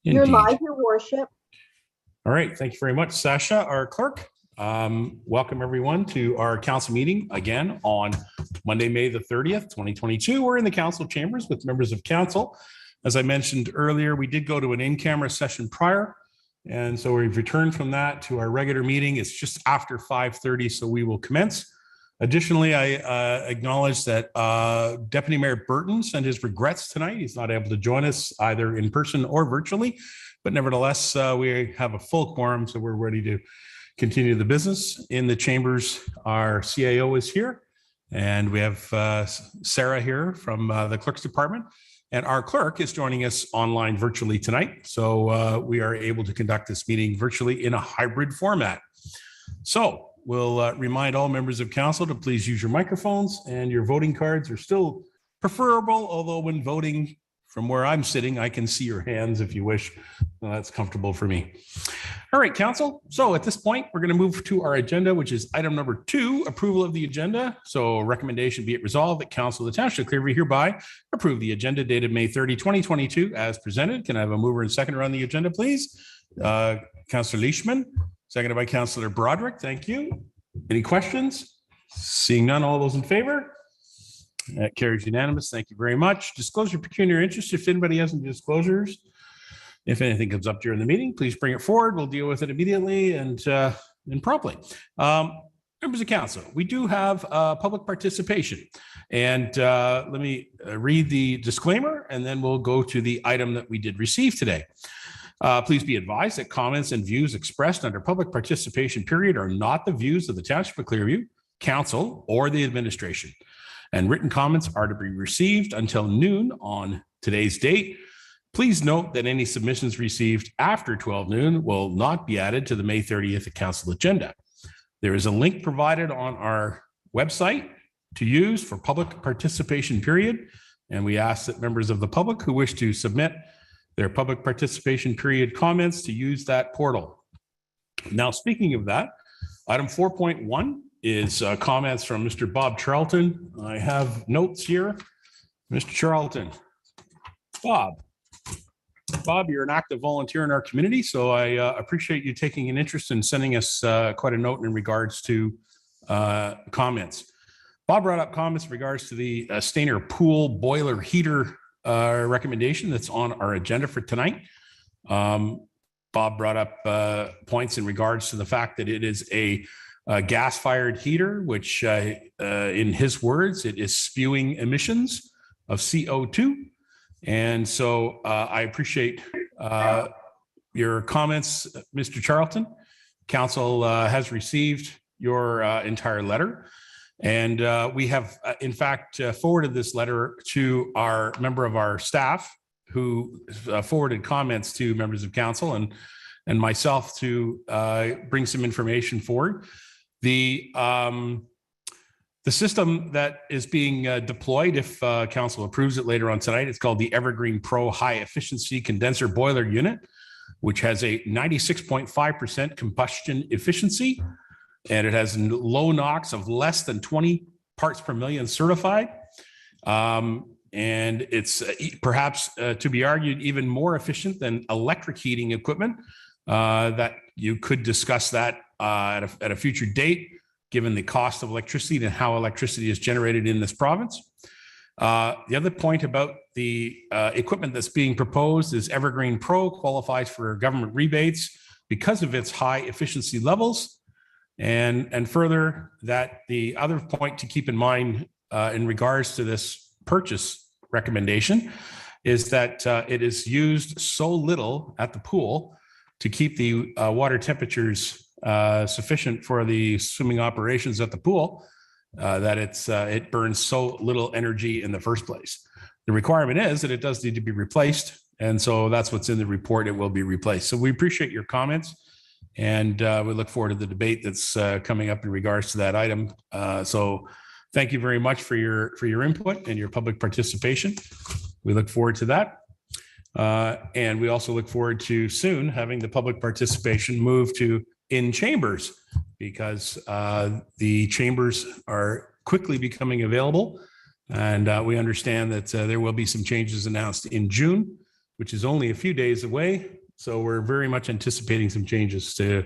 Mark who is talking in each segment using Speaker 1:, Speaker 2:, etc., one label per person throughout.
Speaker 1: You're
Speaker 2: Indeed.
Speaker 1: live, Your Worship.
Speaker 2: All right. Thank you very much, Sasha, our clerk. Welcome everyone to our council meeting again on Monday, May the 30th, 2022. We're in the council chambers with members of council. As I mentioned earlier, we did go to an in-camera session prior, and so we've returned from that to our regular meeting. It's just after 5:30, so we will commence. Additionally, I acknowledge that Deputy Mayor Burton sent his regrets tonight. He's not able to join us either in person or virtually, but nevertheless, we have a full quorum, so we're ready to continue the business. In the chambers, our CAO is here, and we have Sarah here from the clerk's department, and our clerk is joining us online virtually tonight. So we are able to conduct this meeting virtually in a hybrid format. So we'll remind all members of council to please use your microphones, and your voting cards are still preferable, although when voting from where I'm sitting, I can see your hands if you wish. Well, that's comfortable for me. All right, council. So at this point, we're going to move to our agenda, which is item number 2, approval of the agenda. So recommendation be it resolved that council of the township of Clearview hereby approve the agenda dated May 30, 2022 as presented. Can I have a mover and seconder on the agenda, please? Councillor Leishman, seconded by Councillor Broderick. Thank you. Any questions? Seeing none, all those in favor? That carries unanimous. Thank you very much. Disclosure of pecuniary interest. If anybody has any disclosures, if anything comes up during the meeting, please bring it forward. We'll deal with it immediately and promptly. Members of council, we do have public participation. And let me read the disclaimer, and then we'll go to the item that we did receive today. Please be advised that comments and views expressed under public participation period are not the views of the Township of Clearview, council, or the administration. And written comments are to be received until noon on today's date. Please note that any submissions received after 12 noon will not be added to the May 30th council agenda. There is a link provided on our website to use for public participation period, and we ask that members of the public who wish to submit their public participation period comments to use that portal. Now, speaking of that, item 4.1 is comments from Mr. Bob Charlton. I have notes here. Mr. Charlton. Bob, you're an active volunteer in our community, so I appreciate you taking an interest in sending us quite a note in regards to comments. Bob brought up comments in regards to the Stainer pool boiler heater recommendation that's on our agenda for tonight. Bob brought up points in regards to the fact that it is a gas-fired heater, which in his words, it is spewing emissions of CO2. And so I appreciate your comments, Mr. Charlton. Council has received your entire letter. And we have, in fact, forwarded this letter to our member of our staff who forwarded comments to members of council and myself to bring some information forward. The system that is being deployed, if council approves it later on tonight, it's called the Evergreen Pro High Efficiency Condenser Boiler Unit, which has a 96.5% combustion efficiency, and it has low NOx of less than 20 parts per million certified. And it's perhaps to be argued even more efficient than electric heating equipment. That you could discuss that at a future date, given the cost of electricity and how electricity is generated in this province. The other point about the equipment that's being proposed is Evergreen Pro qualifies for government rebates because of its high efficiency levels. And further, that the other point to keep in mind in regards to this purchase recommendation is that it is used so little at the pool to keep the water temperatures sufficient for the swimming operations at the pool that it burns so little energy in the first place. The requirement is that it does need to be replaced, and so that's what's in the report. It will be replaced. So we appreciate your comments, and we look forward to the debate that's coming up in regards to that item. So thank you very much for your input and your public participation. We look forward to that. And we also look forward to soon having the public participation move to in chambers, because the chambers are quickly becoming available. And we understand that there will be some changes announced in June which is only a few days away. So we're very much anticipating some changes to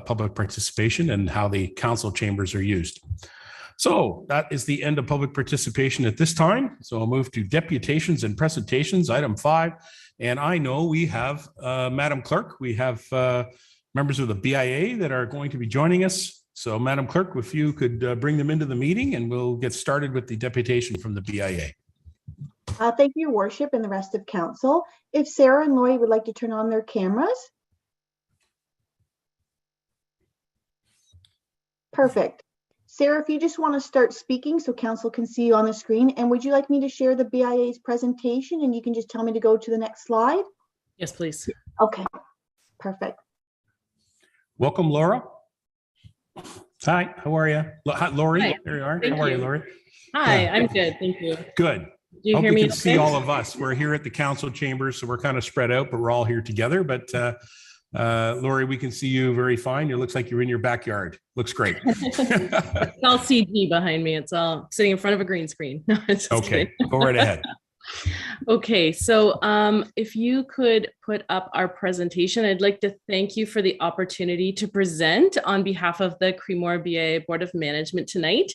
Speaker 2: public participation and how the council chambers are used. So that is the end of public participation at this time. So I'll move to deputations and presentations, item 5. And I know we have, Madam Clerk, we have members of the BIA that are going to be joining us. So Madam Clerk, if you could bring them into the meeting, and we'll get started with the deputation from the BIA.
Speaker 1: Thank you, Your Worship, and the rest of council. If Sarah and Lloyd would like to turn on their cameras. Perfect. Sarah, if you just want to start speaking so council can see you on the screen, and would you like me to share the BIA's presentation and you can just tell me to go to the next slide?
Speaker 3: Yes, please.
Speaker 1: Okay, perfect.
Speaker 2: Welcome, Laura. Hi, how are you? Hi, Lori,
Speaker 3: Hi.
Speaker 2: there you are.
Speaker 3: Thank
Speaker 2: How are you,
Speaker 3: you.
Speaker 2: Lori?
Speaker 3: Hi, I'm good. Thank you.
Speaker 2: Good.
Speaker 3: Do you
Speaker 2: Hope
Speaker 3: hear
Speaker 2: you
Speaker 3: me?
Speaker 2: can see
Speaker 3: okay?
Speaker 2: all of us. We're here at the council chambers, so we're kind of spread out, but we're all here together. But Lori, we can see you very fine. It looks like you're in your backyard. Looks great.
Speaker 3: It's all CG behind me. It's all sitting in front of a green screen. No, it's just
Speaker 2: Okay,
Speaker 3: kidding.
Speaker 2: go right ahead.
Speaker 3: Okay, so if you could put up our presentation, I'd like to thank you for the opportunity to present on behalf of the Creemore BIA Board of Management tonight.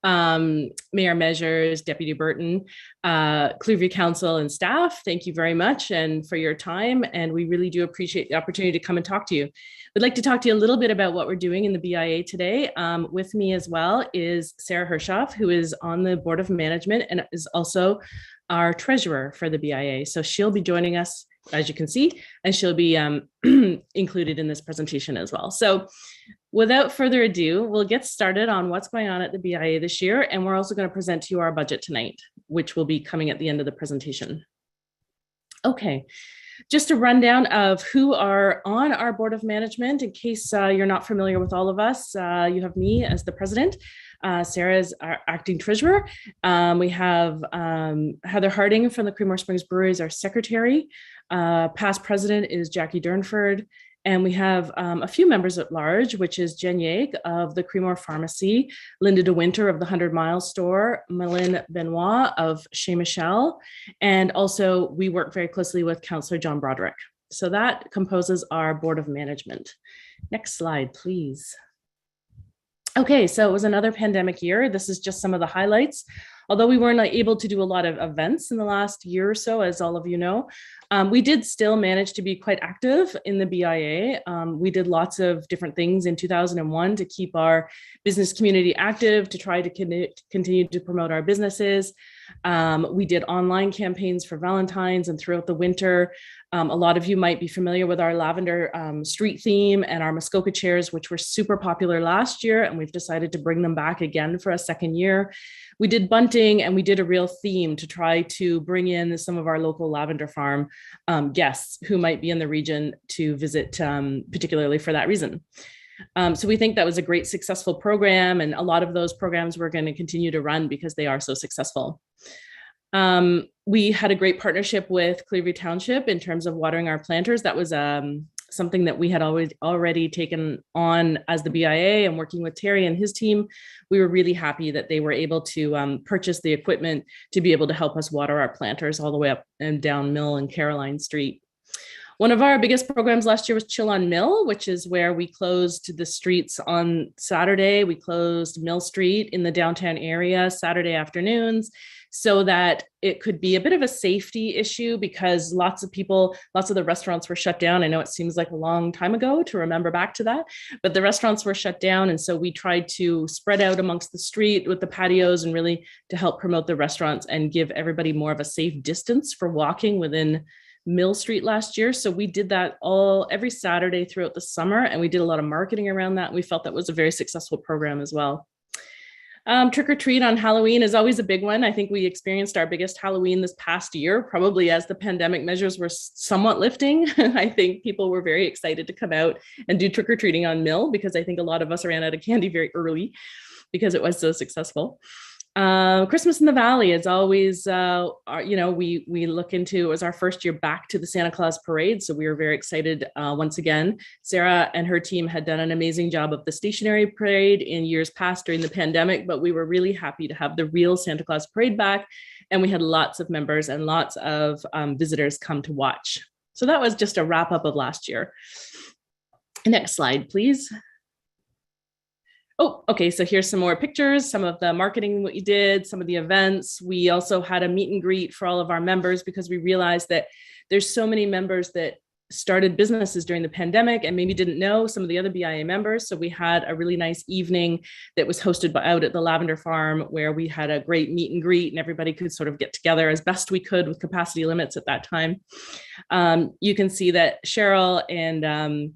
Speaker 3: Mayor Measures, Deputy Burton, Clearview Council and staff, thank you very much and for your time. And we really do appreciate the opportunity to come and talk to you. I'd like to talk to you a little bit about what we're doing in the BIA today. With me as well is Sarah Hershoff, who is on the Board of Management and is also our treasurer for the BIA. So she'll be joining us, as you can see, and she'll be included in this presentation as well. So without further ado, we'll get started on what's going on at the BIA this year. And we're also going to present to you our budget tonight, which will be coming at the end of the presentation. Okay, just a rundown of who are on our Board of Management. In case you're not familiar with all of us, you have me as the president. Sarah is our acting treasurer. We have Heather Harding from the Creemore Springs Brewery as our secretary. Past president is Jackie Durnford. And we have a few members at large, which is Jen Yaig of the Creemore Pharmacy, Linda DeWinter of the 100 Mile Store, Malin Benoit of Chez Michel, and also we work very closely with Councillor John Broderick. So that composes our Board of Management. Next slide, please. Okay, so it was another pandemic year. This is just some of the highlights. Although we weren't able to do a lot of events in the last year or so, as all of you know, we did still manage to be quite active in the BIA. We did lots of different things in 2001 to keep our business community active, to try to continue to promote our businesses. We did online campaigns for Valentine's and throughout the winter. A lot of you might be familiar with our lavender street theme and our Muskoka chairs, which were super popular last year, and we've decided to bring them back again for a second year. We did bunting and we did a real theme to try to bring in some of our local lavender farm guests who might be in the region to visit, particularly for that reason. So we think that was a great successful program, and a lot of those programs we're going to continue to run because they are so successful. We had a great partnership with Clearview Township in terms of watering our planters. That was something that we had already taken on as the BIA, and working with Terry and his team, we were really happy that they were able to purchase the equipment to be able to help us water our planters all the way up and down Mill and Caroline Street. One of our biggest programs last year was Chill on Mill, which is where we closed the streets on Saturday. We closed Mill Street in the downtown area Saturday afternoons, so that it could be a bit of a safety issue because lots of the restaurants were shut down. I know it seems like a long time ago to remember back to that, but the restaurants were shut down. And so we tried to spread out amongst the street with the patios and really to help promote the restaurants and give everybody more of a safe distance for walking within Mill Street last year. So we did that every Saturday throughout the summer, and we did a lot of marketing around that. We felt that was a very successful program as well. Trick or treat on Halloween is always a big one. I think we experienced our biggest Halloween this past year, probably as the pandemic measures were somewhat lifting. I think people were very excited to come out and do trick or treating on Mill because I think a lot of us ran out of candy very early because it was so successful. Christmas in the Valley is always, we look into, it was our first year back to the Santa Claus Parade. So we were very excited once again. Sarah and her team had done an amazing job of the stationary parade in years past during the pandemic, but we were really happy to have the real Santa Claus Parade back. And we had lots of members and lots of visitors come to watch. So that was just a wrap up of last year. Next slide, please. Oh, okay. So here's some more pictures, some of the marketing we did, some of the events. We also had a meet and greet for all of our members because we realized that there's so many members that started businesses during the pandemic and maybe didn't know some of the other BIA members. So we had a really nice evening that was hosted out at the Lavender Farm where we had a great meet and greet and everybody could sort of get together as best we could with capacity limits at that time. You can see that Cheryl and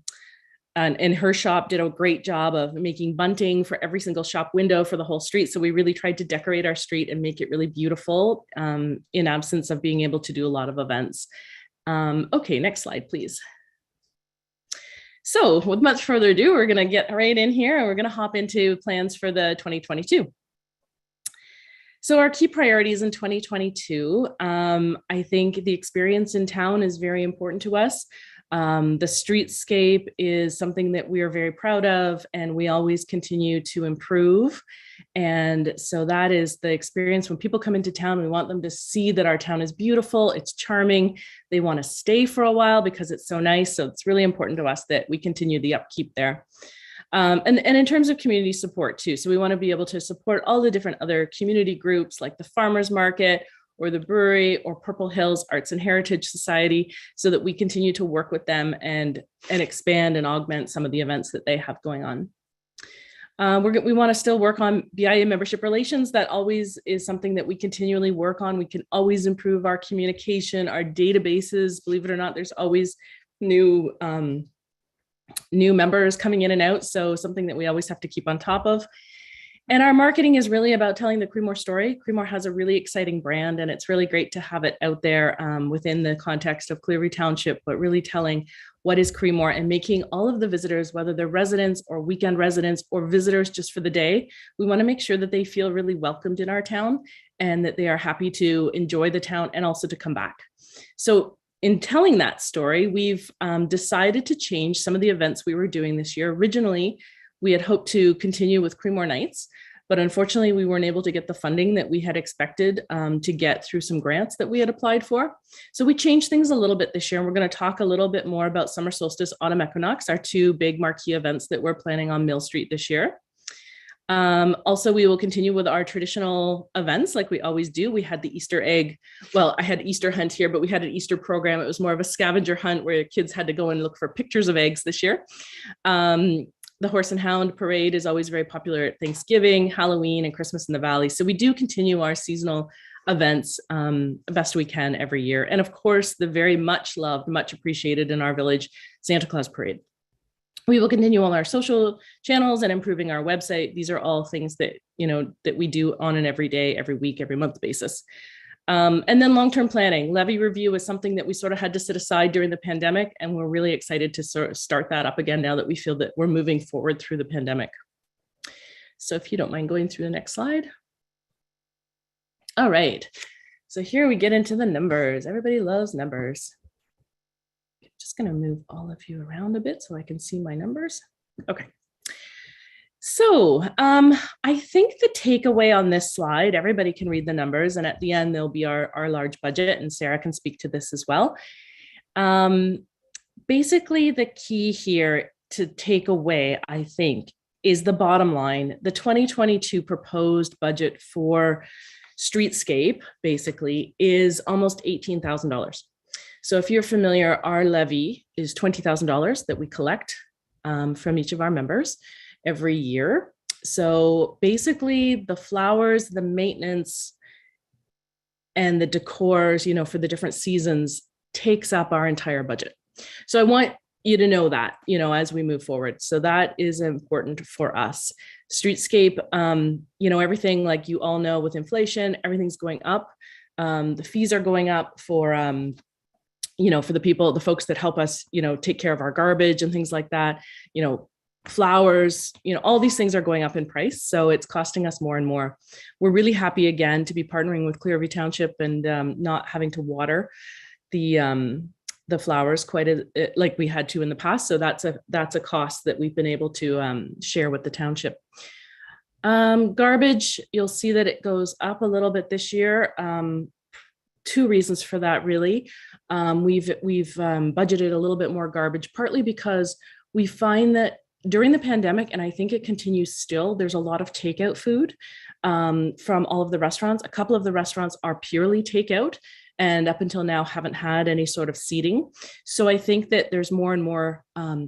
Speaker 3: her shop did a great job of making bunting for every single shop window for the whole street. So we really tried to decorate our street and make it really beautiful in absence of being able to do a lot of events. Okay, next slide, please. So with much further ado, we're going to get right in here and we're going to hop into plans for the 2022. So our key priorities in 2022, I think the experience in town is very important to us. The streetscape is something that we are very proud of and we always continue to improve. And so that is the experience when people come into town, we want them to see that our town is beautiful, it's charming, they want to stay for a while because it's so nice. So it's really important to us that we continue the upkeep there. And in terms of community support too. So we want to be able to support all the different other community groups like the farmers market or the brewery or Purple Hills Arts and Heritage Society so that we continue to work with them and expand and augment some of the events that they have going on. We want to still work on BIA membership relations. That always is something that we continually work on. We can always improve our communication, our databases. Believe it or not, there's always new members coming in and out. So something that we always have to keep on top of. And our marketing is really about telling the Creemore story. Creemore has a really exciting brand and it's really great to have it out there within the context of Clearview Township, but really telling what is Creemore and making all of the visitors, whether they're residents or weekend residents or visitors just for the day, we want to make sure that they feel really welcomed in our town and that they are happy to enjoy the town and also to come back. So in telling that story, we've decided to change some of the events we were doing this year. Originally, we had hoped to continue with Creemore Nights, but unfortunately we weren't able to get the funding that we had expected to get through some grants that we had applied for. So we changed things a little bit this year, and we're going to talk a little bit more about Summer Solstice, Autumn Equinox, our two big marquee events that we're planning on Mill Street this year. Also, we will continue with our traditional events like we always do. We had the Easter egg. Well, I had Easter hunt here, but we had an Easter program. It was more of a scavenger hunt where kids had to go and look for pictures of eggs this year. The Horse and Hound Parade is always very popular at Thanksgiving, Halloween, and Christmas in the Valley. So we do continue our seasonal events best we can every year. And of course, the very much loved, much appreciated in our village, Santa Claus Parade. We will continue on our social channels and improving our website. These are all things that, that we do on an every day, every week, every month basis. And then long-term planning. Levy review is something that we sort of had to set aside during the pandemic, and we're really excited to sort of start that up again now that we feel that we're moving forward through the pandemic. So if you don't mind going through the next slide. All right, so here we get into the numbers. Everybody loves numbers. Just going to move all of you around a bit so I can see my numbers. Okay. So I think the takeaway on this slide, everybody can read the numbers, and at the end, there'll be our large budget, and Sarah can speak to this as well. Basically, the key here to take away, I think, is the bottom line. The 2022 proposed budget for streetscape, basically, is almost $18,000. So if you're familiar, our levy is $20,000 that we collect from each of our members every year. So basically the flowers, the maintenance, and the decors, for the different seasons takes up our entire budget. So I want you to know that, as we move forward. So that is important for us. Streetscape, everything, like you all know, with inflation, everything's going up. The fees are going up for, for the folks that help us, take care of our garbage and things like that. flowers, all these things are going up in price. So it's costing us more and more. We're really happy again to be partnering with Clearview Township and not having to water the flowers quite like we had to in the past. So that's a cost that we've been able to share with the township. Garbage, you'll see that it goes up a little bit this year. Two reasons for that, really. We've budgeted a little bit more garbage, partly because we find that during the pandemic, and I think it continues still, there's a lot of takeout food from all of the restaurants. A couple of the restaurants are purely takeout, and up until now haven't had any sort of seating. So I think that there's more and more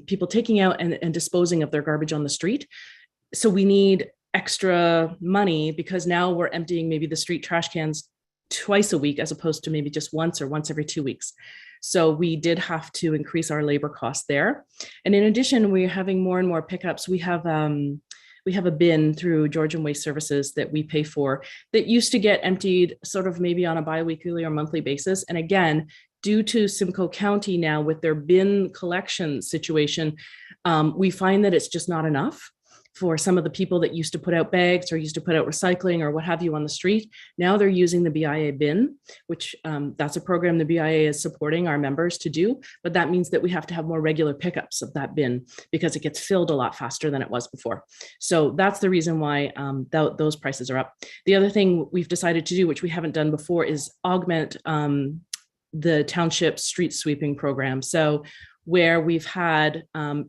Speaker 3: people taking out and disposing of their garbage on the street. So we need extra money because now we're emptying maybe the street trash cans twice a week as opposed to maybe just once or once every 2 weeks. So we did have to increase our labor costs there. And in addition, we're having more and more pickups. We have a bin through Georgian Waste Services that we pay for that used to get emptied sort of maybe on a biweekly or monthly basis. And again, due to Simcoe County now with their bin collection situation, we find that it's just not enough for some of the people that used to put out bags or used to put out recycling or what have you on the street. Now they're using the BIA bin, which that's a program the BIA is supporting our members to do, but that means that we have to have more regular pickups of that bin because it gets filled a lot faster than it was before. So that's the reason why those prices are up. The other thing we've decided to do, which we haven't done before, is augment the township street sweeping program. So where we've had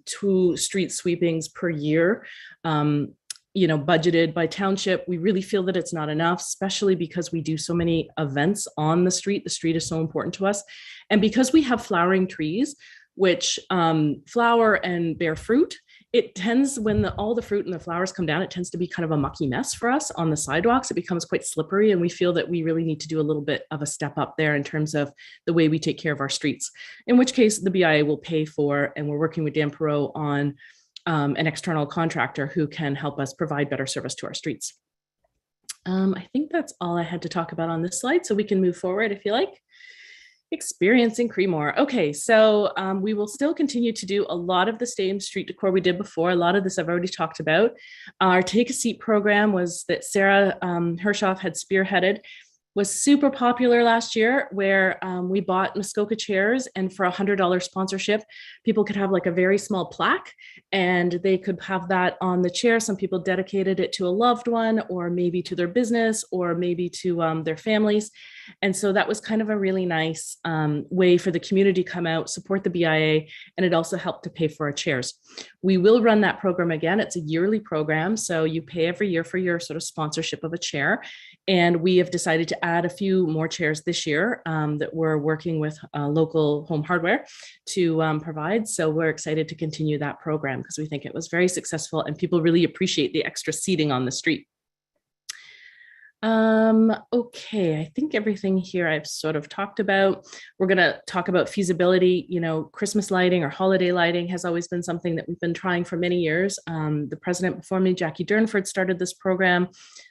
Speaker 3: 2 street sweepings per year, budgeted by township, we really feel that it's not enough, especially because we do so many events on the street. The street is so important to us. And because we have flowering trees, which flower and bear fruit, it tends, when all the fruit and the flowers come down, it tends to be kind of a mucky mess for us on the sidewalks. It becomes quite slippery, and we feel that we really need to do a little bit of a step up there in terms of the way we take care of our streets, in which case the BIA will pay for, and we're working with Dan Perot on an external contractor who can help us provide better service to our streets. I think that's all I had to talk about on this slide, so we can move forward if you like. Experience in Creemore. Okay, so we will still continue to do a lot of the same street decor we did before. A lot of this I've already talked about. Our Take a Seat program was that Sarah Hershoff had spearheaded, was super popular last year, where we bought Muskoka chairs, and for $100 sponsorship, people could have like a very small plaque and they could have that on the chair. Some people dedicated it to a loved one, or maybe to their business, or maybe to their families. And so that was kind of a really nice way for the community to come out, support the BIA, and it also helped to pay for our chairs. We will run that program again. It's a yearly program, so you pay every year for your sort of sponsorship of a chair. And we have decided to add a few more chairs this year that we're working with local home hardware to provide. So we're excited to continue that program because we think it was very successful and people really appreciate the extra seating on the street. Okay, I think everything here I've sort of talked about. We're going to talk about feasibility. Christmas lighting or holiday lighting has always been something that we've been trying for many years. The president before me, Jackie Durnford, started this program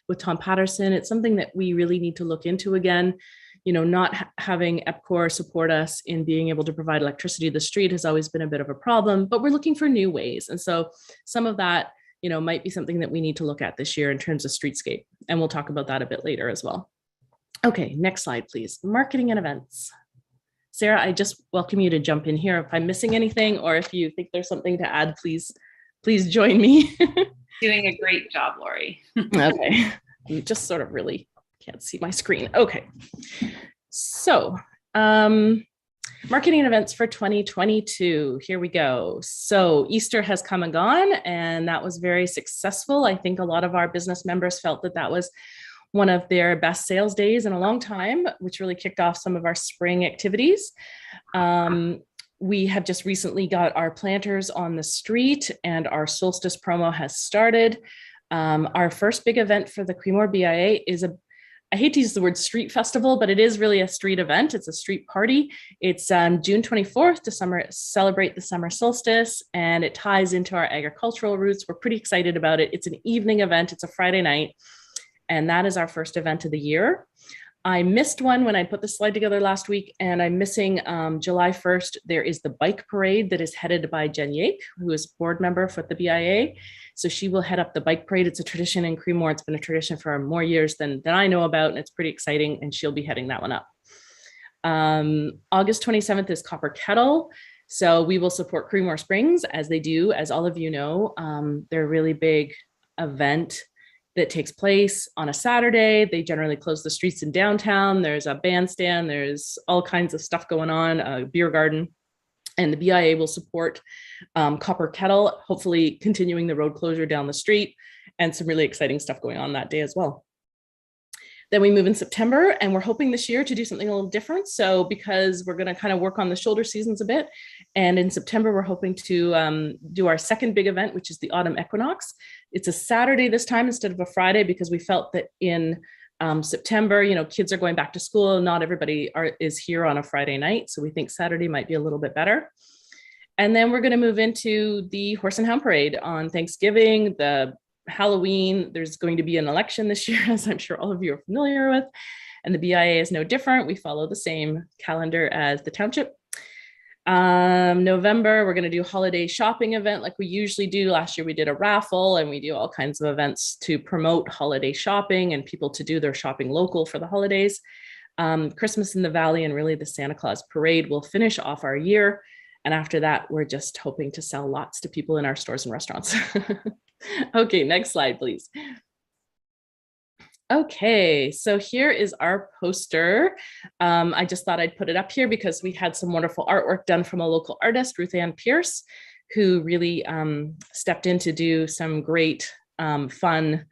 Speaker 3: with Tom Patterson. It's something that we really need to look into again. Not having EPCOR support us in being able to provide electricity to the street has always been a bit of a problem, but we're looking for new ways. And so some of that might be something that we need to look at this year in terms of streetscape. And we'll talk about that a bit later as well. Okay, next slide, please. Marketing and events. Sarah, I just welcome you to jump in here if I'm missing anything, or if you think there's something to add, please join me.
Speaker 4: Doing a great job, Lori.
Speaker 3: Okay, you just sort of really can't see my screen. Okay, so marketing and events for 2022. Here we go. So Easter has come and gone, and that was very successful. I think a lot of our business members felt that that was one of their best sales days in a long time, which really kicked off some of our spring activities. We have just recently got our planters on the street, and our solstice promo has started. Our first big event for the Creemore BIA is I hate to use the word street festival, but it is really a street event. It's a street party. It's June 24th to celebrate the summer solstice, and it ties into our agricultural roots. We're pretty excited about it. It's an evening event. It's a Friday night, and that is our first event of the year. I missed one when I put the slide together last week, and I'm missing July 1st. There is the bike parade that is headed by Jen Yake, who is board member for the BIA. So she will head up the bike parade. It's a tradition in Creemore. It's been a tradition for more years than I know about, and it's pretty exciting, and she'll be heading that one up. August 27th is Copper Kettle. So we will support Creemore Springs as they do, as all of you know. They're a really big event that takes place on a Saturday. They generally close the streets in downtown. There's a bandstand, there's all kinds of stuff going on, a beer garden, and the BIA will support Copper Kettle, hopefully continuing the road closure down the street, and some really exciting stuff going on that day as well. Then we move in September, and we're hoping this year to do something a little different. So because we're going to kind of work on the shoulder seasons a bit. And in September, we're hoping to do our second big event, which is the Autumn Equinox. It's a Saturday this time instead of a Friday, because we felt that in September, you know, kids are going back to school. Not everybody is here on a Friday night. So we think Saturday might be a little bit better. And then we're going to move into the Horse and Hound Parade on Thanksgiving, the Halloween. There's going to be an election this year, as I'm sure all of you are familiar with, and the BIA is no different. We follow the same calendar as the township. November, we're going to do a holiday shopping event like we usually do. Last year we did a raffle, and we do all kinds of events to promote holiday shopping and people to do their shopping local for the holidays. Christmas in the Valley and really the Santa Claus Parade will finish off our year. And after that, we're just hoping to sell lots to people in our stores and restaurants. Okay, next slide, please. Okay, so here is our poster. I just thought I'd put it up here because we had some wonderful artwork done from a local artist, Ruth Ann Pierce, who really stepped in to do some great, fun,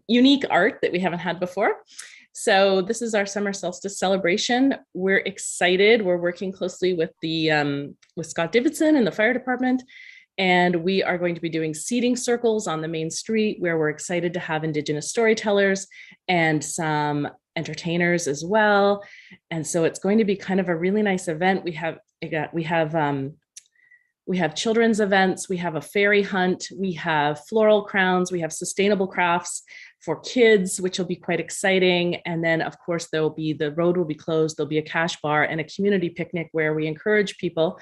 Speaker 3: unique art that we haven't had before. So this is our summer solstice celebration. We're excited. We're working closely with the with Scott Davidson and the fire department. And we are going to be doing seating circles on the main street, where we're excited to have Indigenous storytellers and some entertainers as well. And so it's going to be kind of a really nice event. We have children's events, we have a fairy hunt, we have floral crowns, we have sustainable crafts for kids, which will be quite exciting. And then of course, the road will be closed. There'll be a cash bar and a community picnic where we encourage people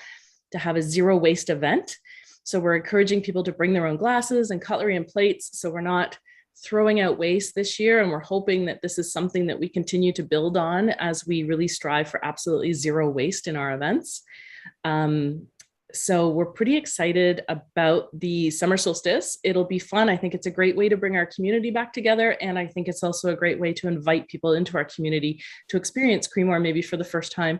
Speaker 3: to have a zero waste event. So we're encouraging people to bring their own glasses and cutlery and plates. So we're not throwing out waste this year. And we're hoping that this is something that we continue to build on as we really strive for absolutely zero waste in our events. So we're pretty excited about the summer solstice. It'll be fun. I think it's a great way to bring our community back together. And I think it's also a great way to invite people into our community to experience Creemore maybe for the first time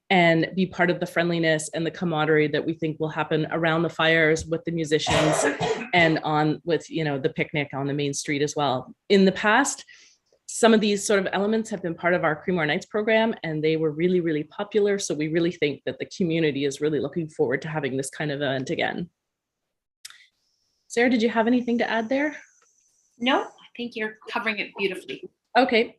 Speaker 3: and be part of the friendliness and the camaraderie that we think will happen around the fires with the musicians and on with, you know, the picnic on the main street as well. In the past, some of these sort of elements have been part of our Creemore Nights program, and they were really, really popular. So we really think that the community is really looking forward to having this kind of event again. Sarah, did you have anything to add there?
Speaker 4: No, I think you're covering it beautifully.
Speaker 3: Okay.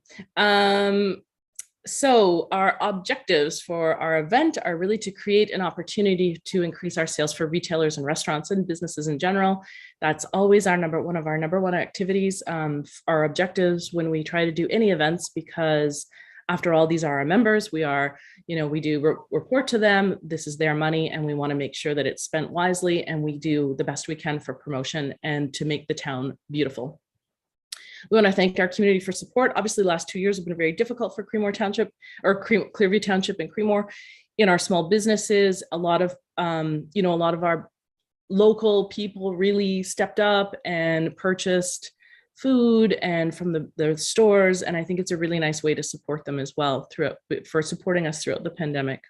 Speaker 3: So our objectives for our event are really to create an opportunity to increase our sales for retailers and restaurants and businesses in general. That's always one of our number one activities, our objectives when we try to do any events, because after all, these are our members. We are, you know, we do report to them. This is their money, and we want to make sure that it's spent wisely, and we do the best we can for promotion and to make the town beautiful. We want to thank our community for support. Obviously, the last 2 years have been very difficult for Creemore Township or Clearview Township and Creemore. In our small businesses, a lot of our local people really stepped up and purchased food and from the stores. And I think it's a really nice way to support them as well for supporting us throughout the pandemic.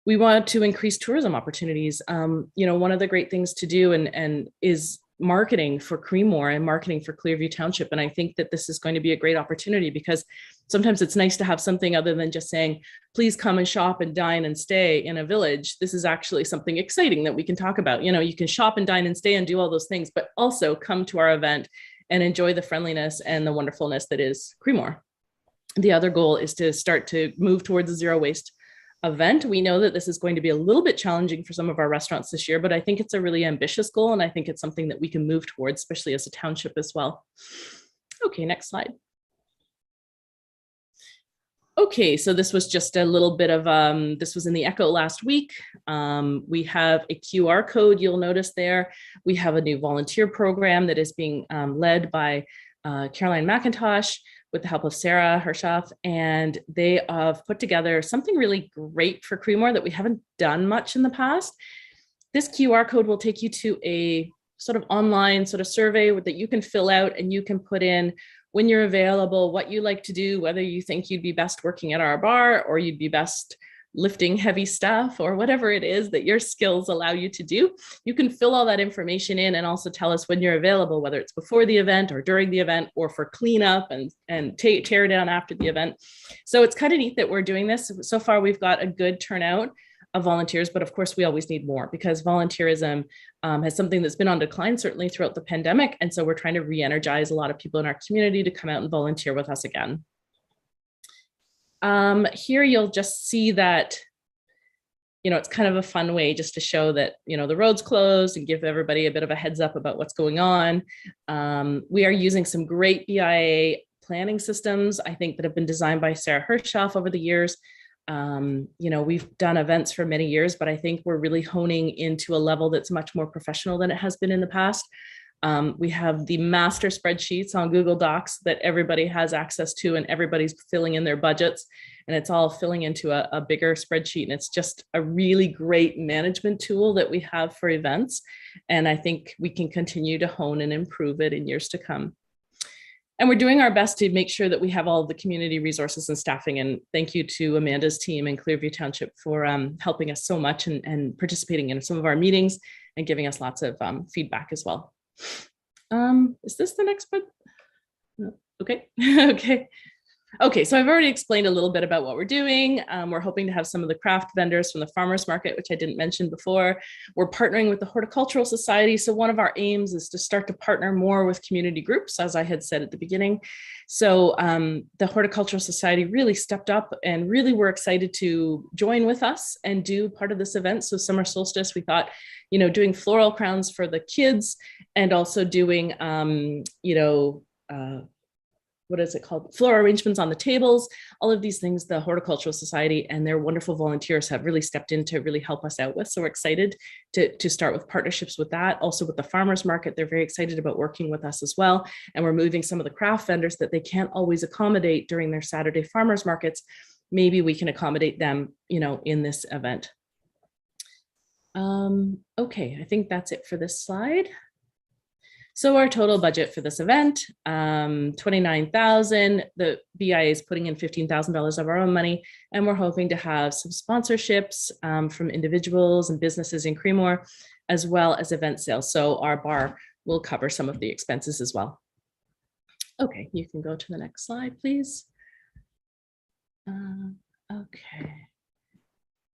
Speaker 3: We want to increase tourism opportunities. One of the great things to do and is marketing for Creemore and marketing for Clearview Township. And I think that this is going to be a great opportunity, because sometimes it's nice to have something other than just saying, please come and shop and dine and stay in a village. This is actually something exciting that we can talk about. You know, you can shop and dine and stay and do all those things, but also come to our event and enjoy the friendliness and the wonderfulness that is Creemore. The other goal is to start to move towards a zero waste event. We know that this is going to be a little bit challenging for some of our restaurants this year, but I think it's a really ambitious goal, and I think it's something that we can move towards, especially as a township as well. Okay, next slide. Okay, so this was just a little bit of, this was in the Echo last week. We have a QR code you'll notice there. We have a new volunteer program that is being led by Caroline McIntosh with the help of Sarah Hershoff, and they have put together something really great for Creemore that we haven't done much in the past. This QR code will take you to a sort of online sort of survey that you can fill out, and you can put in when you're available, what you like to do, whether you think you'd be best working at our bar or you'd be best lifting heavy stuff or whatever it is that your skills allow you to do. You can fill all that information in and also tell us when you're available, whether it's before the event or during the event or for cleanup and tear down after the event. So it's kind of neat that we're doing this. So far, we've got a good turnout of volunteers, but of course we always need more because volunteerism has something that's been on decline certainly throughout the pandemic. And so we're trying to re-energize a lot of people in our community to come out and volunteer with us again. Here you'll just see that, it's kind of a fun way just to show that, the road's closed and give everybody a bit of a heads up about what's going on. We are using some great BIA planning systems, I think, that have been designed by Sarah Hershoff over the years. We've done events for many years, but I think we're really honing into a level that's much more professional than it has been in the past. We have the master spreadsheets on Google Docs that everybody has access to, and everybody's filling in their budgets, and it's all filling into a bigger spreadsheet. And it's just a really great management tool that we have for events. And I think we can continue to hone and improve it in years to come. And we're doing our best to make sure that we have all the community resources and staffing. And thank you to Amanda's team in Clearview Township for helping us so much and participating in some of our meetings and giving us lots of feedback as well. Is this the next one? No. Okay. Okay, so I've already explained a little bit about what we're doing. We're hoping to have some of the craft vendors from the farmers market, which I didn't mention before. We're partnering with the Horticultural Society. So one of our aims is to start to partner more with community groups, as I had said at the beginning. So the Horticultural Society really stepped up and really were excited to join with us and do part of this event. So summer solstice, we thought, doing floral crowns for the kids and also doing, what is it called? Floral arrangements on the tables, all of these things, the Horticultural Society and their wonderful volunteers have really stepped in to really help us out with. So we're excited to start with partnerships with that. Also with the farmers market, they're very excited about working with us as well. And we're moving some of the craft vendors that they can't always accommodate during their Saturday farmers markets. Maybe we can accommodate them, in this event. Okay, I think that's it for this slide. So our total budget for this event, $29,000. The BIA is putting in $15,000 of our own money, and we're hoping to have some sponsorships from individuals and businesses in Creemore, as well as event sales. So our bar will cover some of the expenses as well. Okay, you can go to the next slide, please. Okay.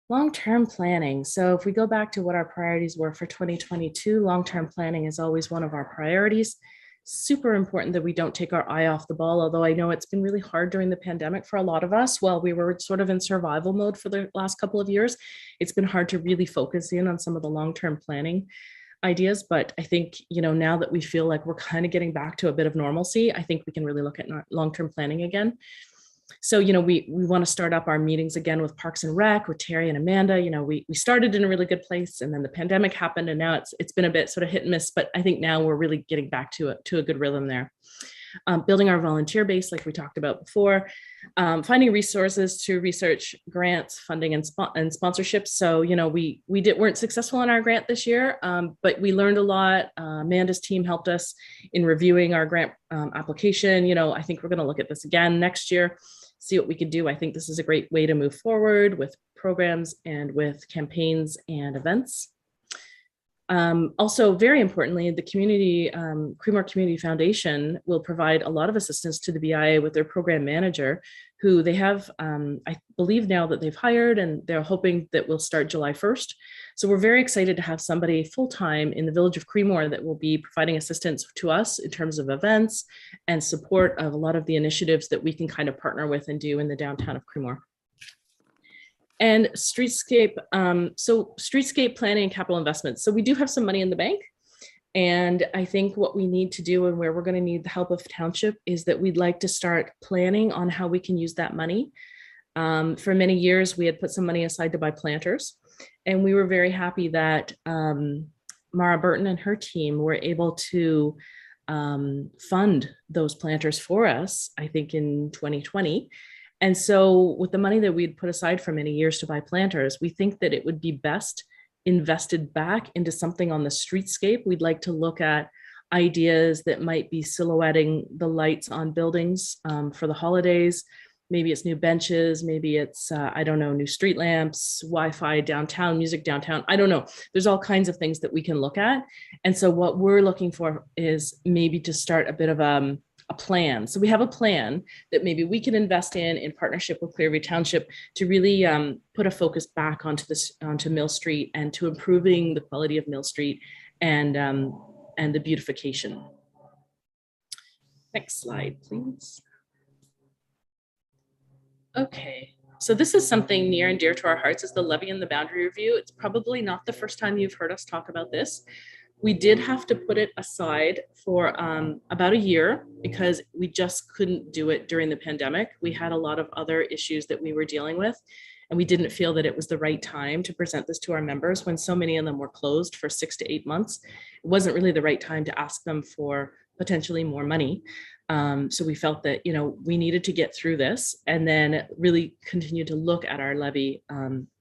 Speaker 3: Long-term planning. So if we go back to what our priorities were for 2022, long-term planning is always one of our priorities. Super important that we don't take our eye off the ball, although I know it's been really hard during the pandemic for a lot of us. While we were sort of in survival mode for the last couple of years, it's been hard to really focus in on some of the long-term planning ideas. But I think, now that we feel like we're kind of getting back to a bit of normalcy, I think we can really look at long-term planning again. So, we want to start up our meetings again with Parks and Rec, with Terry and Amanda. We started in a really good place, and then the pandemic happened, and now it's been a bit sort of hit and miss, but I think now we're really getting back to a good rhythm there. Building our volunteer base, like we talked about before, finding resources to research grants, funding, and sponsorships. So, we weren't successful in our grant this year, but we learned a lot. Amanda's team helped us in reviewing our grant application. I think we're going to look at this again next year, see what we can do. I think this is a great way to move forward with programs and with campaigns and events. Also, very importantly, the Creemore Community Foundation will provide a lot of assistance to the BIA with their program manager, who they have, I believe now that they've hired, and they're hoping that will start July 1st. So we're very excited to have somebody full-time in the village of Creemore that will be providing assistance to us in terms of events and support of a lot of the initiatives that we can kind of partner with and do in the downtown of Creemore. And streetscape, so streetscape planning and capital investments. So we do have some money in the bank. And I think what we need to do and where we're going to need the help of township is that we'd like to start planning on how we can use that money. For many years, we had put some money aside to buy planters, and we were very happy that Mara Burton and her team were able to fund those planters for us, I think in 2020. And so with the money that we'd put aside for many years to buy planters, we think that it would be best invested back into something on the streetscape. We'd like to look at ideas that might be silhouetting the lights on buildings for the holidays. Maybe it's new benches, maybe it's, I don't know, new street lamps, Wi-Fi downtown, music downtown. I don't know. There's all kinds of things that we can look at. And so what we're looking for is maybe to start a bit of a plan. So we have a plan that maybe we can invest in partnership with Clearview Township to really put a focus back onto Mill Street and to improving the quality of Mill Street and the beautification. Next slide, please. Okay, so this is something near and dear to our hearts, is the levy and the boundary review. It's probably not the first time you've heard us talk about this. We did have to put it aside for about a year because we just couldn't do it during the pandemic. We had a lot of other issues that we were dealing with, and we didn't feel that it was the right time to present this to our members when so many of them were closed for 6 to 8 months. It wasn't really the right time to ask them for potentially more money. So we felt that, we needed to get through this and then really continue to look at our levy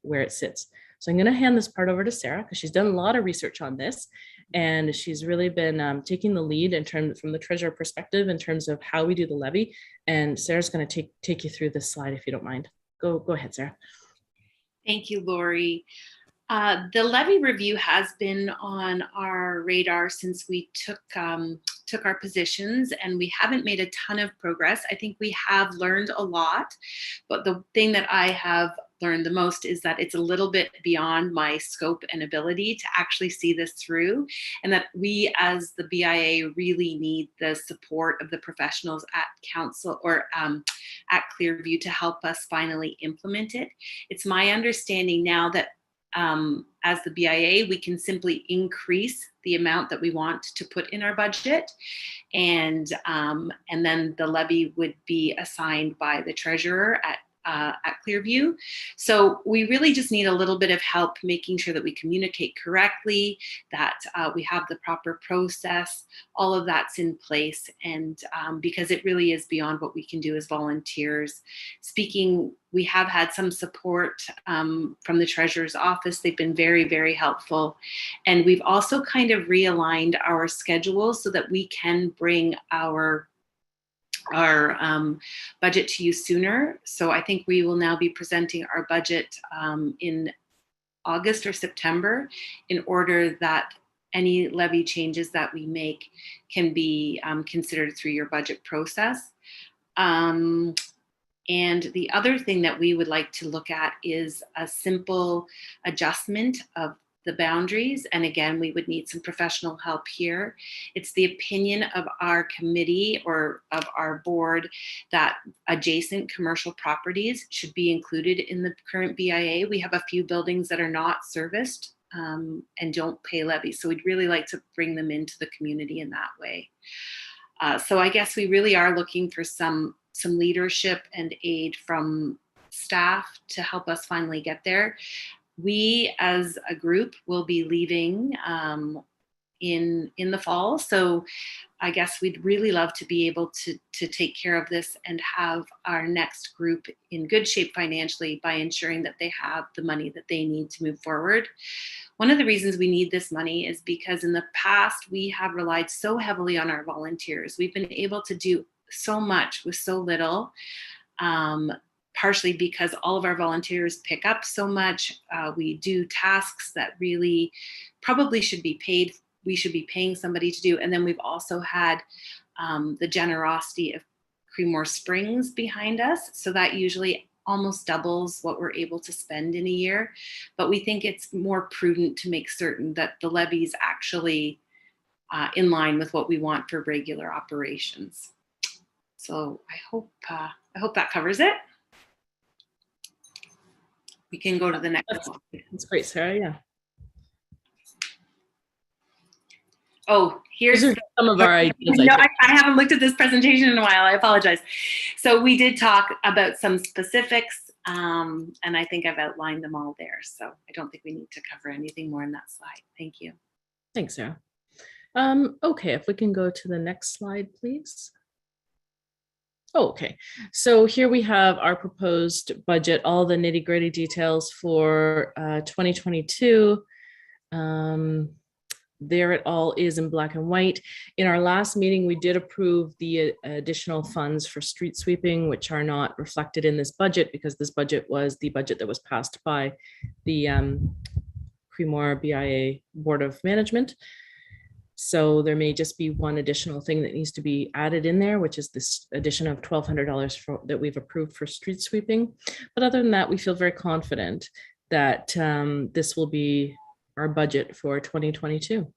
Speaker 3: where it sits. So I'm going to hand this part over to Sarah because she's done a lot of research on this, and she's really been taking the lead in terms from the treasurer perspective in terms of how we do the levy. And Sarah's going to take you through this slide if you don't mind. Go ahead, Sarah.
Speaker 4: Thank you, Lori. The levy review has been on our radar since we took our positions, and we haven't made a ton of progress. I think we have learned a lot, but the thing that I have learned the most is that it's a little bit beyond my scope and ability to actually see this through, and that we as the BIA really need the support of the professionals at council or at Clearview to help us finally implement it. It's my understanding now that as the BIA, we can simply increase the amount that we want to put in our budget, and then the levy would be assigned by the treasurer at Clearview. So we really just need a little bit of help making sure that we communicate correctly, that we have the proper process, all of that's in place, and because it really is beyond what we can do as volunteers. We have had some support from the treasurer's office. They've been very, very helpful. And we've also kind of realigned our schedule so that we can bring our budget to you sooner. So I think we will now be presenting our budget in August or September in order that any levy changes that we make can be considered through your budget process. And the other thing that we would like to look at is a simple adjustment of the boundaries. And again, we would need some professional help here. It's the opinion of our committee or of our board that adjacent commercial properties should be included in the current BIA. We have a few buildings that are not serviced and don't pay levies. So we'd really like to bring them into the community in that way. So I guess we really are looking for some leadership and aid from staff to help us finally get there. We as a group will be leaving in the fall. So I guess we'd really love to be able to take care of this and have our next group in good shape financially by ensuring that they have the money that they need to move forward. One of the reasons we need this money is because in the past, we have relied so heavily on our volunteers. We've been able to do so much with so little. Partially because all of our volunteers pick up so much. We do tasks that really probably should be paid. We should be paying somebody to do. And then we've also had the generosity of Creemore Springs behind us. So that usually almost doubles what we're able to spend in a year. But we think it's more prudent to make certain that the levy is actually in line with what we want for regular operations. So I hope that covers it. We can go to the next one.
Speaker 3: That's great, Sarah. Yeah.
Speaker 4: Oh, here's
Speaker 3: some of our ideas.
Speaker 4: No, I haven't looked at this presentation in a while. I apologize. So we did talk about some specifics And I think I've outlined them all there. So I don't think we need to cover anything more in that slide. Thank you.
Speaker 3: Thanks, Sarah. Okay, if we can go to the next slide, please. Oh, okay, so here we have our proposed budget, all the nitty gritty details for 2022. There it all is in black and white. In our last meeting, we did approve the additional funds for street sweeping, which are not reflected in this budget because this budget was the budget that was passed by the Creemore BIA Board of Management. So there may just be one additional thing that needs to be added in there, which is this addition of $1,200 that we've approved for street sweeping. But other than that, we feel very confident that this will be our budget for 2022.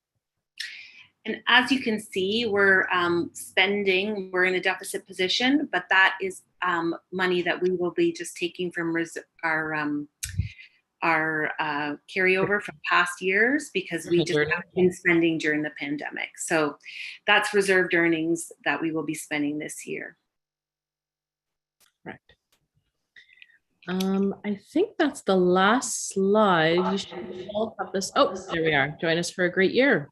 Speaker 4: And as you can see, we're we're in a deficit position, but that is money that we will be just taking from our carryover from past years because we just have been spending during the pandemic. So that's reserved earnings that we will be spending this year.
Speaker 3: Right. I think that's the last slide. You should all have this. Oh, there we are. Join us for a great year.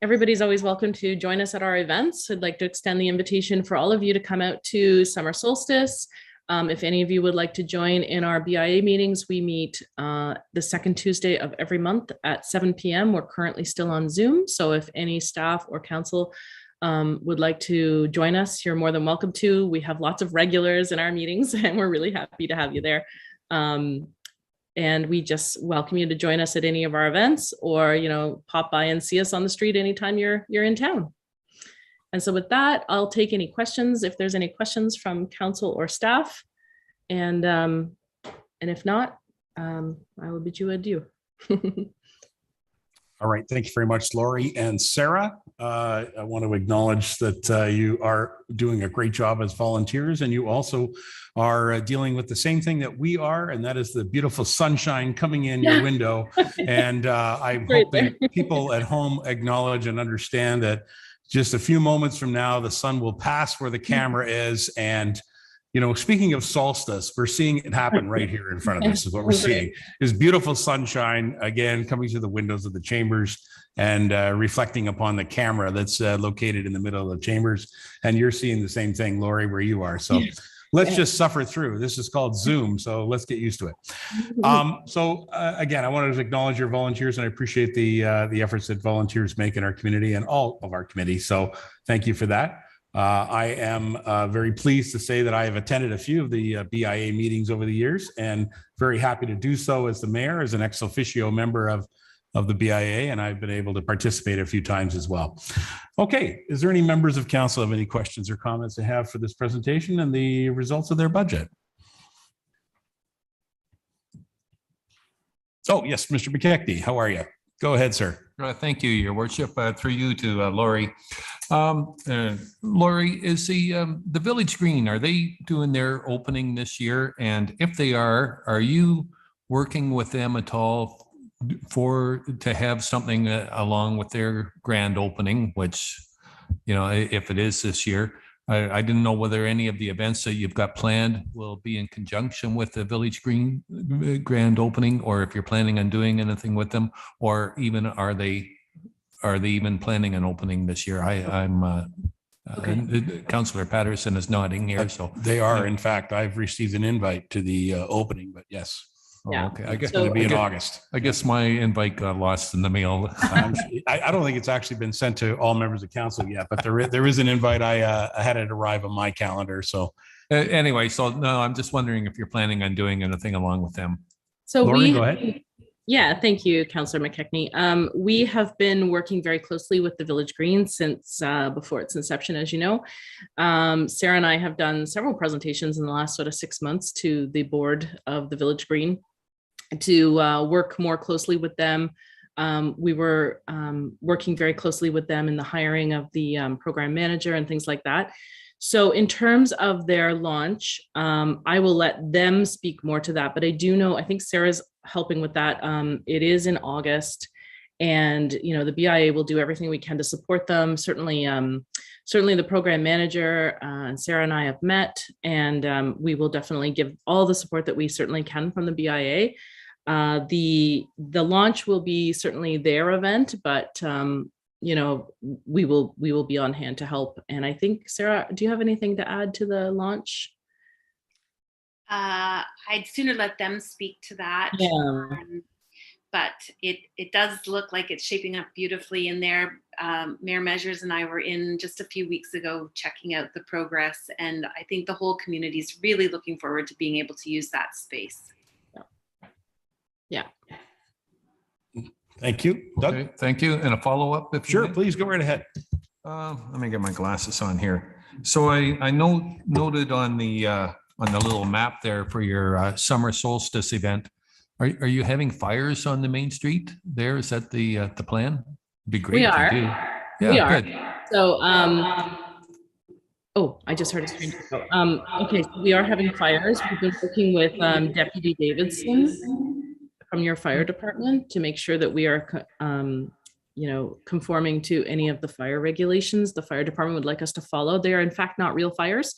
Speaker 3: Everybody's always welcome to join us at our events. I'd like to extend the invitation for all of you to come out to Summer Solstice. If any of you would like to join in our BIA meetings, we meet the second Tuesday of every month at 7 p.m. We're currently still on Zoom. So if any staff or council would like to join us, you're more than welcome to. We have lots of regulars in our meetings and we're really happy to have you there. And we just welcome you to join us at any of our events or, pop by and see us on the street anytime you're in town. And so with that, I'll take any questions if there's any questions from council or staff. And if not, I will bid you adieu.
Speaker 2: All right. Thank you very much, Lori and Sarah. I want to acknowledge that you are doing a great job as volunteers, and you also are dealing with the same thing that we are, and that is the beautiful sunshine coming in your window. And I'm hoping people at home acknowledge and understand that just a few moments from now, the sun will pass where the camera is. And, speaking of solstice, we're seeing it happen right here in front of us is what we're seeing. Is beautiful sunshine, again, coming through the windows of the chambers and reflecting upon the camera that's located in the middle of the chambers. And you're seeing the same thing, Lori, where you are. So let's just suffer through. This is called Zoom, so let's get used to it. Again, I wanted to acknowledge your volunteers, and I appreciate the efforts that volunteers make in our community and all of our committees. So thank you for that. I am very pleased to say that I have attended a few of the BIA meetings over the years, and very happy to do so as the mayor, as an ex officio member of the BIA, and I've been able to participate a few times as well. Okay, is there any members of council have any questions or comments they have for this presentation and the results of their budget? Oh, yes, Mr. McKechnie, how are you? Go ahead, sir.
Speaker 5: Thank you, Your Worship. Through you to Lori. Lori, is the Village Green, are they doing their opening this year? And if they are you working with them at all to have something along with their grand opening, which, if it is this year? I didn't know whether any of the events that you've got planned will be in conjunction with the Village Green grand opening, or if you're planning on doing anything with them, or even are they even planning an opening this year? Councillor Patterson is nodding here. So
Speaker 2: they are. In fact, I've received an invite to the opening, but yes.
Speaker 3: Yeah.
Speaker 5: Okay.
Speaker 2: I guess it'll be in August.
Speaker 5: I guess my invite got lost in the mail.
Speaker 2: I don't think it's actually been sent to all members of council yet, but there is an invite. I had it arrive on my calendar. So
Speaker 5: anyway, no, I'm just wondering if you're planning on doing anything along with them.
Speaker 3: So
Speaker 2: Lori, go ahead.
Speaker 3: Yeah, thank you, Councillor McKechnie. We have been working very closely with the Village Green since before its inception, as you know. Sarah and I have done several presentations in the last sort of 6 months to the board of the Village Green to work more closely with them. We were working very closely with them in the hiring of the program manager and things like that. So in terms of their launch, I will let them speak more to that, but I do know, I think Sarah's helping with that. It is in August, and the BIA will do everything we can to support them. Certainly certainly the program manager and Sarah and I have met, and we will definitely give all the support that we certainly can from the BIA. The launch will be certainly their event, but you know, we will be on hand to help. And I think, Sarah, do you have anything to add to the launch?
Speaker 4: I'd sooner let them speak to that.
Speaker 3: Yeah.
Speaker 4: But it does look like it's shaping up beautifully in there. Mayor Measures and I were in just a few weeks ago checking out the progress, and I think the whole community is really looking forward to being able to use that space.
Speaker 3: Yeah.
Speaker 2: Thank you. Doug?
Speaker 5: Okay, thank you. And a follow-up, if you
Speaker 2: Sure,
Speaker 5: may?
Speaker 2: please go right ahead.
Speaker 5: Let me get my glasses on here. So I noted on the little map there for your summer solstice event. Are you having fires on the main street there? Is that the plan? It'd be great
Speaker 3: We
Speaker 5: if
Speaker 3: are.
Speaker 5: you do.
Speaker 3: We
Speaker 5: Yeah,
Speaker 3: are.
Speaker 5: good.
Speaker 3: So, oh, I just heard a strange echo. Okay, so we are having fires. We've been working with Deputy Davidson from your fire department to make sure that we are, you know, conforming to any of the fire regulations the fire department would like us to follow. They are in fact not real fires.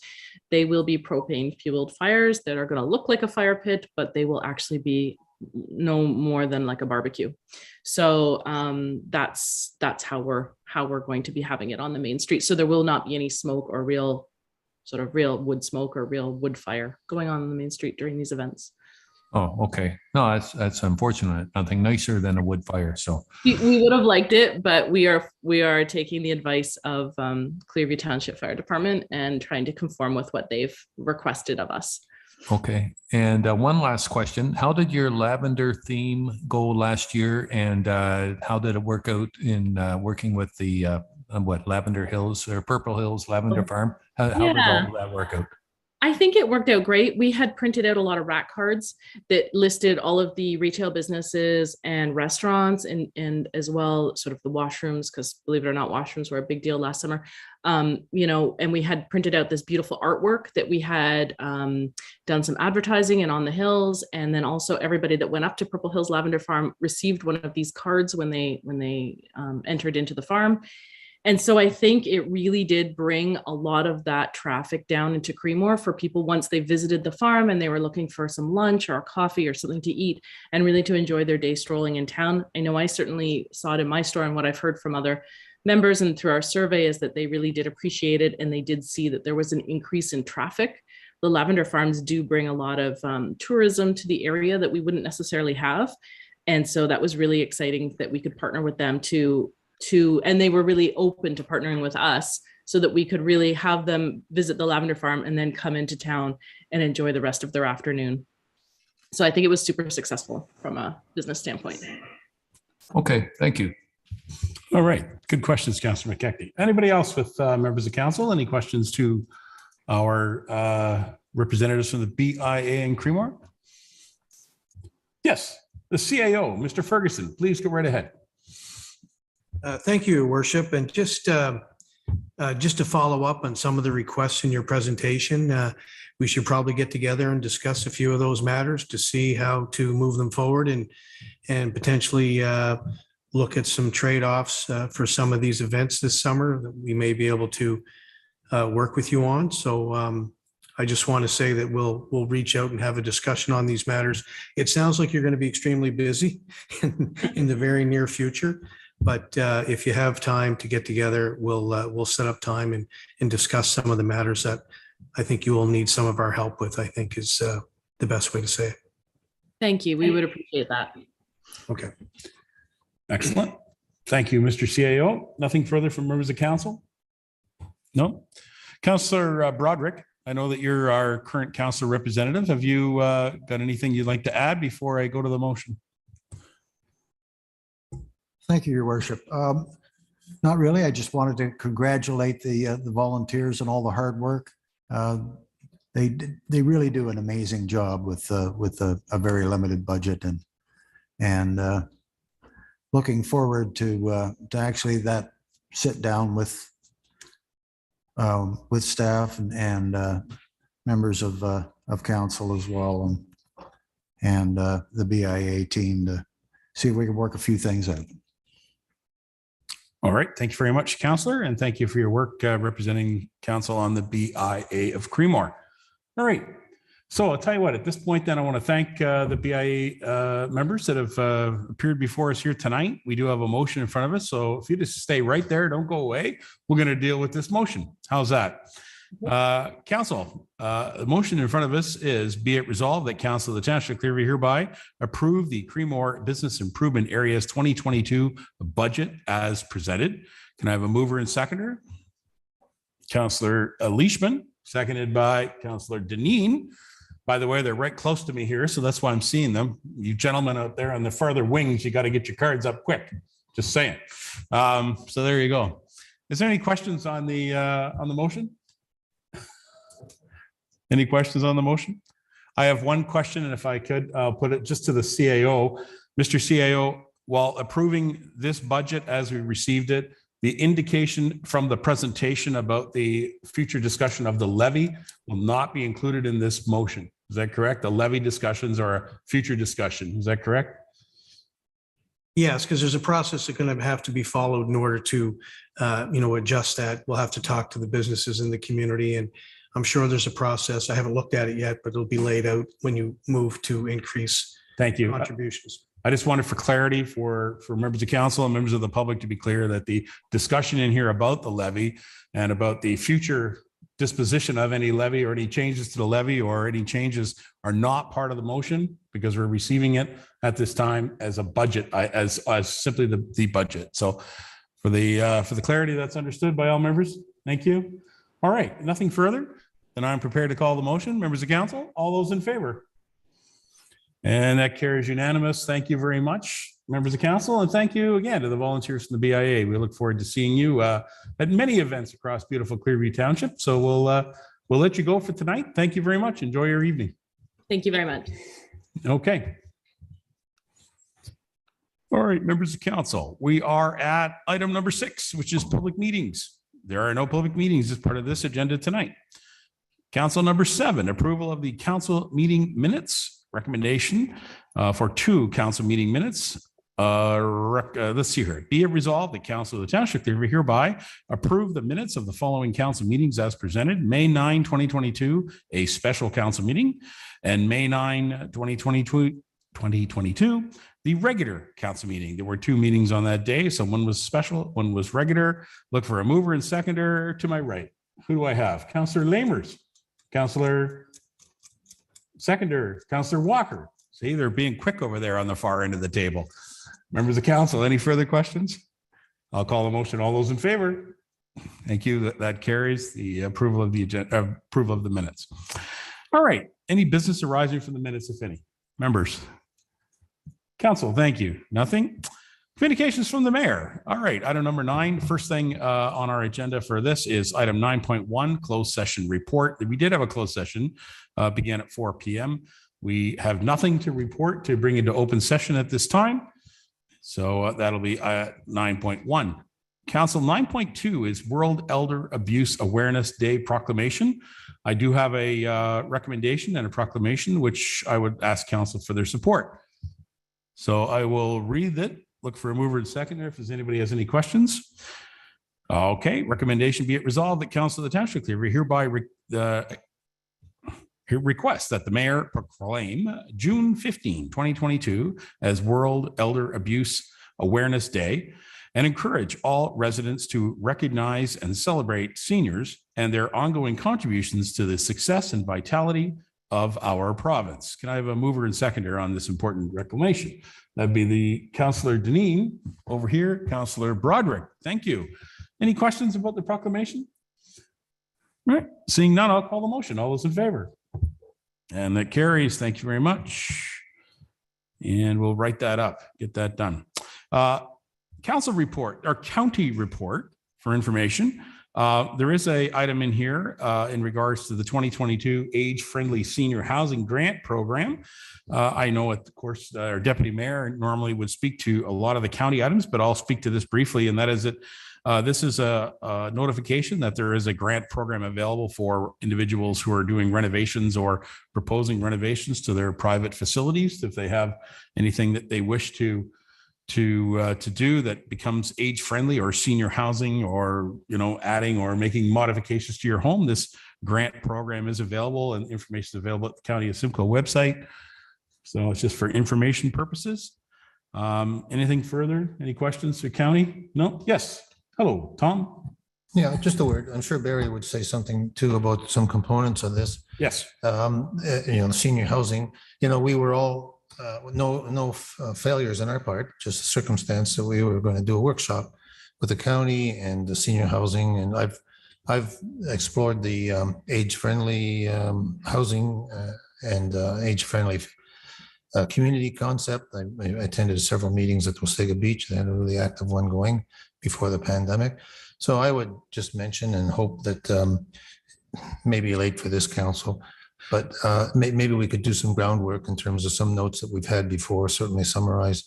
Speaker 3: They will be propane fueled fires that are going to look like a fire pit, but they will actually be no more than like a barbecue. So that's how we're going to be having it on the main street. So there will not be any smoke or real wood smoke or real wood fire going on the main street during these events.
Speaker 5: Oh, okay. No, that's unfortunate. Nothing nicer than a wood fire. So
Speaker 3: we would have liked it, but we are taking the advice of Clearview Township Fire Department and trying to conform with what they've requested of us.
Speaker 5: okay. And one last question. How did your lavender theme go last year? And how did it work out in working with the Lavender Hills or Purple Hills Lavender Farm? How did all that work out?
Speaker 3: I think it worked out great. We had printed out a lot of rack cards that listed all of the retail businesses and restaurants and as well sort of the washrooms, because believe it or not, washrooms were a big deal last summer. You know, and we had printed out this beautiful artwork that we had done some advertising and on the hills. And then also everybody that went up to Purple Hills Lavender Farm received one of these cards when they entered into the farm. And so I think it really did bring a lot of that traffic down into Creemore for people once they visited the farm and they were looking for some lunch or a coffee or something to eat and really to enjoy their day strolling in town. I know I certainly saw it in my store, and what I've heard from other members and through our survey is that they really did appreciate it, and they did see that there was an increase in traffic. The lavender farms do bring a lot of tourism to the area that we wouldn't necessarily have. And so that was really exciting that we could partner with them and they were really open to partnering with us so that we could really have them visit the lavender farm and then come into town and enjoy the rest of their afternoon. So I think it was super successful from a business standpoint.
Speaker 5: Okay, thank you.
Speaker 2: All right. Good questions, Councillor McKechnie. Anybody else with members of council? Any questions to our representatives from the BIA in Creemore? Yes, the CAO, Mr. Ferguson, please go right ahead.
Speaker 6: Thank you, Your Worship. And just to follow up on some of the requests in your presentation, we should probably get together and discuss a few of those matters to see how to move them forward and potentially look at some trade-offs for some of these events this summer that we may be able to work with you on. So I just want to say that we'll reach out and have a discussion on these matters. It sounds like you're going to be extremely busy in the very near future. But if you have time to get together, we'll set up time and discuss some of the matters that I think you will need some of our help with, I think is the best way to say it.
Speaker 3: Thank you. We would appreciate that.
Speaker 6: Okay.
Speaker 2: Excellent. Thank you, Mr. CAO. Nothing further from members of council? No? Councillor Broderick, I know that you're our current council representative. Have you got anything you'd like to add before I go to the motion?
Speaker 7: Thank you, Your Worship. Not really. I just wanted to congratulate the volunteers and all the hard work. They really do an amazing job with a very limited budget, and looking forward to actually that sit down with staff and members of council as well, and the BIA team to see if we can work a few things out.
Speaker 2: All right. Thank you very much, Councillor, and thank you for your work representing council on the BIA of Creemore. All right. So I'll tell you what, at this point, then I want to thank the BIA members that have appeared before us here tonight. We do have a motion in front of us. So if you just stay right there, don't go away. We're going to deal with this motion. How's that? Council, the motion in front of us is, be it resolved that Council of the Township of Clearview hereby approve the Creemore Business Improvement Areas 2022 budget as presented. Can I have a mover and seconder? Councillor Leishman, seconded by Councillor Deneen. By the way, they're right close to me here, so that's why I'm seeing them. You gentlemen out there on the farther wings, you got to get your cards up quick. Just saying. So there you go. Is there any questions on the motion? Any questions on the motion? I have one question, and if I could, I'll put it just to the CAO. Mr. CAO, while approving this budget as we received it, the indication from the presentation about the future discussion of the levy will not be included in this motion. Is that correct? The levy discussions are a future discussion. Is that correct?
Speaker 6: Yes, because there's a process that's going to have to be followed in order to, adjust that. We'll have to talk to the businesses in the community, and I'm sure there's a process. I haven't looked at it yet, but it'll be laid out when you move to increase
Speaker 2: Thank you.
Speaker 6: Contributions.
Speaker 2: I just wanted for clarity for members of council and members of the public to be clear that the discussion in here about the levy and about the future disposition of any levy or any changes to the levy or any changes are not part of the motion, because we're receiving it at this time as a budget, as simply the budget. So for the clarity, that's understood by all members. Thank you. All right, nothing further. Then I'm prepared to call the motion. Members of council, all those in favor? And that carries unanimous. Thank you very much, members of council. And thank you again to the volunteers from the BIA. We look forward to seeing you at many events across beautiful Clearview Township. So we'll let you go for tonight. Thank you very much. Enjoy your evening.
Speaker 3: Thank you very much.
Speaker 2: Okay. All right, members of council, we are at item number 6, which is public meetings. There are no public meetings as part of this agenda tonight. Council number 7, approval of the council meeting minutes. Recommendation for 2 council meeting minutes. Let's see here. Be it resolved, the Council of the Township of Clearview hereby approve the minutes of the following council meetings as presented. May 9, 2022, a special council meeting, and May 9, 2022, the regular council meeting. There were 2 meetings on that day. So one was special, one was regular. Look for a mover and seconder to my right. Who do I have? Councillor Lamers, Councillor Seconder, Councillor Walker. See, they're being quick over there on the far end of the table. Members of council, any further questions? I'll call the motion. All those in favor? Thank you. That carries the approval of the agenda, approval of the minutes. All right. Any business arising from the minutes, if any? Members? Council, thank you. Nothing? Communications from the mayor. All right. Item number 9. First thing on our agenda for this is item 9.1, closed session report. We did have a closed session, began at 4 p.m. We have nothing to report to bring into open session at this time. So that'll be 9.1. Council 9.2 is World Elder Abuse Awareness Day proclamation. I do have a recommendation and a proclamation, which I would ask council for their support. So I will read it. Look for a mover and seconder if anybody has any questions. Okay, recommendation be it resolved that Council of the Township of Clearview hereby requests that the mayor proclaim June 15, 2022 as World Elder Abuse Awareness Day and encourage all residents to recognize and celebrate seniors and their ongoing contributions to the success and vitality of our province. Can I have a mover and seconder on this important reclamation? That'd be the Councillor Deneen over here, Councillor Broderick. Thank you. Any questions about the proclamation? All right, seeing none, I'll call the motion. All those in favor? And that carries. Thank you very much. And we'll write that up, get that done. Council report, or county report for information. There is a item in here in regards to the 2022 age-friendly senior housing grant program. I know, of course, our deputy mayor normally would speak to a lot of the county items, but I'll speak to this briefly, and that is that this is a notification that there is a grant program available for individuals who are doing renovations or proposing renovations to their private facilities. If they have anything that they wish to to do that becomes age friendly or senior housing, or adding or making modifications to your home, this grant program is available, and information is available at the County of Simcoe website. So it's just for information purposes. Anything further? Any questions for county? No? Yes. Hello, Tom.
Speaker 5: Yeah, just a word. I'm sure Barry would say something too about some components of this.
Speaker 2: Yes.
Speaker 5: Senior housing, we were all, no failures on our part, just a circumstance that we were going to do a workshop with the county and the senior housing. And I've explored the age-friendly housing and age-friendly community concept. I attended several meetings at Wasaga Beach. They had a really active one going before the pandemic. So I would just mention and hope that maybe late for this council, but maybe we could do some groundwork in terms of some notes that we've had before, certainly summarize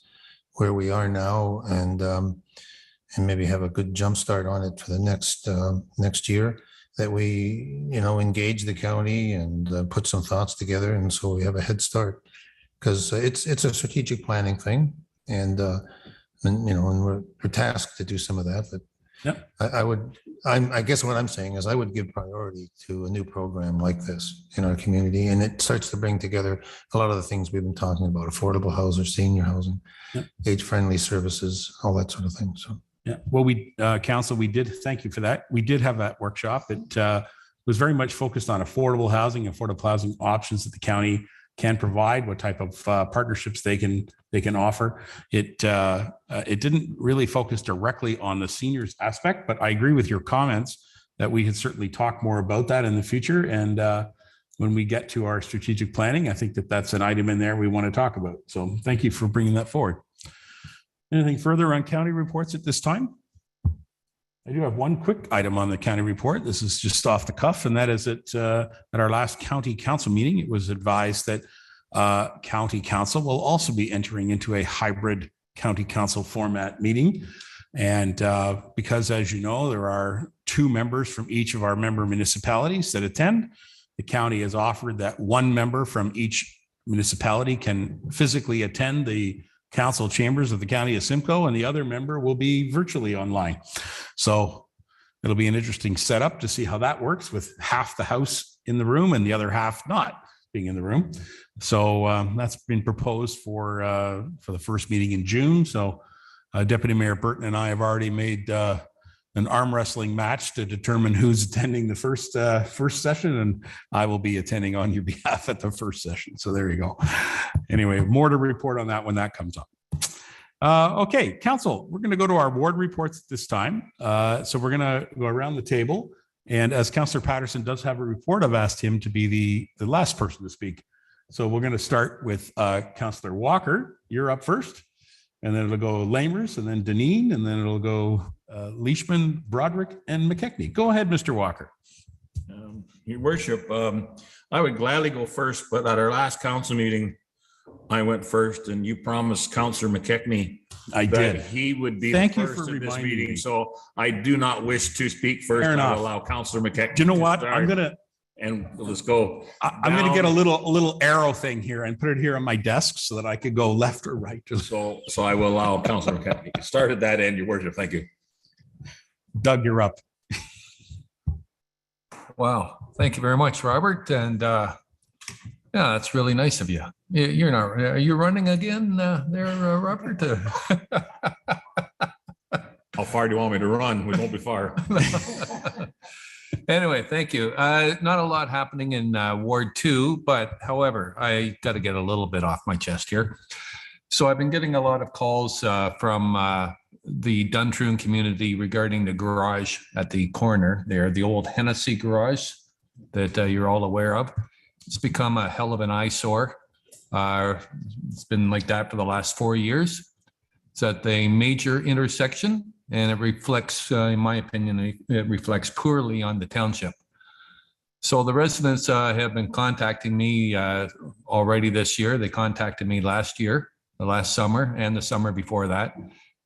Speaker 5: where we are now, and maybe have a good jump start on it for the next year, that we, engage the county and put some thoughts together. And so we have a head start, because it's a strategic planning thing. And we're tasked to do some of that. But
Speaker 2: yep.
Speaker 5: I guess what I'm saying is I would give priority to a new program like this in our community, and it starts to bring together a lot of the things we've been talking about: affordable housing, senior housing,
Speaker 2: yep,
Speaker 5: age-friendly services, all that sort of thing. So
Speaker 2: yeah, well, council, we did, thank you for that. We did have that workshop. It was very much focused on affordable housing options that the county can provide, what type of partnerships they can offer. It didn't really focus directly on the seniors aspect, but I agree with your comments that we could certainly talk more about that in the future. And when we get to our strategic planning, I think that's an item in there we want to talk about. So thank you for bringing that forward. Anything further on county reports at this time? I do have one quick item on the county report. This is just off the cuff, and that is at our last county council meeting, it was advised that county council will also be entering into a hybrid county council format meeting. And because, as you know, there are 2 members from each of our member municipalities that attend, the county has offered that 1 member from each municipality can physically attend the council chambers of the County of Simcoe, and the other member will be virtually online. So it'll be an interesting setup to see how that works, with half the house in the room and the other half not being in the room. So that's been proposed for the first meeting in June. So Deputy Mayor Burton and I have already made an arm wrestling match to determine who's attending the first session, and I will be attending on your behalf at the first session. So there you go. Anyway, more to report on that when that comes up. Okay, council, we're going to go to our ward reports at this time. So we're going to go around the table, and as Councillor Patterson does have a report, I've asked him to be the last person to speak. So we're going to start with Councillor Walker. You're up first, and then it'll go Lamers, and then Deneen, and then it'll go Leishman, Broderick, and McKechnie. Go ahead, Mr. Walker.
Speaker 8: Your worship, I would gladly go first, but at our last council meeting, I went first, and you promised Councillor McKechnie that he would be the first in this meeting. So I do not wish to speak first. I will allow Councillor McKechnie.
Speaker 2: Do you know what? I'm gonna
Speaker 8: let's go.
Speaker 2: I'm gonna get a little arrow thing here and put it here on my desk so that I could go left or right.
Speaker 8: So I will allow Councillor McKechnie. Start at that end, your worship. Thank you.
Speaker 2: Doug, you're up.
Speaker 5: wow, thank you very much, Robert. And yeah, that's really nice of you. You're not. Are you running again there, Robert?
Speaker 8: How far do you want me to run? We won't be far.
Speaker 5: Anyway, thank you. Not a lot happening in Ward 2, but however, I got to get a little bit off my chest here. So I've been getting a lot of calls from the Duntroon community regarding the garage at the corner there, the old Hennessy garage that you're all aware of. It's become a hell of an eyesore. It's been like that for the last 4 years. It's at the major intersection, and it reflects, in my opinion, it reflects poorly on the township. So the residents have been contacting me already this year. They contacted me last year, the last summer, and the summer before that.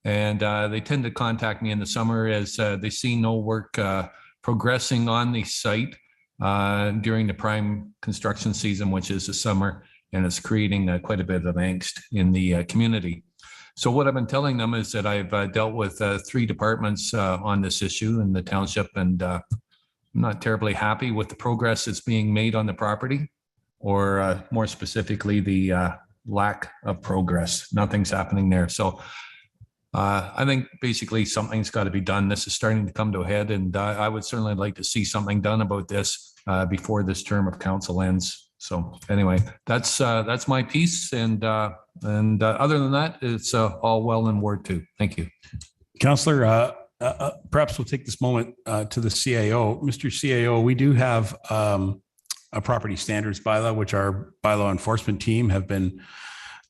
Speaker 5: And they tend to contact me in the summer as they see no work progressing on the site during the prime construction season, which is the summer, and it's creating quite a bit of angst in the community. So what I've been telling them is that I've dealt with 3 departments on this issue in the township, and I'm not terribly happy with the progress that's being made on the property, or more specifically, the lack of progress. Nothing's happening there. So I think basically something's got to be done. This is starting to come to a head, and I would certainly like to see something done about this before this term of council ends. So anyway, that's my piece, and other than that, it's all well in Ward 2. Thank you.
Speaker 2: Councillor, perhaps we'll take this moment to the CAO. Mr. CAO, we do have a property standards bylaw, which our bylaw enforcement team have been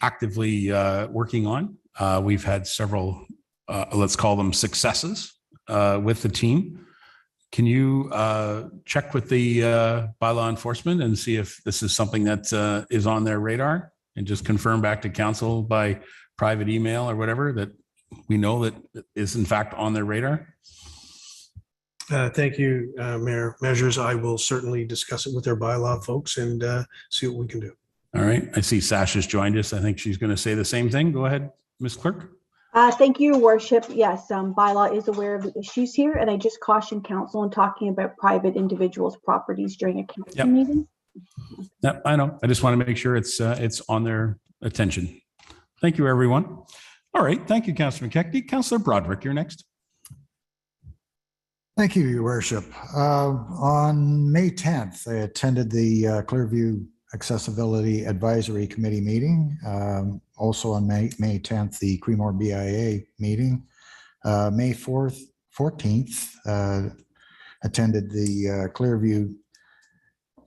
Speaker 2: actively working on. We've had several, let's call them successes with the team. Can you check with the bylaw enforcement and see if this is something that is on their radar, and just confirm back to council by private email or whatever that we know that is in fact on their radar?
Speaker 6: Thank you, Mayor Measures. I will certainly discuss it with our bylaw folks and see what we can do.
Speaker 2: All right. I see Sasha's joined us. I think she's going to say the same thing. Go ahead, Ms. Clerk.
Speaker 1: Thank you, Worship. Yes, bylaw is aware of the issues here, and I just caution council in talking about private individuals' properties during a council meeting.
Speaker 2: Yeah, I know. I just want to make sure it's on their attention. Thank you, everyone. All right. Thank you, Councillor McKechnie. Councillor Broderick, you're next.
Speaker 7: Thank you, Your Worship. On May 10th, I attended the Clearview Accessibility Advisory Committee meeting. Also on May 10th, the Creemore BIA meeting. May 14th, attended the Clearview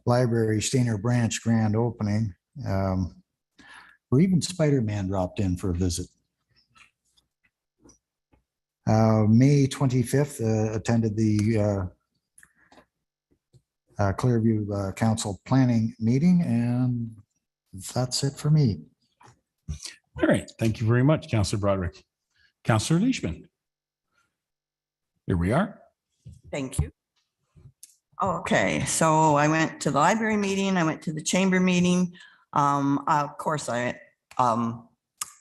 Speaker 7: Library Steiner Branch grand opening, where even Spider-Man dropped in for a visit. May 25th, attended the Clearview Council Planning meeting, and that's it for me.
Speaker 2: All right. Thank you very much, Councillor Broderick. Councillor Leishman. Here we are.
Speaker 9: Thank you. Okay, so I went to the library meeting, I went to the chamber meeting. Of course, I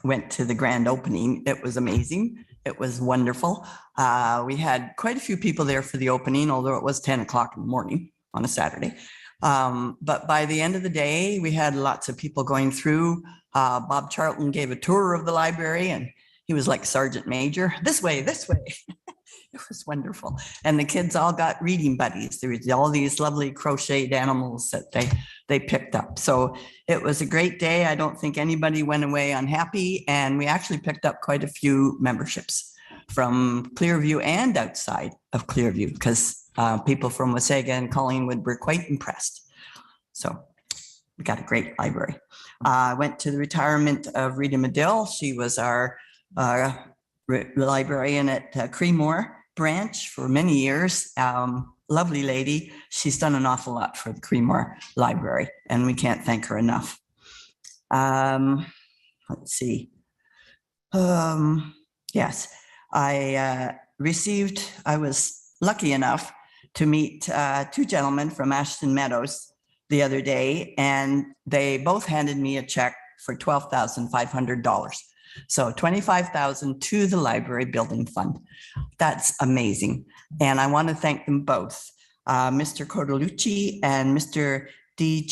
Speaker 9: went to the grand opening. It was amazing. It was wonderful. We had quite a few people there for the opening, although it was 10 o'clock in the morning on a Saturday. But by the end of the day, we had lots of people going through. Bob Charlton gave a tour of the library, and he was like Sergeant Major, this way, this way. It was wonderful. And the kids all got reading buddies. There was all these lovely crocheted animals that they picked up. So it was a great day. I don't think anybody went away unhappy. And we actually picked up quite a few memberships from Clearview and outside of Clearview, because people from Wasaga and Collingwood were quite impressed. So we got a great library. I went to the retirement of Rita Medill. She was our librarian at Creemore branch for many years. Lovely lady. She's done an awful lot for the Creemore library, and we can't thank her enough. Let's see. Yes, I was lucky enough to meet 2 gentlemen from Ashton Meadows the other day, and they both handed me a check for $12,500. So $25,000 to the library building fund. That's amazing. And I want to thank them both, Mr. Cordelucci and Mr. Di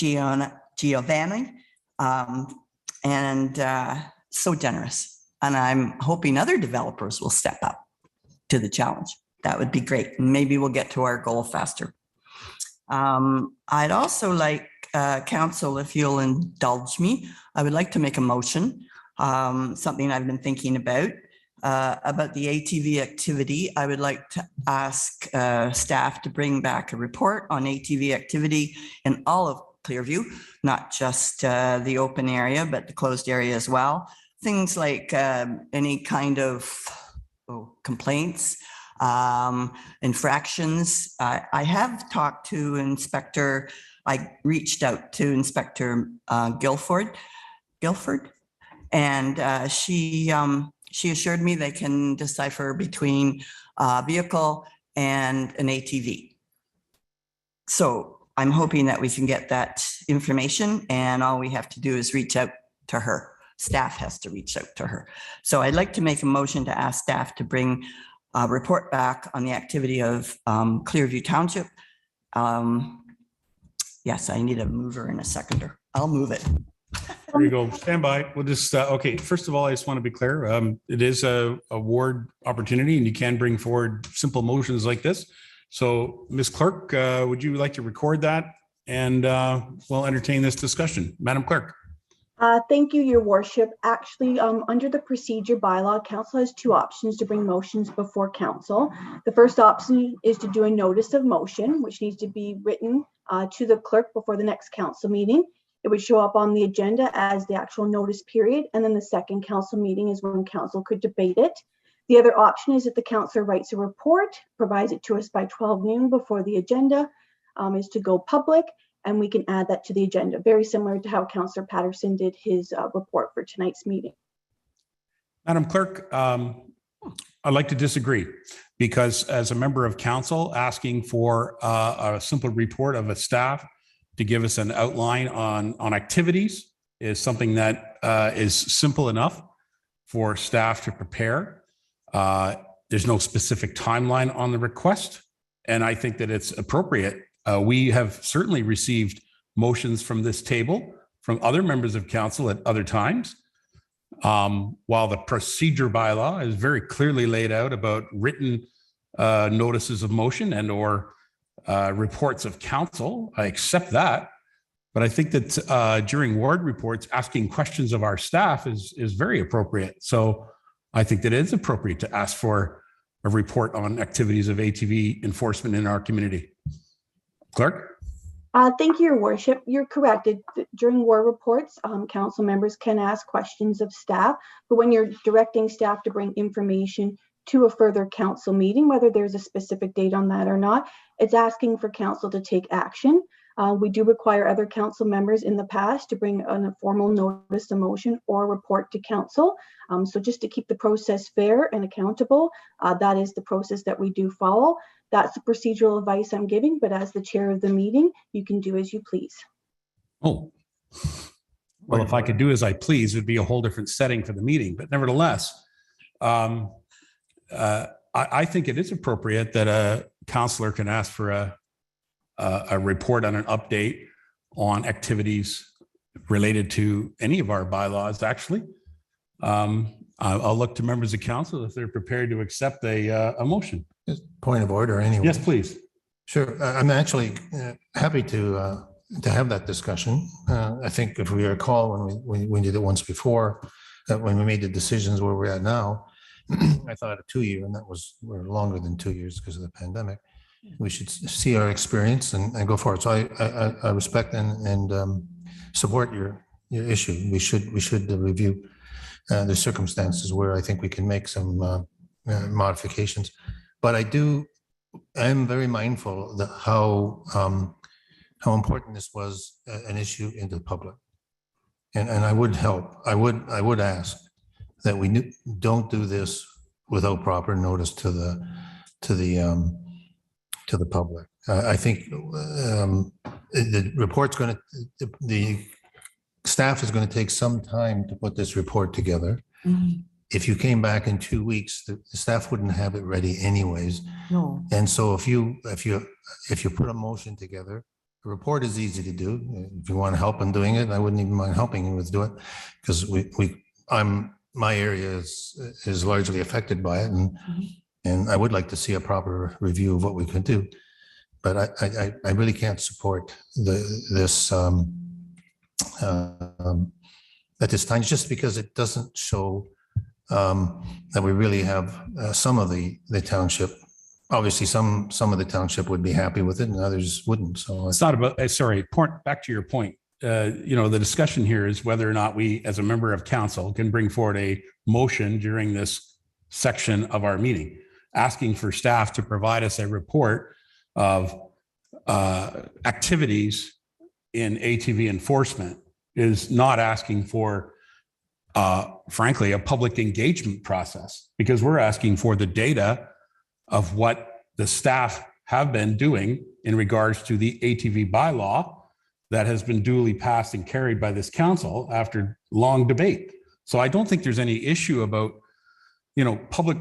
Speaker 9: Giovanni, and so generous. And I'm hoping other developers will step up to the challenge. That would be great. And maybe we'll get to our goal faster. I'd also like council, if you'll indulge me, I would like to make a motion. Something I've been thinking about the ATV activity. I would like to ask staff to bring back a report on ATV activity in all of Clearview, not just the open area, but the closed area as well. Things like any kind of complaints, infractions. I have talked to Inspector, I reached out to Inspector Guilford, and she assured me they can decipher between a vehicle and an ATV. So I'm hoping that we can get that information, and all we have to do is reach out to her staff has to reach out to her. So I'd like to make a motion to ask staff to bring a report back on the activity of Clearview Township. Yes, I need a mover and a seconder. I'll move it.
Speaker 2: There you go. Stand by. We'll just, okay. First of all, I just want to be clear. It is a ward opportunity and you can bring forward simple motions like this. So Ms. Clerk, would you like to record that? And we'll entertain this discussion. Madam Clerk.
Speaker 1: Thank you, Your Worship. Actually, under the procedure bylaw, council has two options to bring motions before council. The first option is to do a notice of motion, which needs to be written to the clerk before the next council meeting. It would show up on the agenda as the actual notice period. And then the second council meeting is when council could debate it. The other option is that the councillor writes a report, provides it to us by 12 noon before the agenda is to go public, and we can add that to the agenda. Very similar to how Councillor Patterson did his report for tonight's meeting.
Speaker 2: Madam Clerk, I'd like to disagree because as a member of council asking for a simple report of a staff to give us an outline on activities is something that is simple enough for staff to prepare. There's no specific timeline on the request, and I think that it's appropriate. We have certainly received motions from this table from other members of council at other times. While the procedure bylaw is very clearly laid out about written notices of motion and or reports of council, I accept that. But I think that during ward reports, asking questions of our staff is very appropriate. So I think that it is appropriate to ask for a report on activities of ATV enforcement in our community. Clerk?
Speaker 1: Thank you, Your Worship. You're correct. During war reports, council members can ask questions of staff, but when you're directing staff to bring information to a further council meeting, whether there's a specific date on that or not, it's asking for council to take action. We do require other council members in the past to bring a formal notice of motion or report to council. So just to keep the process fair and accountable, that is the process that we do follow. That's the procedural advice I'm giving, but as the chair of the meeting, you can do as you please.
Speaker 2: Oh, well, if I could do as I please, it would be a whole different setting for the meeting. But nevertheless, I think it is appropriate that a councillor can ask for a report on an update on activities related to any of our bylaws, actually. I'll look to members of council if they're prepared to accept a motion.
Speaker 10: Point of order anyway.
Speaker 2: Yes, please.
Speaker 10: Sure. I'm actually happy to have that discussion. I think if we recall when we did it once before, when we made the decisions where we're at now, I thought a 2-year, and we're longer than 2 years because of the pandemic. We should see our experience and go forward. So I respect and support your issue. We should review the circumstances where I think we can make some modifications. But I'm very mindful that how important this was an issue in the public, and I would help. I would ask that we don't do this without proper notice to the public. I think the report's the staff is going to take some time to put this report together. Mm-hmm. If you came back in 2 weeks, the staff wouldn't have it ready anyways. No. And so if you put a motion together, the report is easy to do. If you want to help in doing it, I wouldn't even mind helping you with do it, because my area is largely affected by it, and I would like to see a proper review of what we could do. But I really can't support this at this time, just because it doesn't show that we really have some of the township. Obviously, some of the township would be happy with it, and others wouldn't. So
Speaker 2: it's not about. Sorry, back to your point. The discussion here is whether or not we, as a member of council, can bring forward a motion during this section of our meeting, asking for staff to provide us a report of activities in ATV enforcement. Is not asking for, frankly, a public engagement process, because we're asking for the data of what the staff have been doing in regards to the ATV bylaw that has been duly passed and carried by this council after long debate. So I don't think there's any issue about, public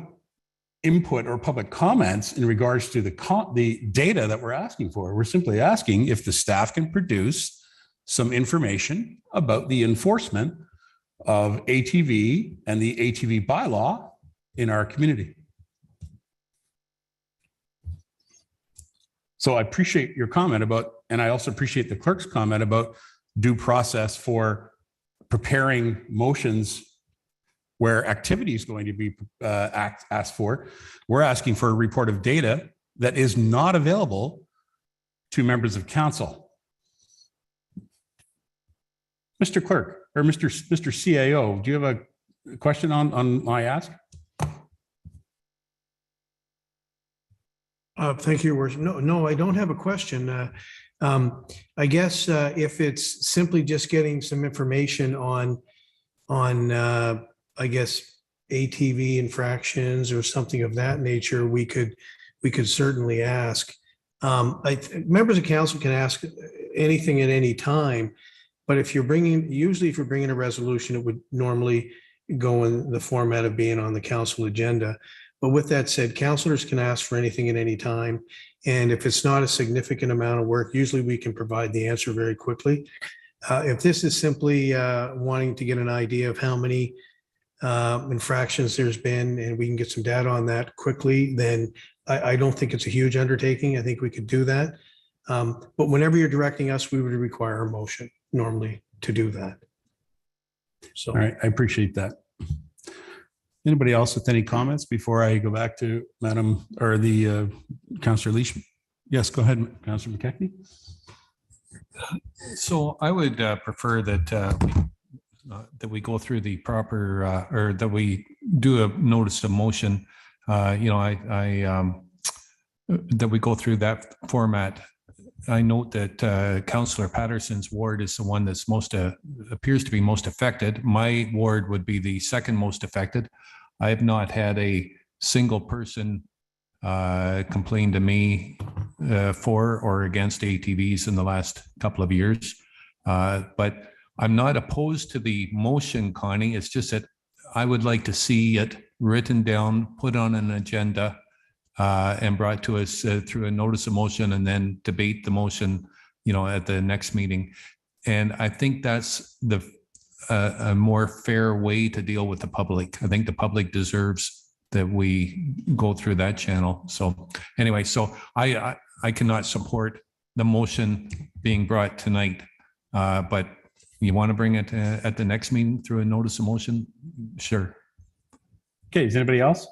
Speaker 2: input or public comments in regards to the data that we're asking for. We're simply asking if the staff can produce some information about the enforcement of ATV and the ATV bylaw in our community. So I appreciate your comment about, and I also appreciate the clerk's comment about due process for preparing motions where activity is going to be asked for. We're asking for a report of data that is not available to members of council. Mr. Clerk, or Mr. CAO, do you have a question on my ask?
Speaker 6: Thank you, Your Worship. No, I don't have a question. I guess if it's simply just getting some information on I guess ATV infractions or something of that nature, we could certainly ask. Members of council can ask anything at any time, but if you're bringing a resolution, it would normally go in the format of being on the council agenda. But with that said, councilors can ask for anything at any time. And if it's not a significant amount of work, usually we can provide the answer very quickly. If this is simply wanting to get an idea of how many infractions there's been, and we can get some data on that quickly, then I don't think it's a huge undertaking. I think we could do that. But whenever you're directing us, we would require a motion normally to do that. So,
Speaker 2: all right, I appreciate that. Anybody else with any comments before I go back to Councillor Leishman? Yes, go ahead, Councillor McKechnie.
Speaker 5: So I would prefer that we go through the proper, or that we do a notice of motion. That we go through that format. I note that Councillor Patterson's ward is the one that's appears to be most affected. My ward would be the second most affected. I have not had a single person complain to me for or against ATVs in the last couple of years. But I'm not opposed to the motion, Connie. It's just that I would like to see it written down, put on an agenda, and brought to us through a notice of motion, and then debate the motion, at the next meeting. And I think that's a more fair way to deal with the public. I think the public deserves that we go through that channel. So anyway, so I cannot support the motion being brought tonight, but you want to bring it at the next meeting through a notice of motion? Sure.
Speaker 2: Okay, is anybody else?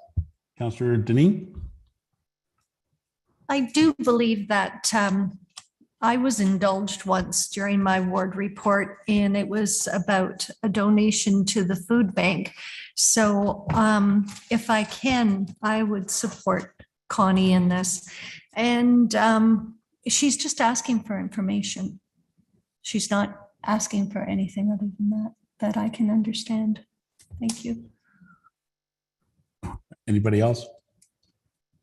Speaker 2: Councillor Deneen?
Speaker 11: I do believe that I was indulged once during my ward report, and it was about a donation to the food bank. So if I can, I would support Connie in this. And she's just asking for information. She's not asking for anything other than that I can understand. Thank you.
Speaker 2: Anybody else?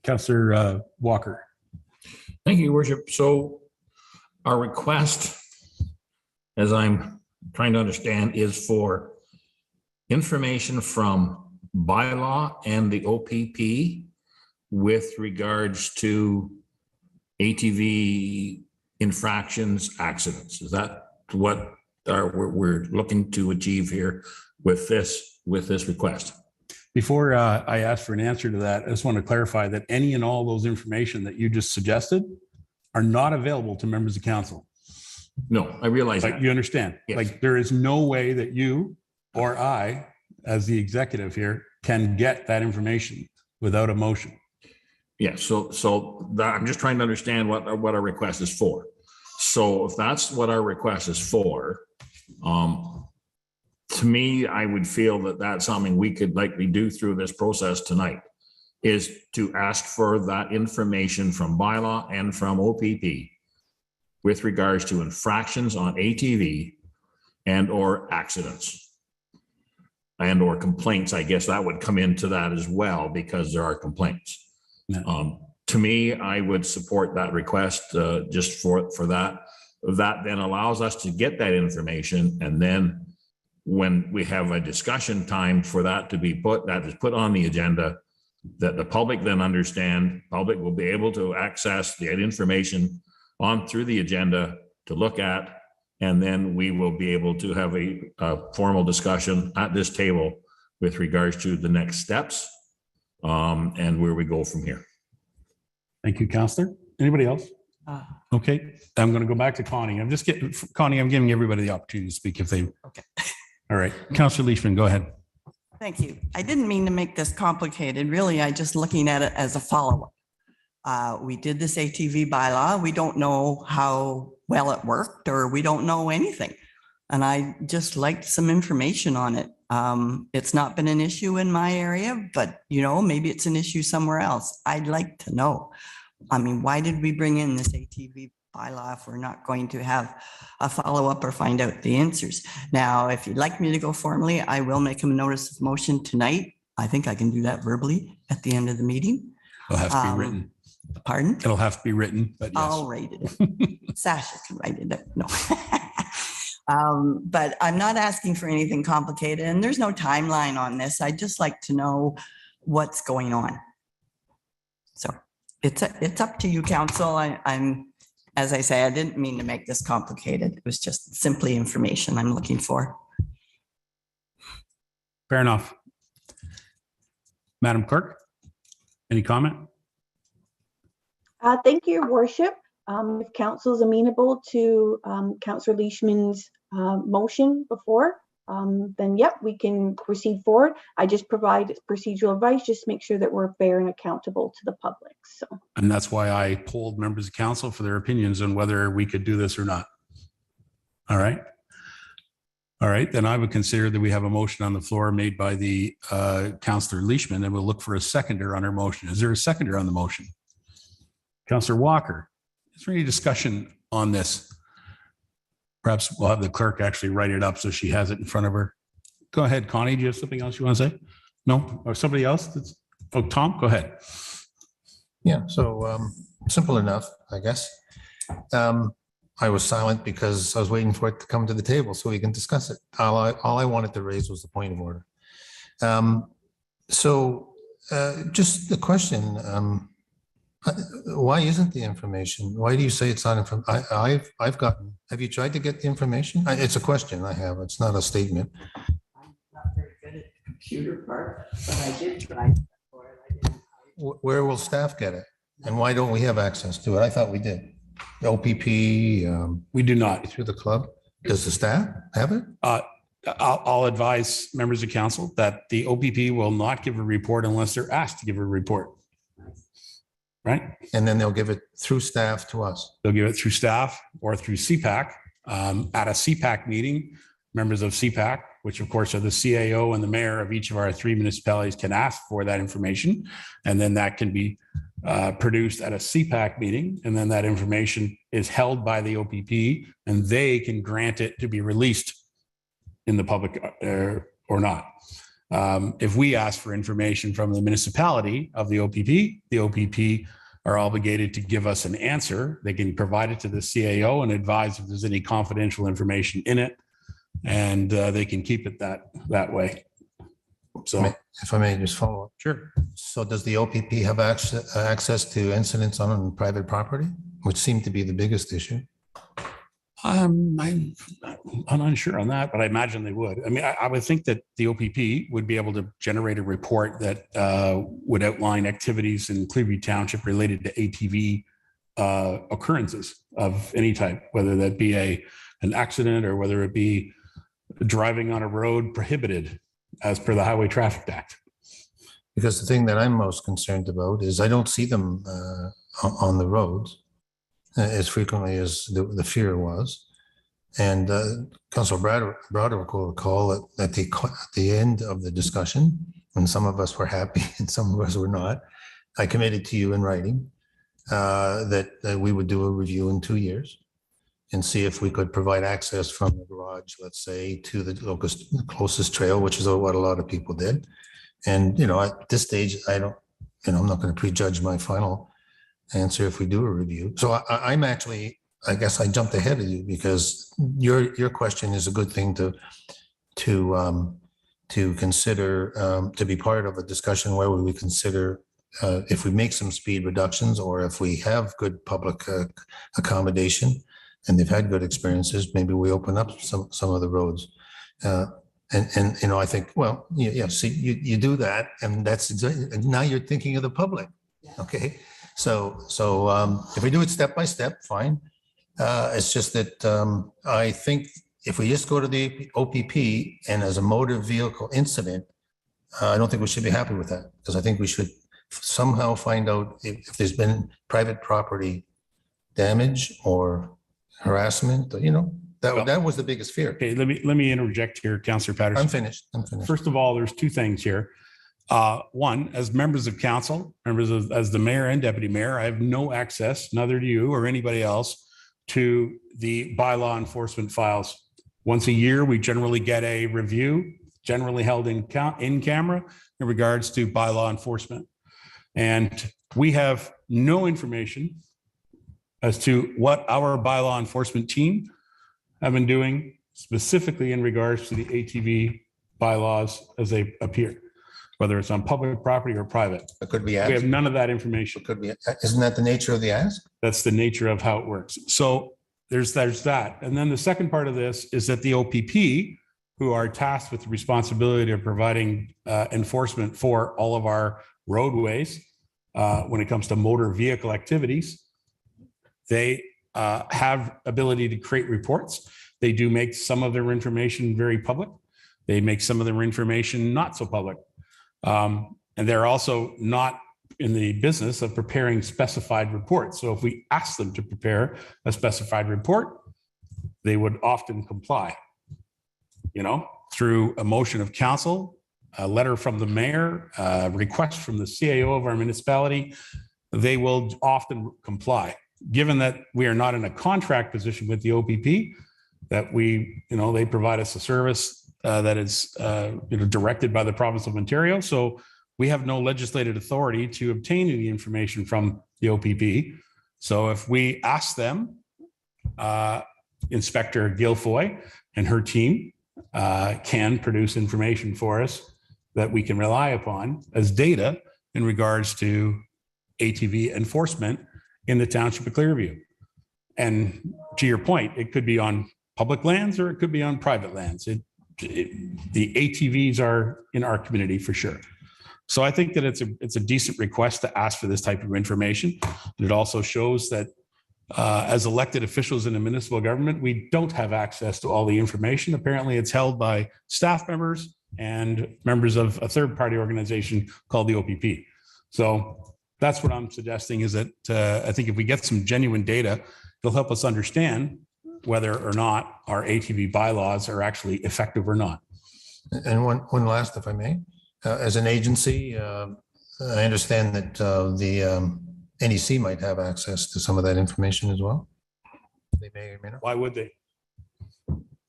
Speaker 2: Councillor Walker.
Speaker 8: Thank you, Your Worship. So our request, as I'm trying to understand, is for information from Bylaw and the OPP with regards to ATV infractions, accidents. Is that what we're looking to achieve here with this request?
Speaker 2: Before I ask for an answer to that, I just want to clarify that any and all those information that you just suggested are not available to members of council.
Speaker 8: No, I realize that.
Speaker 2: You understand?
Speaker 8: Yes.
Speaker 2: Like, there is no way that you or I, as the executive here, can get that information without a motion.
Speaker 8: Yeah, so that, I'm just trying to understand what our request is for. So if that's what our request is for, to me, I would feel that that's something we could likely do through this process tonight, is to ask for that information from Bylaw and from OPP with regards to infractions on ATV and or accidents and or complaints. I guess that would come into that as well, because there are complaints. Yeah. To me, I would support that request just for that. That then allows us to get that information and then when we have a discussion time for that to be put on the agenda, that the public then public will be able to access the information on through the agenda to look at, and then we will be able to have a formal discussion at this table with regards to the next steps and where we go from here.
Speaker 2: Thank you, Councillor. Anybody else? Okay, I'm going to go back to Connie. I'm giving everybody the opportunity to speak if they.
Speaker 9: Okay.
Speaker 2: All right, Councillor Leishman, go ahead.
Speaker 9: Thank you. I didn't mean to make this complicated. Really, I just looking at it as a follow-up. We did this ATV bylaw. We don't know how well it worked, or we don't know anything. And I just liked some information on it. It's not been an issue in my area, but maybe it's an issue somewhere else. I'd like to know. I mean, why did we bring in this ATV bylaw if we're not going to have a follow-up or find out the answers? Now, if you'd like me to go formally, I will make a notice of motion tonight. I think I can do that verbally at the end of the meeting.
Speaker 2: It'll have to be written.
Speaker 9: Pardon?
Speaker 2: It'll have to be written, but yes.
Speaker 9: I'll write it. Sasha can write it. No. But I'm not asking for anything complicated, and there's no timeline on this. I'd just like to know what's going on. So it's up to you, council. I'm, as I say, I didn't mean to make this complicated. It was just simply information I'm looking for.
Speaker 2: Fair enough. Madam Clerk, any comment?
Speaker 1: Thank you, Your Worship. If council is amenable to Councillor Leishman's motion before, then yep, we can proceed forward. I just provide procedural advice, just make sure that we're fair and accountable to the public. So,
Speaker 2: and that's why I polled members of council for their opinions on whether we could do this or not. All right. All right, then I would consider that we have a motion on the floor made by the Councillor Leishman, and we'll look for a seconder on our motion. Is there a seconder on the motion? Councillor Walker, is there any discussion on this? Perhaps we'll have the clerk actually write it up so she has it in front of her. Go ahead, Connie. Do you have something else you want to say? No? Or somebody else? Oh, Tom, go ahead.
Speaker 10: Yeah, so simple enough, I guess. I was silent because I was waiting for it to come to the table so we can discuss it. All I wanted to raise was the point of order. Just the question, why isn't the information? Why do you say it's not information? I've gotten, have you tried to get the information? It's a question I have. It's not a statement.
Speaker 9: I'm not very good at the computer part, but I did try.
Speaker 10: Where will staff get it? And why don't we have access to it? I thought we did. The OPP.
Speaker 2: We do not.
Speaker 10: Through the club. Does the staff have it?
Speaker 2: I'll advise members of council that the OPP will not give a report unless they're asked to give a report. Right.
Speaker 10: And then they'll give it through staff to us.
Speaker 2: They'll give it through staff or through CPAC. At a CPAC meeting, members of CPAC, which of course are the CAO and the mayor of each of our 3 municipalities, can ask for that information. And then that can be produced at a CPAC meeting. And then that information is held by the OPP and they can grant it to be released in the public or not. If we ask for information from the municipality of the OPP are obligated to give us an answer. They can provide it to the CAO and advise if there's any confidential information in it, and they can keep it that way. So,
Speaker 10: if I may just follow up.
Speaker 2: Sure.
Speaker 10: So does the OPP have access to incidents on private property, which seem to be the biggest issue?
Speaker 2: I'm unsure on that, but I imagine they would. I mean, I would think that the OPP would be able to generate a report that would outline activities in Clearview Township related to ATV occurrences of any type, whether that be an accident or whether it be driving on a road prohibited as per the Highway Traffic Act.
Speaker 10: Because the thing that I'm most concerned about is I don't see them on the roads as frequently as the fear was. And Councillor Broderick will recall at the end of the discussion, when some of us were happy and some of us were not, I committed to you in writing that we would do a review in 2 years and see if we could provide access from the garage, let's say, to the closest trail, which is what a lot of people did. And, at this stage, I'm not going to prejudge my final answer if we do a review. So I'm actually, I guess I jumped ahead of you because your question is a good thing to to consider, to be part of a discussion where we would consider if we make some speed reductions or if we have good public accommodation and they've had good experiences, maybe we open up some of the roads. And you know, I think, well, yeah, see, you do that, and that's exactly, and now you're thinking of the public. Okay, so if we do it step by step, fine. It's just that I think if we just go to the OPP and as a motor vehicle incident, I don't think we should be happy with that, because I think we should somehow find out if there's been private property damage or harassment, you know, that was the biggest fear.
Speaker 2: Okay, let me interject here, Councillor Patterson.
Speaker 10: I'm finished.
Speaker 2: First of all, there's two things here. One, as members of council, as the mayor and deputy mayor, I have no access, neither do you or anybody else, to the bylaw enforcement files. Once a year, we generally get a review, generally held in camera, in regards to bylaw enforcement. And we have no information as to what our bylaw enforcement team have been doing specifically in regards to the ATV bylaws as they appear, whether it's on public property or private.
Speaker 10: It could be
Speaker 2: We have none of that information.
Speaker 10: It could be. Isn't that the nature of the ask?
Speaker 2: That's the nature of how it works. So there's that. And then the second part of this is that the OPP, who are tasked with the responsibility of providing enforcement for all of our roadways when it comes to motor vehicle activities, they have ability to create reports. They do make some of their information very public. They make some of their information not so public. And they're also not in the business of preparing specified reports. So if we ask them to prepare a specified report, they would often comply, you know, through a motion of council, a letter from the mayor, a request from the CAO of our municipality, they will often comply. Given that we are not in a contract position with the OPP, that we, you know, they provide us a service that is, you know, directed by the province of Ontario. So we have no legislative authority to obtain any information from the OPP. So if we ask them, Inspector Guilfoy and her team can produce information for us that we can rely upon as data in regards to ATV enforcement in the township of Clearview. And to your point, it could be on public lands or it could be on private lands. The ATVs are in our community for sure. So I think that it's a decent request to ask for this type of information. And it also shows that as elected officials in the municipal government, we don't have access to all the information. Apparently it's held by staff members and members of a third-party organization called the OPP. So that's what I'm suggesting, is that I think if we get some genuine data, it'll help us understand whether or not our ATV bylaws are actually effective or not.
Speaker 10: And one last, if I may, as an agency, I understand that the NEC might have access to some of that information as well. They may or may not.
Speaker 2: Why would they?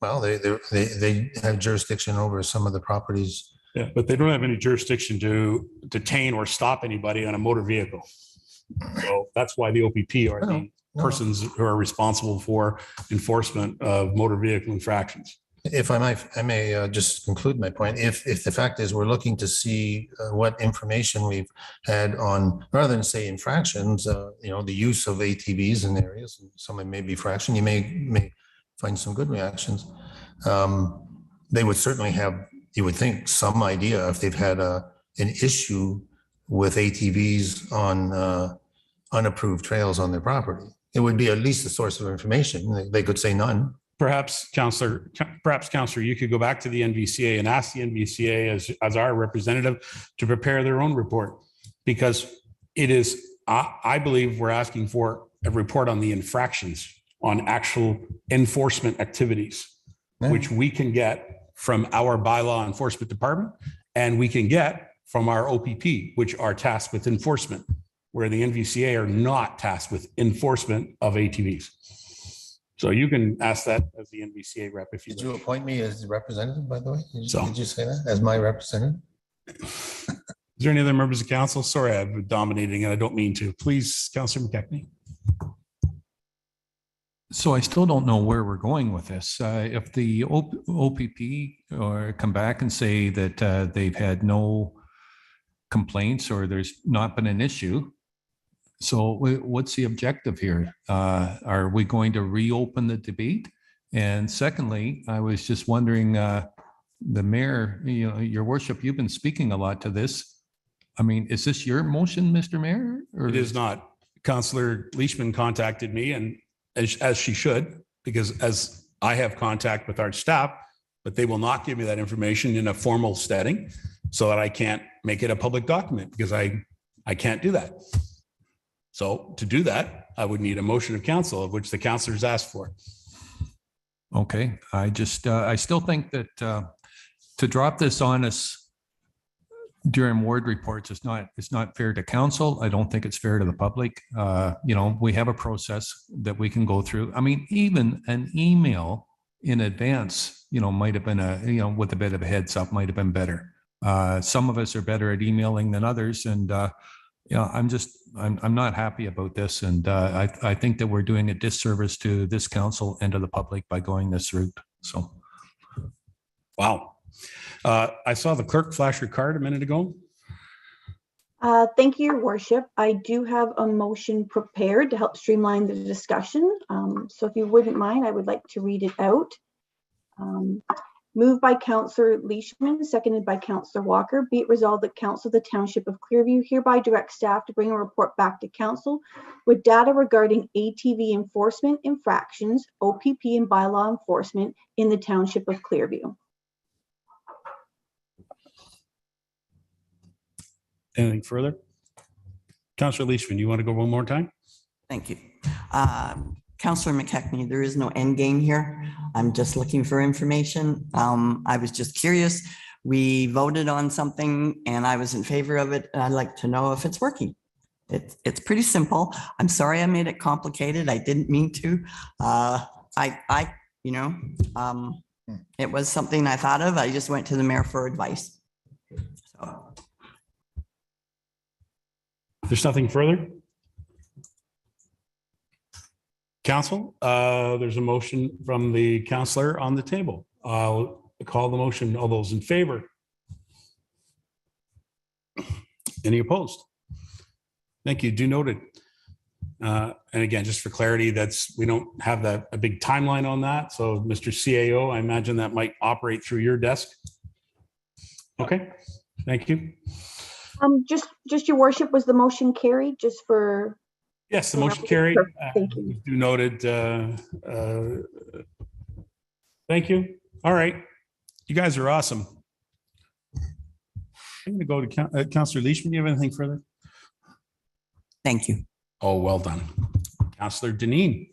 Speaker 10: Well, they have jurisdiction over some of the properties.
Speaker 2: Yeah, but they don't have any jurisdiction to detain or stop anybody on a motor vehicle. So that's why the OPP are the persons who are responsible for enforcement of motor vehicle infractions.
Speaker 10: If I may just conclude my point. If the fact is we're looking to see what information we've had on, rather than say infractions, you know, the use of ATVs in areas, and some may be fraction, you may find some good reactions. They would certainly have, you would think, some idea if they've had an issue with ATVs on unapproved trails on their property. It would be at least a source of information. They could say none.
Speaker 2: Perhaps, Councillor, you could go back to the NVCA and ask the NVCA as our representative to prepare their own report, because it is, I believe we're asking for a report on the infractions, on actual enforcement activities, which we can get from our bylaw enforcement department, and we can get from our OPP, which are tasked with enforcement, where the NVCA are not tasked with enforcement of ATVs. So you can ask that as the NVCA rep if you
Speaker 10: Did you appoint me as the representative, by the way?
Speaker 2: So,
Speaker 10: did you say that as my representative?
Speaker 2: Is there any other members of council? Sorry, I've been dominating and I don't mean to. Please, Councillor McKechnie.
Speaker 5: So I still don't know where we're going with this. If the OPP or come back and say that they've had no complaints or there's not been an issue, so what's the objective here? Are we going to reopen the debate? And secondly, I was just wondering, the mayor, your worship, you've been speaking a lot to this. I mean, is this your motion, Mr. Mayor? Or
Speaker 2: It is not. Councillor Leishman contacted me, and as she should, because as I have contact with our staff, but they will not give me that information in a formal setting so that I can't make it a public document, because I can't do that. So to do that, I would need a motion of council, of which the councillors asked for.
Speaker 5: Okay, I still think that to drop this on us during ward reports is not fair to council. I don't think it's fair to the public. We have a process that we can go through. I mean, even an email in advance, might have been with a bit of a heads up, might have been better. Some of us are better at emailing than others, and I'm not happy about this, and I think that we're doing a disservice to this council and to the public by going this route. So,
Speaker 2: wow. I saw the clerk flash her card a minute ago.
Speaker 1: Thank you, Your Worship. I do have a motion prepared to help streamline the discussion. So if you wouldn't mind, I would like to read it out. Moved by Councillor Leishman, seconded by Councillor Walker. Be it resolved that Council of the Township of Clearview hereby directs staff to bring a report back to Council with data regarding ATV enforcement infractions, OPP and bylaw enforcement in the Township of Clearview.
Speaker 2: Anything further? Councillor Leishman, you want to go one more time?
Speaker 9: Thank you. Councillor McKechnie, there is no end game here. I'm just looking for information. I was just curious. We voted on something and I was in favor of it. And I'd like to know if it's working. It's pretty simple. I'm sorry I made it complicated. I didn't mean to. It was something I thought of. I just went to the mayor for advice. So.
Speaker 2: There's nothing further. Council, there's a motion from the councillor on the table. I'll call the motion. All those in favor? Any opposed? Thank you. Do noted. And again, just for clarity, we don't have a big timeline on that. So Mr. CAO, I imagine that might operate through your desk. Okay, thank you.
Speaker 1: Just Your Worship, was the motion carried just for?
Speaker 2: Yes, the motion carried.
Speaker 1: Thank you.
Speaker 2: Do noted. Thank you. All right. You guys are awesome. I'm going to go to Councillor Leishman. Do you have anything further?
Speaker 9: Thank you.
Speaker 2: Oh, well done. Councillor Deneen.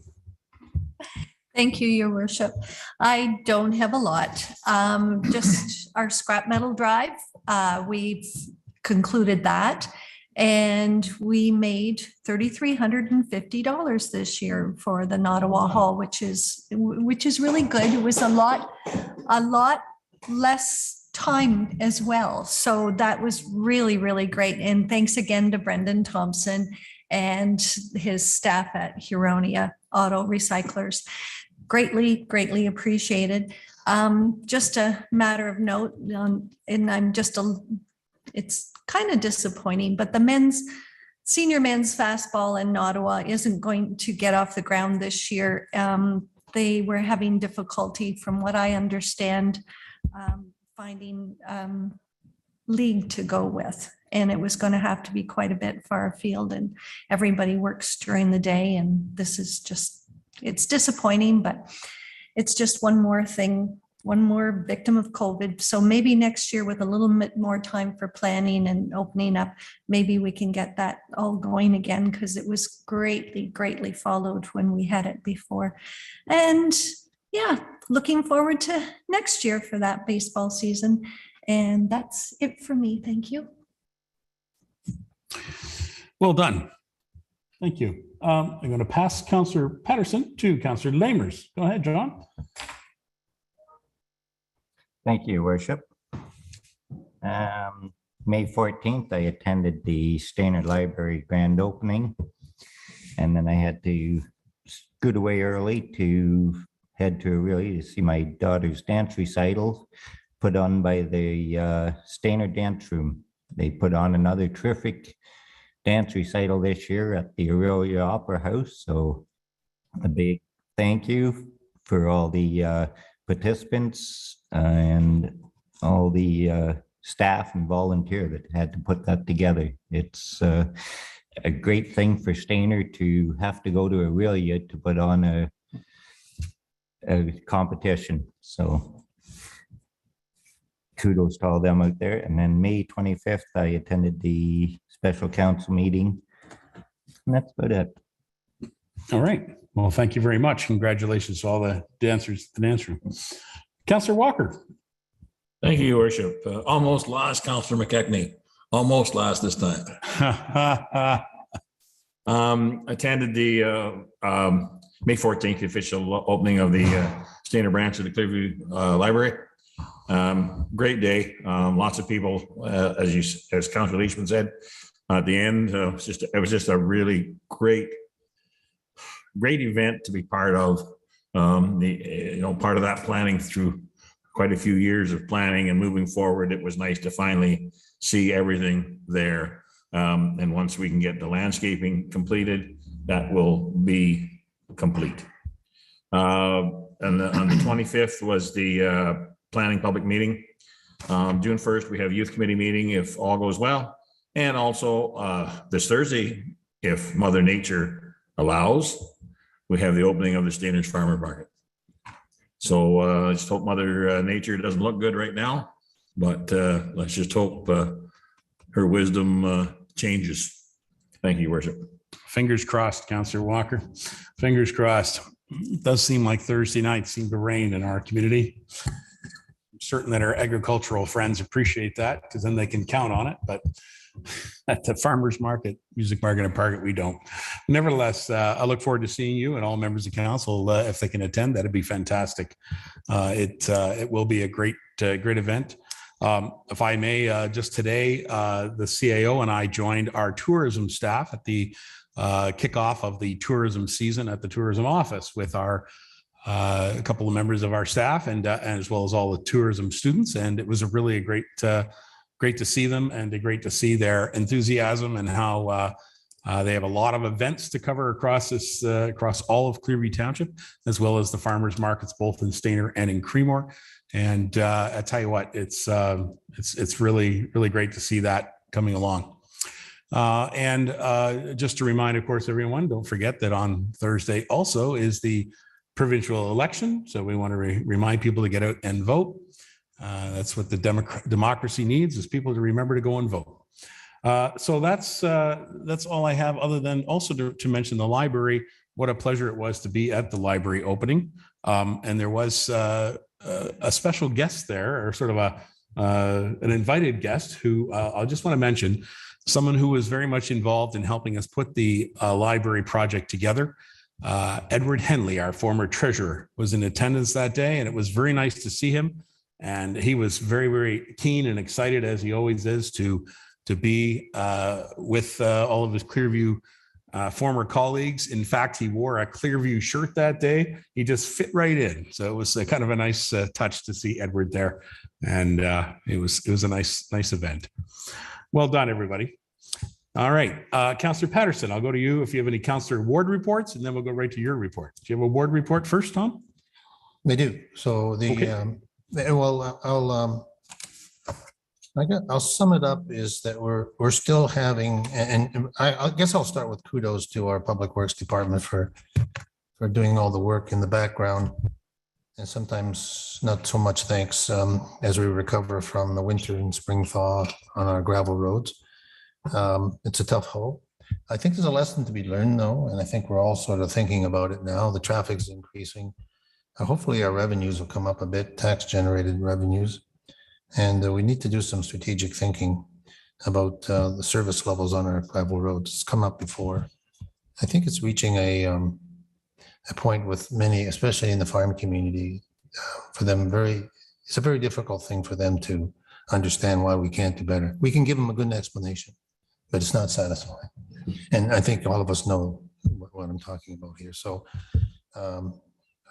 Speaker 11: Thank you, Your Worship. I don't have a lot. Just our scrap metal drive. We've concluded that. And we made $3,350 this year for the Nottawa Hall, which is really good. It was a lot less time as well. So that was really, really great. And thanks again to Brendan Thompson and his staff at Huronia Auto Recyclers. Greatly, greatly appreciated. Just a matter of note, it's kind of disappointing, but the senior men's fastball in Ottawa isn't going to get off the ground this year. They were having difficulty, from what I understand, finding league to go with. And it was going to have to be quite a bit far afield, and everybody works during the day. And this is it's disappointing, but it's just one more thing, one more victim of COVID. So maybe next year, with a little bit more time for planning and opening up, maybe we can get that all going again, because it was greatly, greatly followed when we had it before. And yeah, looking forward to next year for that baseball season. And that's it for me. Thank you.
Speaker 2: Well done. Thank you. I'm going to pass Councillor Patterson to Councillor Lamers. Go ahead, John.
Speaker 12: Thank you, Worship. May 14th, I attended the Stayner Library grand opening, and then I had to scoot away early to head to Aurelia to see my daughter's dance recital put on by the Stainer Dance Room. They put on another terrific dance recital this year at the Aurelia Opera House. So a big thank you for all the participants and all the staff and volunteer that had to put that together. It's a great thing for Stainer to have to go to Aurelia to put on a competition. So kudos to all them out there. And then May 25th, I attended the special council meeting. And that's about it.
Speaker 2: All right. Well, thank you very much. Congratulations to all the dancers at the dance room. Councillor Walker.
Speaker 8: Thank you, Your Worship. Almost lost Councillor McKechnie. Almost lost this time. Attended the May 14th official opening of the Stainer branch of the Clearview Library. Great day. Lots of people, as Councillor Leishman said at the end. It was just a really great event to be part of. Part of that planning through quite a few years of planning and moving forward. It was nice to finally see everything there. And once we can get the landscaping completed, that will be complete. And on the 25th was the planning public meeting. June 1st, we have youth committee meeting if all goes well. And also this Thursday, if Mother Nature allows, we have the opening of the Stainer's Farmer Market. So I just hope Mother Nature doesn't look good right now, but let's just hope her wisdom changes. Thank you, Your Worship.
Speaker 2: Fingers crossed, Councillor Walker. Fingers crossed. It does seem like Thursday nights seem to rain in our community. I'm certain that our agricultural friends appreciate that because then they can count on it. But at the farmers market, music market and park, we don't. Nevertheless, I look forward to seeing you and all members of council if they can attend. That'd be fantastic. It will be a great event. If I may, just today, the CAO and I joined our tourism staff at the kickoff of the tourism season at the tourism office with a couple of members of our staff and as well as all the tourism students. And it was a great to see them and great to see their enthusiasm and how they have a lot of events to cover across all of Clearview Township, as well as the farmers markets, both in Stainer and in Creemore. And I tell you what, it's really great to see that coming along. And just to remind, of course, everyone, don't forget that on Thursday also is the provincial election. So we want to remind people to get out and vote. That's what the democracy needs, is people to remember to go and vote. So that's all I have, other than also to mention the library. What a pleasure it was to be at the library opening. And there was a special guest there, or sort of an invited guest who I just want to mention, someone who was very much involved in helping us put the library project together. Edward Henley, our former treasurer, was in attendance that day, and it was very nice to see him. And he was very, very keen and excited, as he always is, to be with all of his Clearview former colleagues. In fact, he wore a Clearview shirt that day. He just fit right in. So it was kind of a nice touch to see Edward there. And it was a nice event. Well done, everybody. All right, Councillor Patterson, I'll go to you if you have any Councillor Ward reports, and then we'll go right to your report. Do you have a Ward report first, Tom?
Speaker 10: We do. So I'll sum it up is that we're still having, and I guess I'll start with kudos to our Public Works Department for doing all the work in the background, and sometimes not so much thanks as we recover from the winter and spring thaw on our gravel roads. It's a tough haul. I think there's a lesson to be learned though, and I think we're all sort of thinking about it now. The traffic's increasing. Hopefully our revenues will come up a bit, tax generated revenues. And we need to do some strategic thinking about the service levels on our gravel roads. It's come up before. I think it's reaching a point with many, especially in the farm community, for them it's a very difficult thing for them to understand why we can't do better. We can give them a good explanation, but it's not satisfying. And I think all of us know what I'm talking about here. So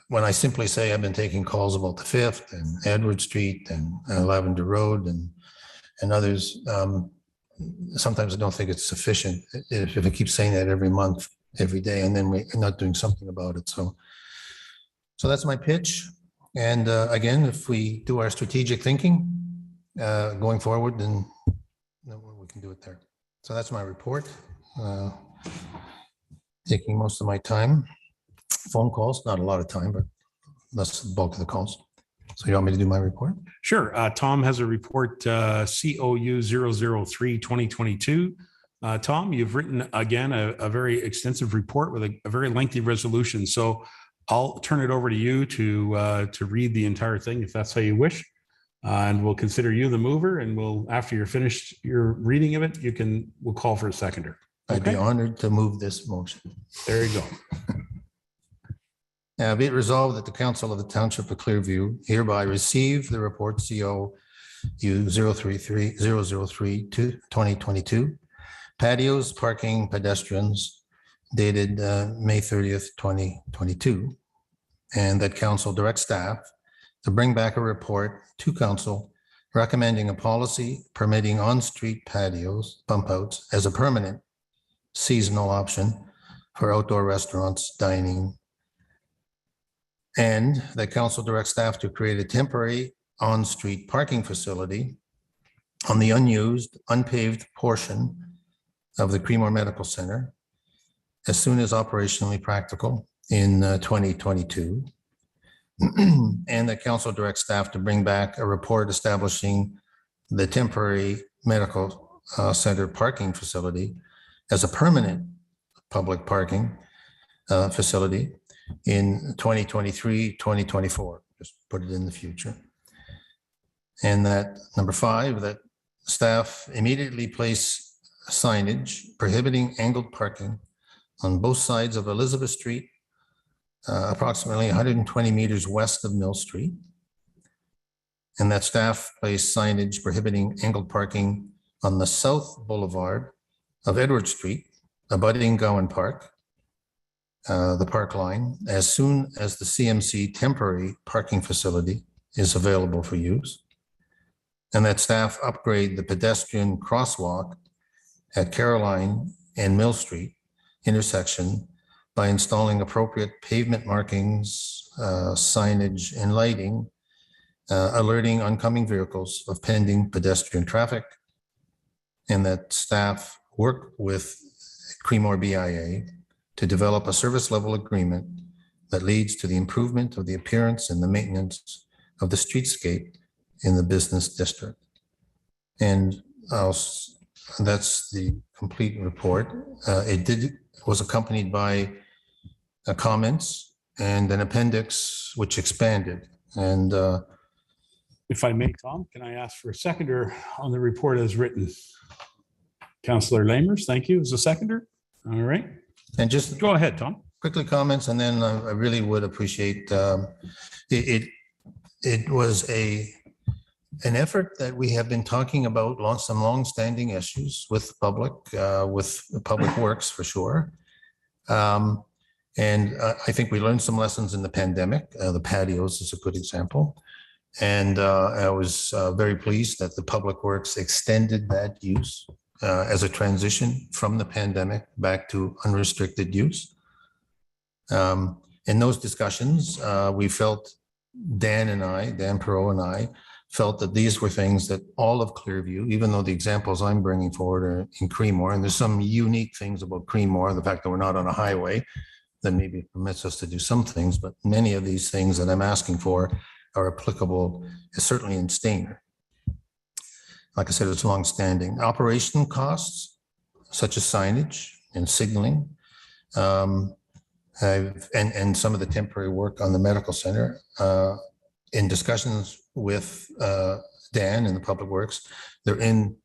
Speaker 10: when I simply say I've been taking calls about the 5th and Edward Street and Lavender Road and others, sometimes I don't think it's sufficient if I keep saying that every month, every day, and then we're not doing something about it. So that's my pitch. And again, if we do our strategic thinking going forward, then we can do it there. So that's my report. Taking most of my time. Phone calls, not a lot of time, but that's the bulk of the calls. So you want me to do my report?
Speaker 2: Sure. Tom has a report, COU 003 2022. Tom, you've written again a very extensive report with a very lengthy resolution. So I'll turn it over to you to read the entire thing if that's how you wish. And we'll consider you the mover, and we'll, after you're finished your reading of it, we'll call for a seconder.
Speaker 10: I'd be honored to move this motion.
Speaker 2: There you go.
Speaker 10: Now, be it resolved that the Council of the Township of Clearview hereby receive the report COU 003 2022, patios, parking, pedestrians, dated May 30th, 2022, and that council direct staff to bring back a report to council recommending a policy permitting on-street patios, bump outs as a permanent seasonal option for outdoor restaurants, dining, and that council directs staff to create a temporary on-street parking facility on the unused, unpaved portion of the Creemore Medical Center as soon as operationally practical in 2022. And that council directs staff to bring back a report establishing the temporary medical center parking facility as a permanent public parking facility in 2023, 2024, just put it in the future. And that number 5, that staff immediately place signage prohibiting angled parking on both sides of Elizabeth Street, approximately 120 meters west of Mill Street. And that staff place signage prohibiting angled parking on the south boulevard of Edward Street, abutting Gowan Park, the park line, as soon as the CMC temporary parking facility is available for use. And that staff upgrade the pedestrian crosswalk at Caroline and Mill Street intersection by installing appropriate pavement markings, signage, and lighting, alerting oncoming vehicles of pending pedestrian traffic. And that staff work with Creemore BIA to develop a service level agreement that leads to the improvement of the appearance and the maintenance of the streetscape in the business district. And that's the complete report. It was accompanied by comments and an appendix which expanded. And
Speaker 2: if I may, Tom, can I ask for a seconder on the report as written? Councillor Lamers, thank you. As a seconder. All right.
Speaker 10: And just
Speaker 2: go ahead, Tom.
Speaker 10: Quickly comments, and then I really would appreciate it was an effort that we have been talking about some long-standing issues with public works for sure. And I think we learned some lessons in the pandemic. The patios is a good example. And I was very pleased that the public works extended that use as a transition from the pandemic back to unrestricted use. In those discussions, we felt, Dan Perot and I felt that these were things that all of Clearview, even though the examples I'm bringing forward are in Creemore, and there's some unique things about Creemore, the fact that we're not on a highway that maybe permits us to do some things, but many of these things that I'm asking for are applicable, certainly in Stainer. Like I said, it's longstanding. Operational costs, such as signage and signaling, and some of the temporary work on the medical center. In discussions with Dan and the Public Works, they're in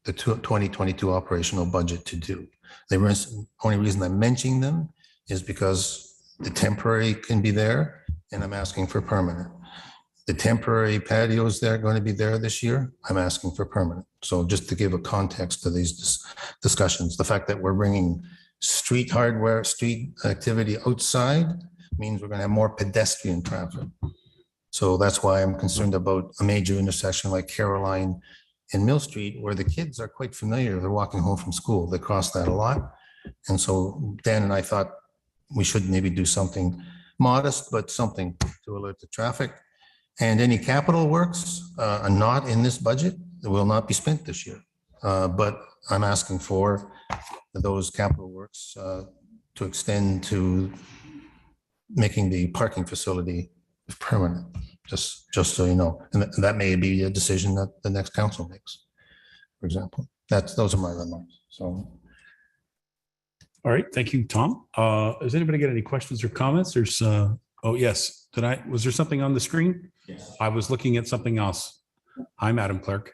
Speaker 10: the 2022 operational budget to do. The only reason I'm mentioning them is because the temporary can be there, and I'm asking for permanent. The temporary patios that are going to be there this year, I'm asking for permanent. So just to give a context to these discussions, the fact that we're bringing street hardware, street activity outside means we're going to have more pedestrian traffic. So that's why I'm concerned about a major intersection like Caroline and Mill Street, where the kids are quite familiar. They're walking home from school. They cross that a lot. And so Dan and I thought we should maybe do something modest, but something to alert the traffic. And any capital works are not in this budget. It will not be spent this year. But I'm asking for those capital works to extend to making the parking facility permanent, just so you know. And that may be a decision that the next council makes, for example. Those are my remarks. So.
Speaker 2: All right, thank you, Tom. Has anybody got any questions or comments? There's, oh yes, was there something on the screen? Yes. I was looking at something else. Hi, Madam Clerk.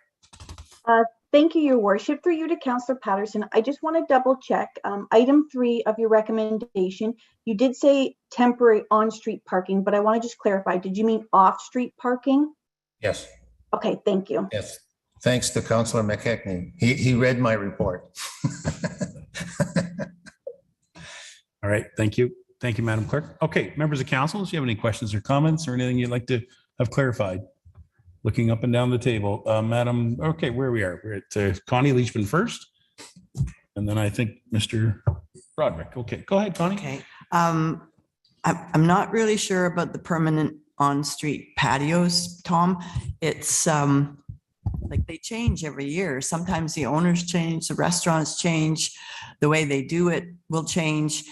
Speaker 1: Thank you, Your Worship. Through you to Councillor Patterson, I just want to double check. Item 3 of your recommendation, you did say temporary on-street parking, but I want to just clarify, did you mean off-street parking?
Speaker 10: Yes.
Speaker 1: Okay, thank you.
Speaker 10: Yes. Thanks to Councillor McKechnie. He read my report.
Speaker 2: All right, thank you. Thank you, Madam Clerk. Okay, members of council, do you have any questions or comments or anything you'd like to have clarified? Looking up and down the table, Madam, okay, where we are. We're at Connie Leachman first. And then I think Mr. Broderick. Okay, go ahead, Connie.
Speaker 9: Okay. I'm not really sure about the permanent on-street patios, Tom. It's like they change every year. Sometimes the owners change, the restaurants change, the way they do it will change.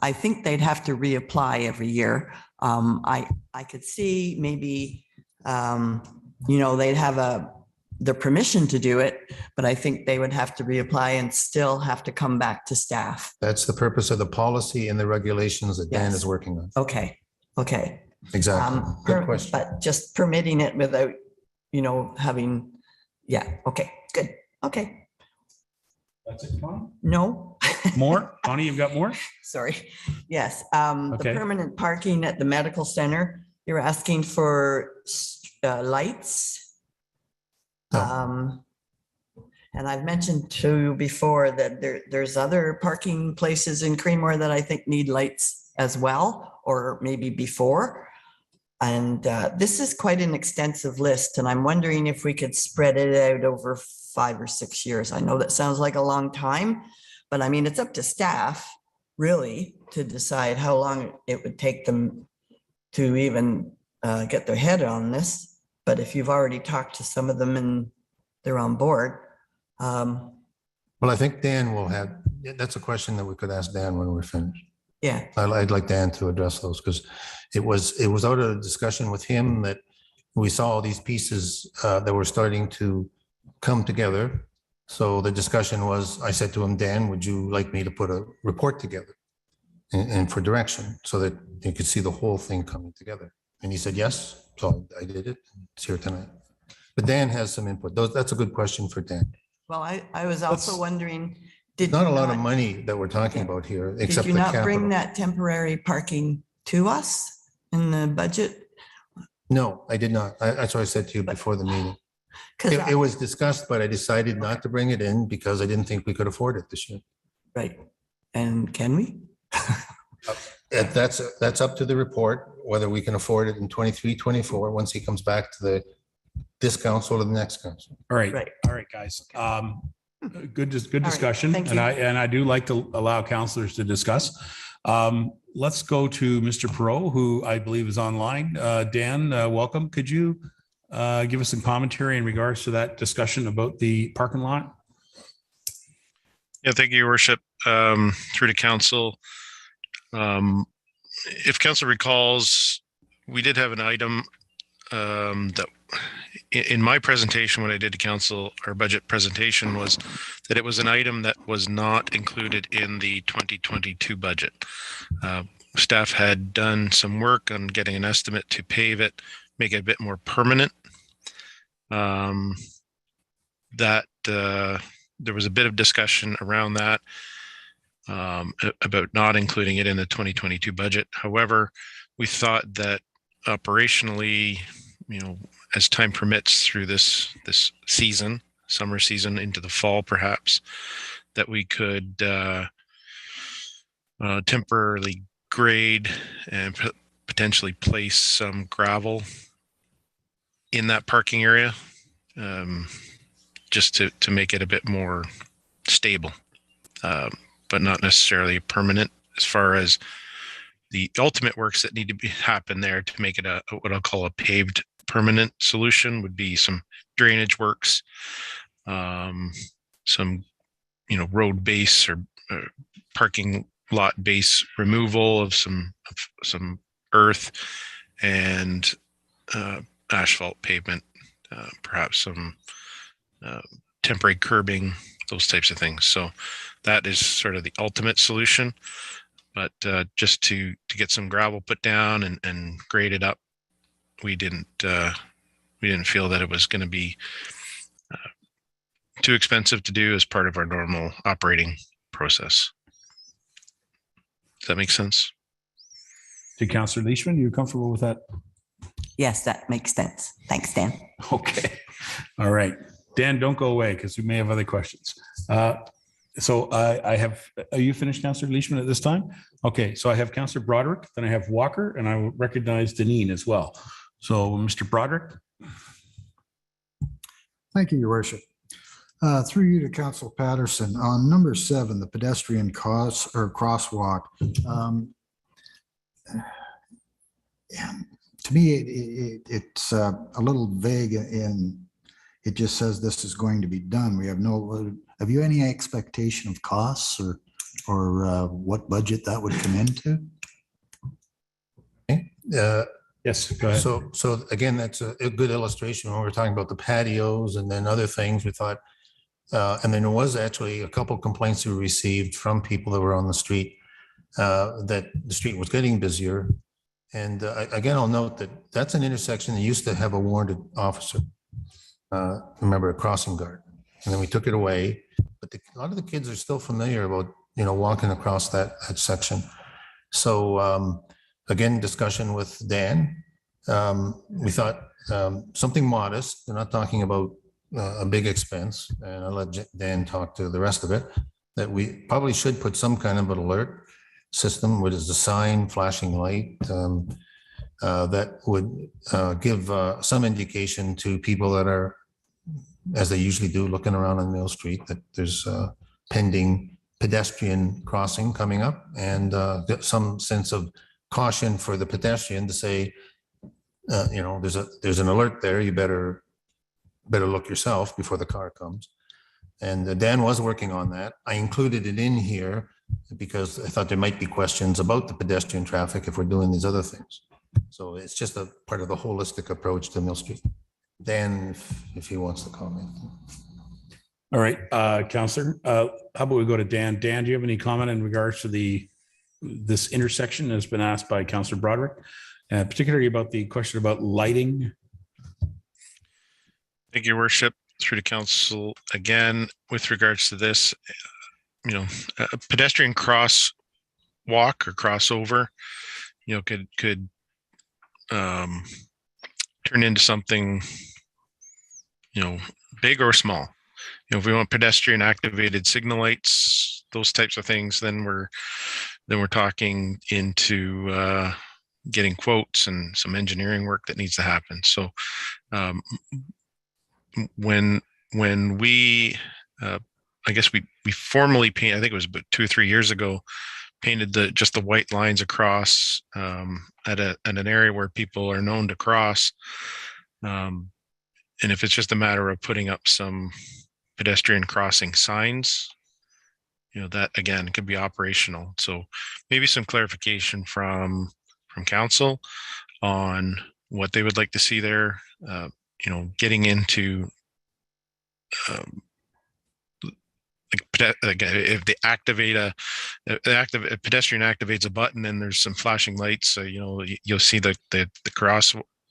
Speaker 9: I think they'd have to reapply every year. I could see maybe, they'd have the permission to do it, but I think they would have to reapply and still have to come back to staff.
Speaker 10: That's the purpose of the policy and the regulations that Dan is working on.
Speaker 9: Okay.
Speaker 10: Exactly. Good question.
Speaker 9: But just permitting it without, having, okay, good. Okay.
Speaker 2: That's it, Connie?
Speaker 9: No.
Speaker 2: More? Connie, you've got more?
Speaker 9: Sorry. Yes. The permanent parking at the medical center, you're asking for lights. And I've mentioned to you before that there's other parking places in Creemore that I think need lights as well, or maybe before. And this is quite an extensive list, and I'm wondering if we could spread it out over 5 or 6 years. I know that sounds like a long time, but I mean, it's up to staff really to decide how long it would take them to even get their head on this. But if you've already talked to some of them and they're on board.
Speaker 10: Well, I think Dan will have, that's a question that we could ask Dan when we're finished.
Speaker 9: Yeah.
Speaker 10: I'd like Dan to address those because it was out of a discussion with him that we saw all these pieces that were starting to come together. So the discussion was, I said to him, Dan, would you like me to put a report together and for direction so that you could see the whole thing coming together? And he said, yes. So I did it. It's here tonight. But Dan has some input. That's a good question for Dan.
Speaker 9: Well, I was also wondering,
Speaker 10: not a lot of money that we're talking about here, except
Speaker 9: did you not bring
Speaker 10: capital.
Speaker 9: that temporary parking to us in the budget?
Speaker 10: No, I did not. That's what I said to you before the meeting. It was discussed, but I decided not to bring it in because I didn't think we could afford it this year.
Speaker 9: Right. And can we?
Speaker 10: That's up to the report, whether we can afford it in 23, 24, once he comes back to this council or the next council.
Speaker 2: All right. All right, guys. Good discussion.
Speaker 9: Thank
Speaker 2: and I do like to allow councillors to discuss. Let's go to Mr. Perot, who I believe is online. Dan, welcome. Could you give us some commentary in regards to that discussion about the parking lot?
Speaker 13: Yeah, thank you, Your Worship. Through to council. If council recalls, we did have an item that in my presentation, when I did to council, our budget presentation was that it was an item that was not included in the 2022 budget. Staff had done some work on getting an estimate to pave it, make it a bit more permanent. There was a bit of discussion around that about not including it in the 2022 budget. However, we thought that operationally, as time permits through this season, summer season into the fall, perhaps, that we could temporarily grade and potentially place some gravel in that parking area, just to make it a bit more stable, but not necessarily permanent. As far as the ultimate works that need to happen there to make it a what I'll call a paved permanent solution would be some drainage works, some road base or parking lot base removal of some earth and asphalt pavement, perhaps some temporary curbing, those types of things. So that is sort of the ultimate solution. But just to get some gravel put down and graded up, we didn't feel that it was going to be too expensive to do as part of our normal operating process. Does that make sense?
Speaker 2: To Councillor Leishman, are you comfortable with that?
Speaker 9: Yes, that makes sense. Thanks, Dan.
Speaker 2: Okay. All right. Dan, don't go away because we may have other questions. So I have, are you finished, Councillor Leishman, at this time? Okay, so I have Councillor Broderick, then I have Walker, and I will recognize Deneen as well. So Mr. Broderick.
Speaker 7: Thank you, Your Worship. Through you to Councillor Patterson, on number 7, the pedestrian crosswalk. To me, it's a little vague, and it just says this is going to be done. We have no. Have you any expectation of costs or what budget that would come into?
Speaker 2: Yes, go ahead.
Speaker 10: So again, that's a good illustration when we're talking about the patios and then other things. We thought, and then there was actually a couple complaints we received from people that were on the street that the street was getting busier. And again, I'll note that that's an intersection that used to have a warranted officer. Remember, a crossing guard, and then we took it away. But a lot of the kids are still familiar about walking across that section. So again, discussion with Dan. We thought something modest. We're not talking about a big expense, and I'll let Dan talk to the rest of it. That we probably should put some kind of an alert system, which is a sign, flashing light, that would give some indication to people that are, as they usually do, looking around on Mill Street, that there's a pending pedestrian crossing coming up, and some sense of caution for the pedestrian to say, there's an alert there. You better look yourself before the car comes. And Dan was working on that. I included it in here because I thought there might be questions about the pedestrian traffic if we're doing these other things. So it's just a part of the holistic approach to Mill Street. Dan, if he wants to comment.
Speaker 2: All right, Councillor, how about we go to Dan? Dan, do you have any comment in regards to this intersection that has been asked by Councillor Broderick, particularly about the question about lighting?
Speaker 13: Thank you, Your Worship. Through to Council again with regards to this, a pedestrian crosswalk or crossover, could turn into something, big or small. If we want pedestrian activated signal lights, those types of things, then we're talking into getting quotes and some engineering work that needs to happen. So when we I guess we formally paint, I think it was about 2 or 3 years ago, painted just the white lines across at an area where people are known to cross. And if it's just a matter of putting up some pedestrian crossing signs, that again could be operational. So maybe some clarification from council on what they would like to see there. Getting into if they activate a pedestrian activates a button and there's some flashing lights, so you'll see the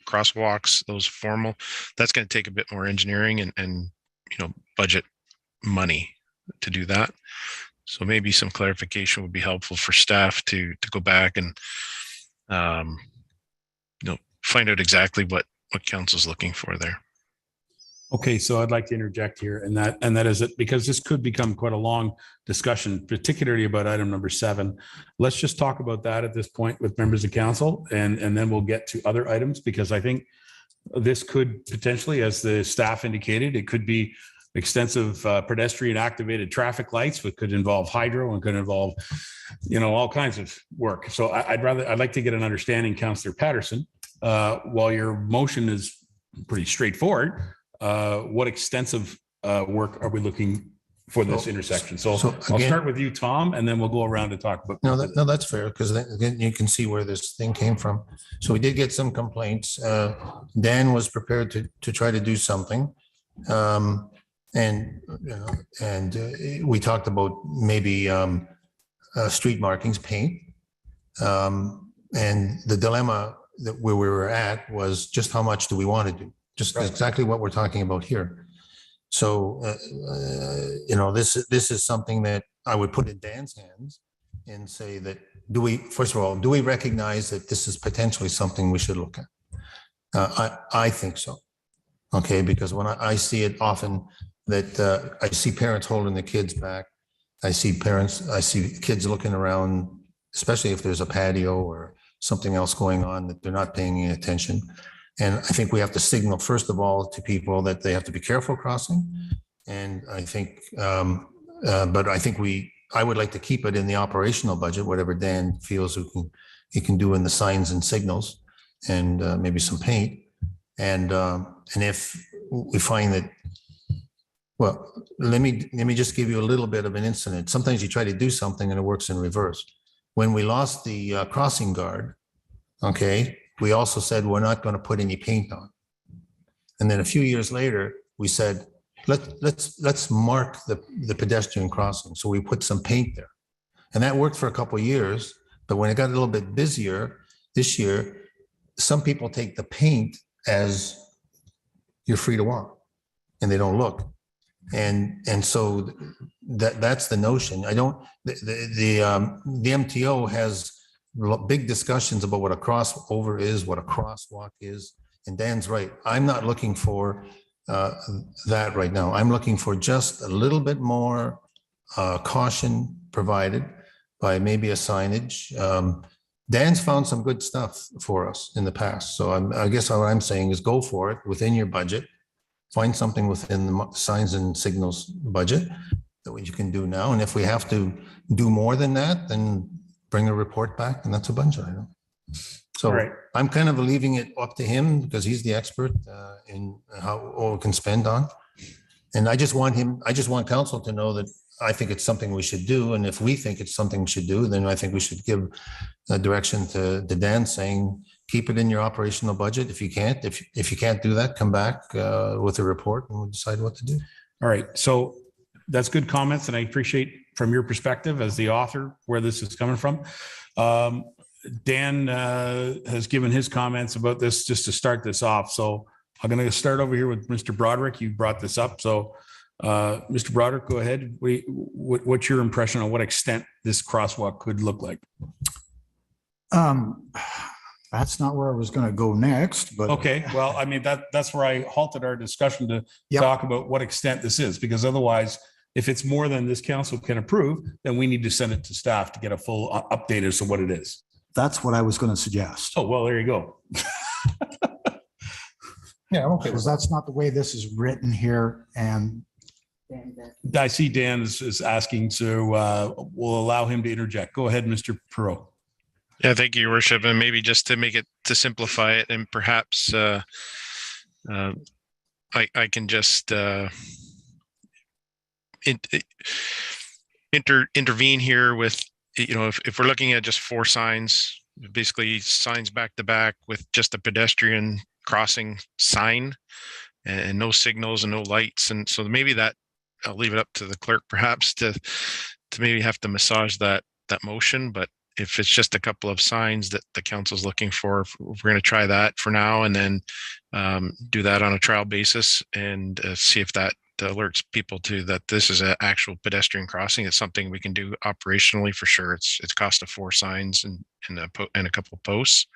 Speaker 13: crosswalks, those formal. That's going to take a bit more engineering and budget money to do that. So maybe some clarification would be helpful for staff to go back and find out exactly what council's looking for there.
Speaker 2: Okay, so I'd like to interject here, and that is it, because this could become quite a long discussion, particularly about item number 7. Let's just talk about that at this point with members of council, and then we'll get to other items, because I think this could potentially, as the staff indicated, it could be extensive pedestrian activated traffic lights, which could involve hydro and could involve, all kinds of work. So I'd like to get an understanding, Councillor Patterson, while your motion is pretty straightforward, what extensive work are we looking for this intersection? So I'll start with you, Tom, and then we'll go around to talk about.
Speaker 10: No, that's fair, because then you can see where this thing came from. So we did get some complaints. Dan was prepared to try to do something. And we talked about maybe street markings, paint. And the dilemma that where we were at was just how much do we want to do? Just exactly what we're talking about here. So, this is something that I would put in Dan's hands and say that, first of all, do we recognize that this is potentially something we should look at? I think so. Okay, because when I see it often that I see parents holding the kids back. I see kids looking around, especially if there's a patio or something else going on that they're not paying any attention. And I think we have to signal, first of all, to people that they have to be careful crossing. And I think, but I think I would like to keep it in the operational budget, whatever Dan feels he can do in the signs and signals and maybe some paint. And if we find that, well, let me just give you a little bit of an incident. Sometimes you try to do something and it works in reverse. When we lost the crossing guard, okay, we also said we're not going to put any paint on. And then a few years later, we said, let's mark the pedestrian crossing. So we put some paint there. And that worked for a couple of years. But when it got a little bit busier this year, some people take the paint as you're free to walk and they don't look. And so that's the notion. The MTO has big discussions about what a crossover is, what a crosswalk is. And Dan's right. I'm not looking for that right now. I'm looking for just a little bit more caution provided by maybe a signage. Dan's found some good stuff for us in the past. So I guess what I'm saying is go for it within your budget. Find something within the signs and signals budget that you can do now. And if we have to do more than that, then bring a report back, and that's a budget item. So I'm kind of leaving it up to him because he's the expert in what we can spend on. And I just want council to know that I think it's something we should do. And if we think it's something we should do, then I think we should give a direction to Dan saying, keep it in your operational budget. If you can't do that, come back with a report and we'll decide what to do.
Speaker 2: All right. So that's good comments. And I appreciate from your perspective as the author, where this is coming from. Dan has given his comments about this just to start this off. So I'm going to start over here with Mr. Broderick. You brought this up. So Mr. Broderick, go ahead. What's your impression on what extent this crosswalk could look like?
Speaker 7: That's not where I was going to go next, but.
Speaker 2: Okay. Well, I mean, that's where I halted our discussion to talk about what extent this is, because otherwise, if it's more than this council can approve, then we need to send it to staff to get a full update as to what it is.
Speaker 7: That's what I was going to suggest.
Speaker 2: Oh, well, there you go.
Speaker 7: Yeah, okay. Because that's not the way this is written here. And
Speaker 2: I see Dan is asking, so we'll allow him to interject. Go ahead, Mr. Perot.
Speaker 13: Yeah, thank you, Your Worship. And maybe just to simplify it, and perhaps I can just intervene here with, if we're looking at just 4 signs, basically signs back to back with just a pedestrian crossing sign and no signals and no lights. And so maybe that, I'll leave it up to the clerk perhaps to maybe have to massage that motion. But if it's just a couple of signs that the council's looking for, we're going to try that for now, and then do that on a trial basis and see if that alerts people to that this is an actual pedestrian crossing. It's something we can do operationally for sure. It's cost of 4 signs and a couple of posts.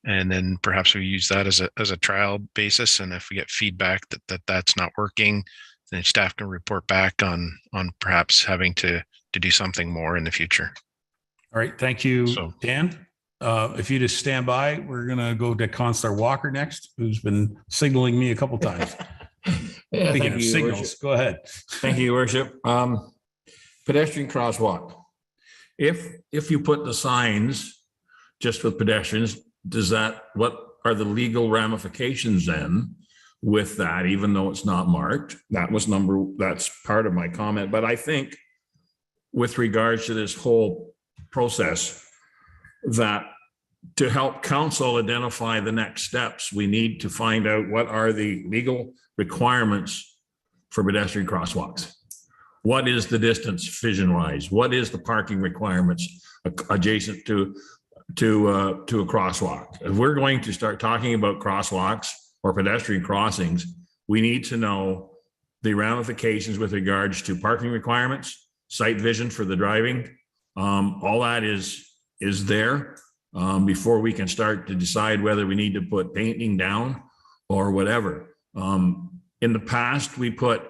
Speaker 13: And then perhaps we use that as a trial basis. And if we get feedback that's not working, then staff can report back on perhaps having to do something more in the future.
Speaker 2: All right, thank you,
Speaker 13: So,
Speaker 2: Dan. If you just stand by, we're gonna go to Counselor Walker next, who's been signaling me a couple times.
Speaker 8: Yeah,
Speaker 2: Speaking
Speaker 8: thank
Speaker 2: of
Speaker 8: you,
Speaker 2: signals,
Speaker 8: Worship.
Speaker 2: go ahead.
Speaker 8: Thank you, Your Worship. Pedestrian crosswalk. If you put the signs just with pedestrians, what are the legal ramifications then with that, even though it's not marked? That's part of my comment. But I think with regards to this whole process, that to help council identify the next steps, we need to find out what are the legal requirements for pedestrian crosswalks. What is the distance vision-wise? What is the parking requirements adjacent to a crosswalk? If we're going to start talking about crosswalks or pedestrian crossings, we need to know the ramifications with regards to parking requirements, sight vision for the driving. All that is there before we can start to decide whether we need to put painting down or whatever. In the past, we put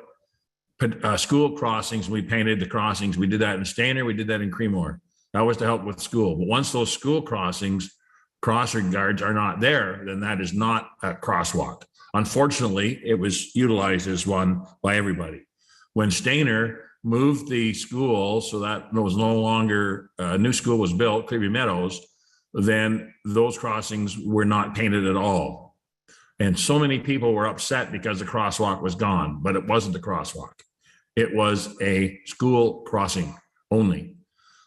Speaker 8: school crossings, we painted the crossings. We did that in Stainer, we did that in Creemore. That was to help with school. But once those school crossings, crossing guards are not there, then that is not a crosswalk. Unfortunately, it was utilized as one by everybody. When Stainer moved the school so that there was no longer, a new school was built, Clearview Meadows, then those crossings were not painted at all. And so many people were upset because the crosswalk was gone, but it wasn't a crosswalk. It was a school crossing only.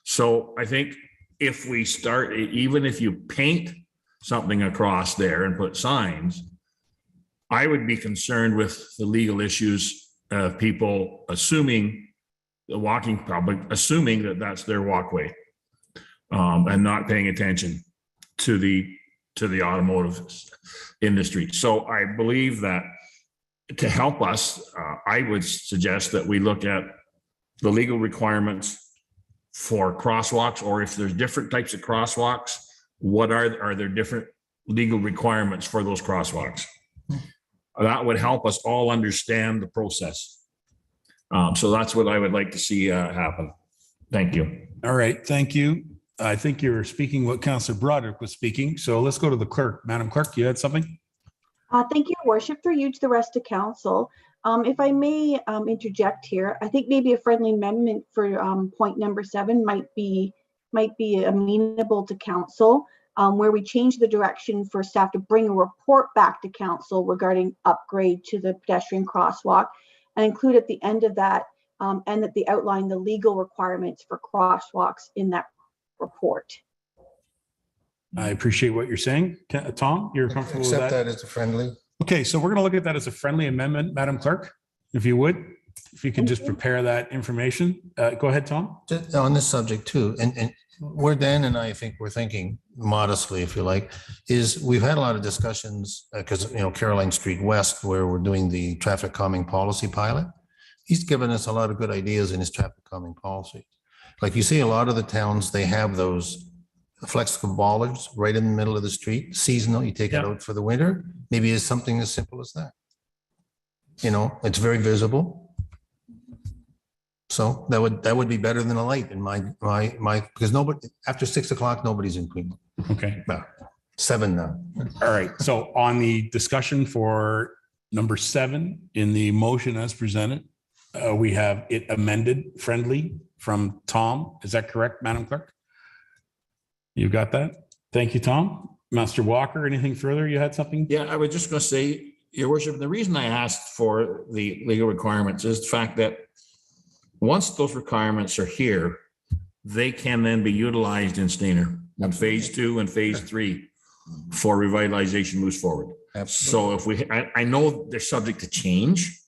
Speaker 8: So I think if we start, even if you paint something across there and put signs, I would be concerned with the legal issues of people assuming the walking public, assuming that that's their walkway, and not paying attention to the automotive industry. So I believe that to help us, I would suggest that we look at the legal requirements for crosswalks, or if there's different types of crosswalks, what are there different legal requirements for those crosswalks? That would help us all understand the process. So that's what I would like to see happen. Thank you.
Speaker 2: All right, thank you. I think you were speaking what Councillor Broderick was speaking. So let's go to the clerk. Madam Clerk, you had something?
Speaker 1: Thank you, Your Worship. Through you to the rest of council. If I may interject here, I think maybe a friendly amendment for point number 7 might be amenable to council, where we change the direction for staff to bring a report back to council regarding upgrade to the pedestrian crosswalk, and include at the end of that, and that they outline the legal requirements for crosswalks in that report.
Speaker 2: I appreciate what you're saying. Tom, you're comfortable with that?
Speaker 10: Accept that as a friendly.
Speaker 2: Okay, so we're going to look at that as a friendly amendment, Madam Clerk, if you would, if you can just prepare that information. Go ahead, Tom.
Speaker 10: Just on this subject too, and where Dan and I think we're thinking modestly, if you like, is we've had a lot of discussions because, Caroline Street West, where we're doing the traffic calming policy pilot, he's given us a lot of good ideas in his traffic calming policy. Like you see a lot of the towns, they have those flexible bollards right in the middle of the street, seasonal, you take it out for the winter. Maybe it's something as simple as that. It's very visible. So that would be better than a light in my because nobody after 6 o'clock, nobody's in Queen.
Speaker 2: Okay.
Speaker 10: No, 7 now.
Speaker 2: All right. So on the discussion for number 7 in the motion as presented, we have it amended friendly from Tom. Is that correct, Madam Clerk? You got that? Thank you, Tom. Master Walker, anything further? You had something?
Speaker 8: Yeah, I was just going to say, Your Worship, the reason I asked for the legal requirements is the fact that once those requirements are here, they can then be utilized in Stainer on phase 2 and phase 3 for revitalization moves forward.
Speaker 10: Absolutely.
Speaker 8: So if I know they're subject to change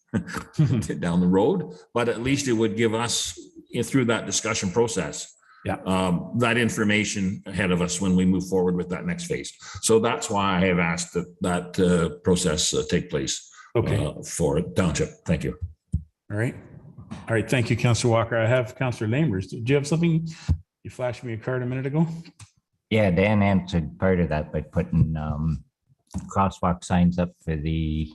Speaker 8: down the road, but at least it would give us through that discussion process, that information ahead of us when we move forward with that next phase. So that's why I have asked that process take place for Township. Thank you.
Speaker 2: All right. All right. Thank you, Councillor Walker. I have Councillor Lamers. Did you have something? You flashed me a card a minute ago.
Speaker 12: Yeah, Dan answered part of that by putting crosswalk signs up for the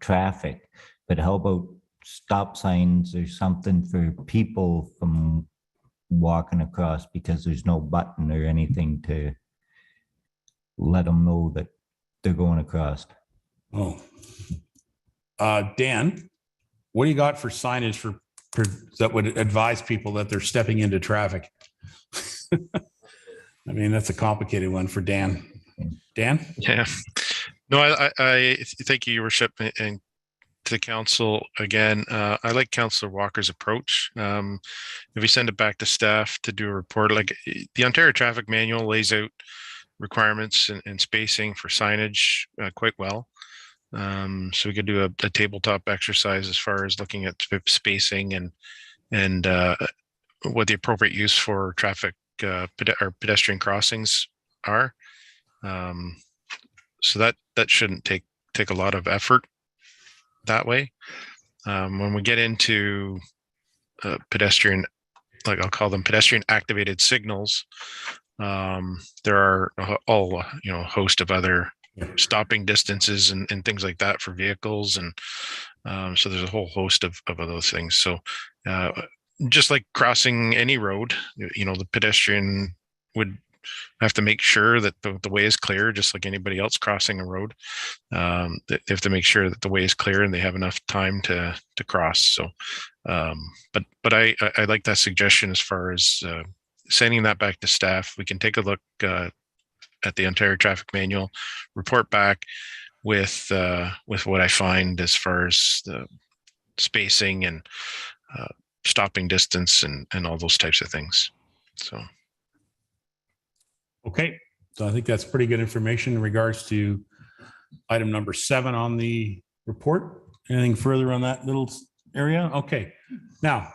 Speaker 12: traffic. But how about stop signs or something for people from walking across, because there's no button or anything to let them know that they're going across?
Speaker 2: Oh, Dan, what do you got for signage for that would advise people that they're stepping into traffic? I mean, that's a complicated one for Dan. Dan?
Speaker 13: Yeah. No, I thank you, Your Worship, and to the council again. I like Councillor Walker's approach. If we send it back to staff to do a report, like the Ontario Traffic Manual lays out requirements and spacing for signage quite well. So we could do a tabletop exercise as far as looking at spacing and what the appropriate use for traffic or pedestrian crossings are. So that shouldn't take a lot of effort that way. When we get into pedestrian, like I'll call them pedestrian activated signals, there are all a host of other stopping distances and things like that for vehicles, and so there's a whole host of those things. So just like crossing any road, the pedestrian would have to make sure that the way is clear, just like anybody else crossing a road. They have to make sure that the way is clear and they have enough time to cross. So, but I like that suggestion as far as sending that back to staff. We can take a look at the Ontario Traffic Manual, report back with what I find as far as the spacing and stopping distance and all those types of things. So.
Speaker 2: Okay, so I think that's pretty good information in regards to item number 7 on the report. Anything further on that little area? Okay, now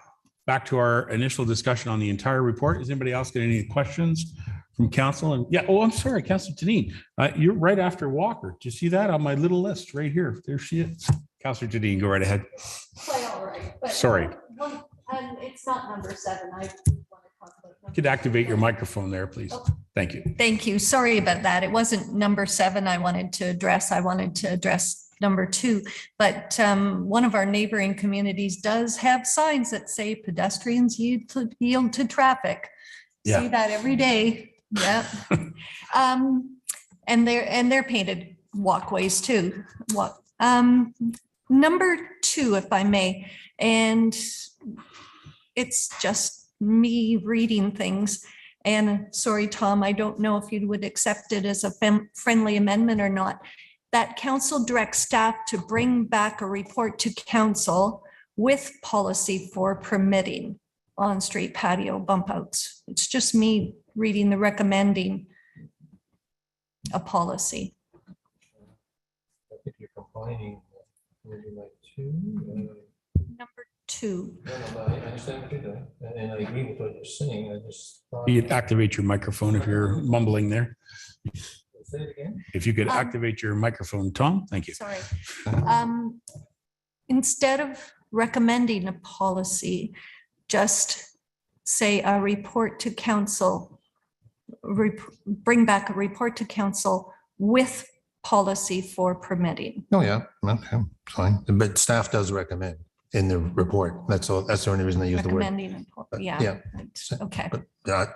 Speaker 2: back to our initial discussion on the entire report. Is anybody else got any questions from council? And yeah, I'm sorry, Councillor Tadine, you're right after Walker. Do you see that on my little list right here? There she is. Councillor Tadine, go right ahead.
Speaker 11: Quite all right. But,
Speaker 2: sorry.
Speaker 11: And it's not number 7.
Speaker 2: You could activate your microphone there, please.
Speaker 11: Oh.
Speaker 2: Thank you.
Speaker 11: Thank you. Sorry about that. It wasn't number 7 I wanted to address. I wanted to address number 2. But one of our neighboring communities does have signs that say pedestrians yield to traffic.
Speaker 2: Yeah.
Speaker 11: See that every day. Yeah. And they're painted walkways too. Number 2, if I may, and it's just me reading things. And sorry, Tom, I don't know if you would accept it as a friendly amendment or not. That council directs staff to bring back a report to council with policy for permitting on-street patio bump outs. It's just me reading the recommending a policy.
Speaker 10: I think you're combining maybe like 2.
Speaker 11: Number 2.
Speaker 10: No, I understand what you're doing, and I agree with what you're saying. I just thought.
Speaker 2: You activate your microphone if you're mumbling there.
Speaker 10: Say it again.
Speaker 2: If you could activate your microphone, Tom, thank you.
Speaker 11: Sorry. Instead of recommending a policy, just say a report to council, bring back a report to council with policy for permitting.
Speaker 10: Oh, yeah, okay, fine. But staff does recommend in the report. That's all. That's the only reason they use the word.
Speaker 11: Recommending, yeah.
Speaker 10: Yeah.
Speaker 11: Okay.
Speaker 10: But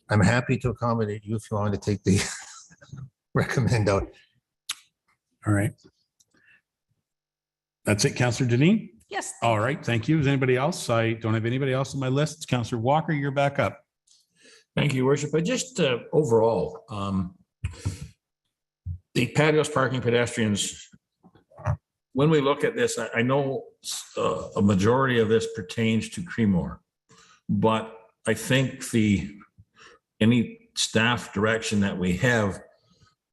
Speaker 10: I'm happy to accommodate you if you want to take the recommend out.
Speaker 2: All right. That's it, Councillor Deneen?
Speaker 11: Yes.
Speaker 2: All right, thank you. Is anybody else? I don't have anybody else on my list. Councillor Walker, you're back up.
Speaker 8: Thank you, Worship. But just overall, the patios, parking, pedestrians, when we look at this, I know a majority of this pertains to Creemore, but I think any staff direction that we have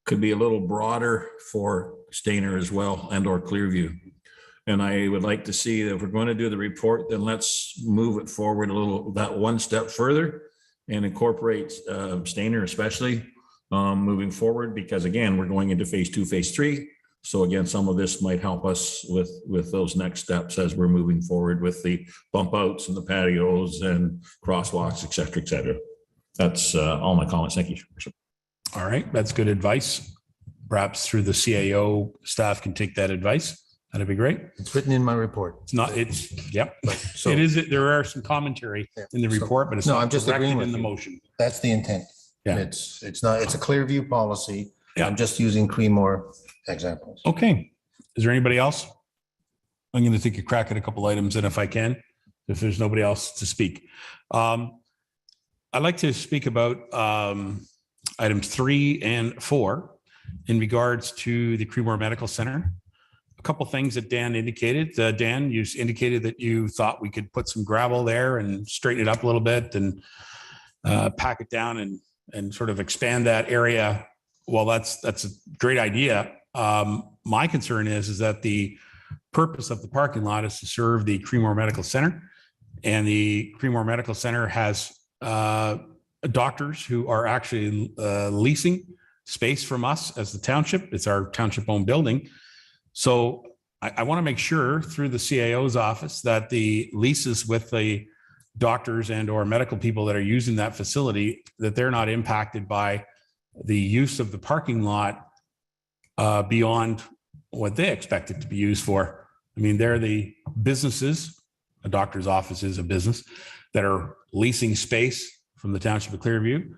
Speaker 8: could be a little broader for Stainer as well and or Clearview. And I would like to see that if we're going to do the report, then let's move it forward a little, that one step further and incorporate Stainer especially moving forward, because again, we're going into phase 2, phase 3. So again, some of this might help us with those next steps as we're moving forward with the bump outs and the patios and crosswalks, et cetera, et cetera. That's all my comments. Thank you, Your Worship.
Speaker 2: All right, that's good advice. Perhaps through the CAO staff can take that advice. That'd be great.
Speaker 10: It's written in my report.
Speaker 2: It's not, it's, yep.
Speaker 10: So
Speaker 2: It is, there are some commentary in the report, but it's
Speaker 10: No,
Speaker 2: not
Speaker 10: I'm just agreeing
Speaker 2: directed in
Speaker 10: with
Speaker 2: the
Speaker 10: you.
Speaker 2: motion.
Speaker 10: that's the intent.
Speaker 2: Yeah.
Speaker 10: It's not, it's a clear view policy.
Speaker 2: Yeah.
Speaker 10: I'm just using Creemore examples.
Speaker 2: Okay. Is there anybody else? I'm going to take a crack at a couple items, and if I can, if there's nobody else to speak. I'd like to speak about items 3 and 4 in regards to the Creemore Medical Center. A couple things that Dan indicated. Dan, you indicated that you thought we could put some gravel there and straighten it up a little bit and pack it down and sort of expand that area. Well, that's a great idea. My concern is that the purpose of the parking lot is to serve the Creemore Medical Center, and the Creemore Medical Center has doctors who are actually leasing space from us as the township. It's our township-owned building. So I want to make sure through the CAO's office that the leases with the doctors and or medical people that are using that facility, that they're not impacted by the use of the parking lot beyond what they expect it to be used for. I mean, they're the businesses, a doctor's office is a business, that are leasing space from the township of Clearview,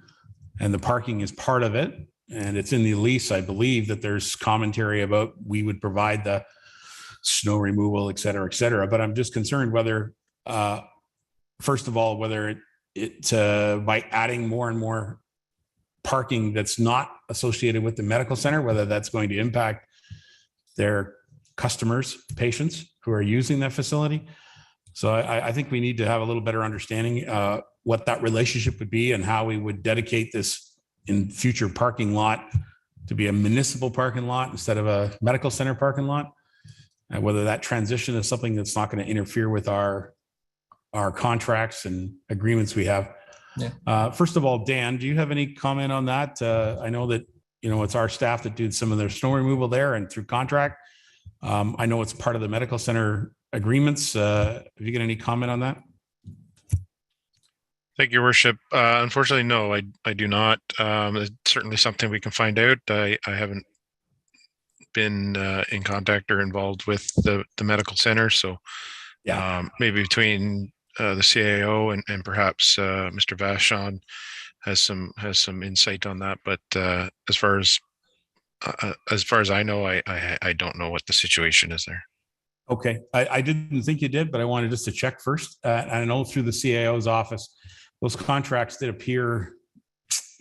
Speaker 2: and the parking is part of it. And it's in the lease, I believe, that there's commentary about we would provide the snow removal, et cetera, et cetera. But I'm just concerned whether, first of all, whether it by adding more and more parking that's not associated with the medical center, whether that's going to impact their customers, patients who are using that facility. So I think we need to have a little better understanding what that relationship would be and how we would dedicate this in future parking lot to be a municipal parking lot instead of a medical center parking lot. And whether that transition is something that's not going to interfere with our contracts and agreements we have.
Speaker 10: Yeah.
Speaker 2: First of all, Dan, do you have any comment on that? I know that, it's our staff that do some of their snow removal there and through contract. I know it's part of the medical center agreements. Have you got any comment on that?
Speaker 13: Thank you, Your Worship. Unfortunately, no, I do not. It's certainly something we can find out. I haven't been in contact or involved with the medical center. So
Speaker 2: yeah,
Speaker 13: maybe between the CAO and perhaps Mr. Vachon has some insight on that. But as far as I know, I don't know what the situation is there.
Speaker 2: Okay, I didn't think you did, but I wanted just to check first. I know through the CAO's office, those contracts did appear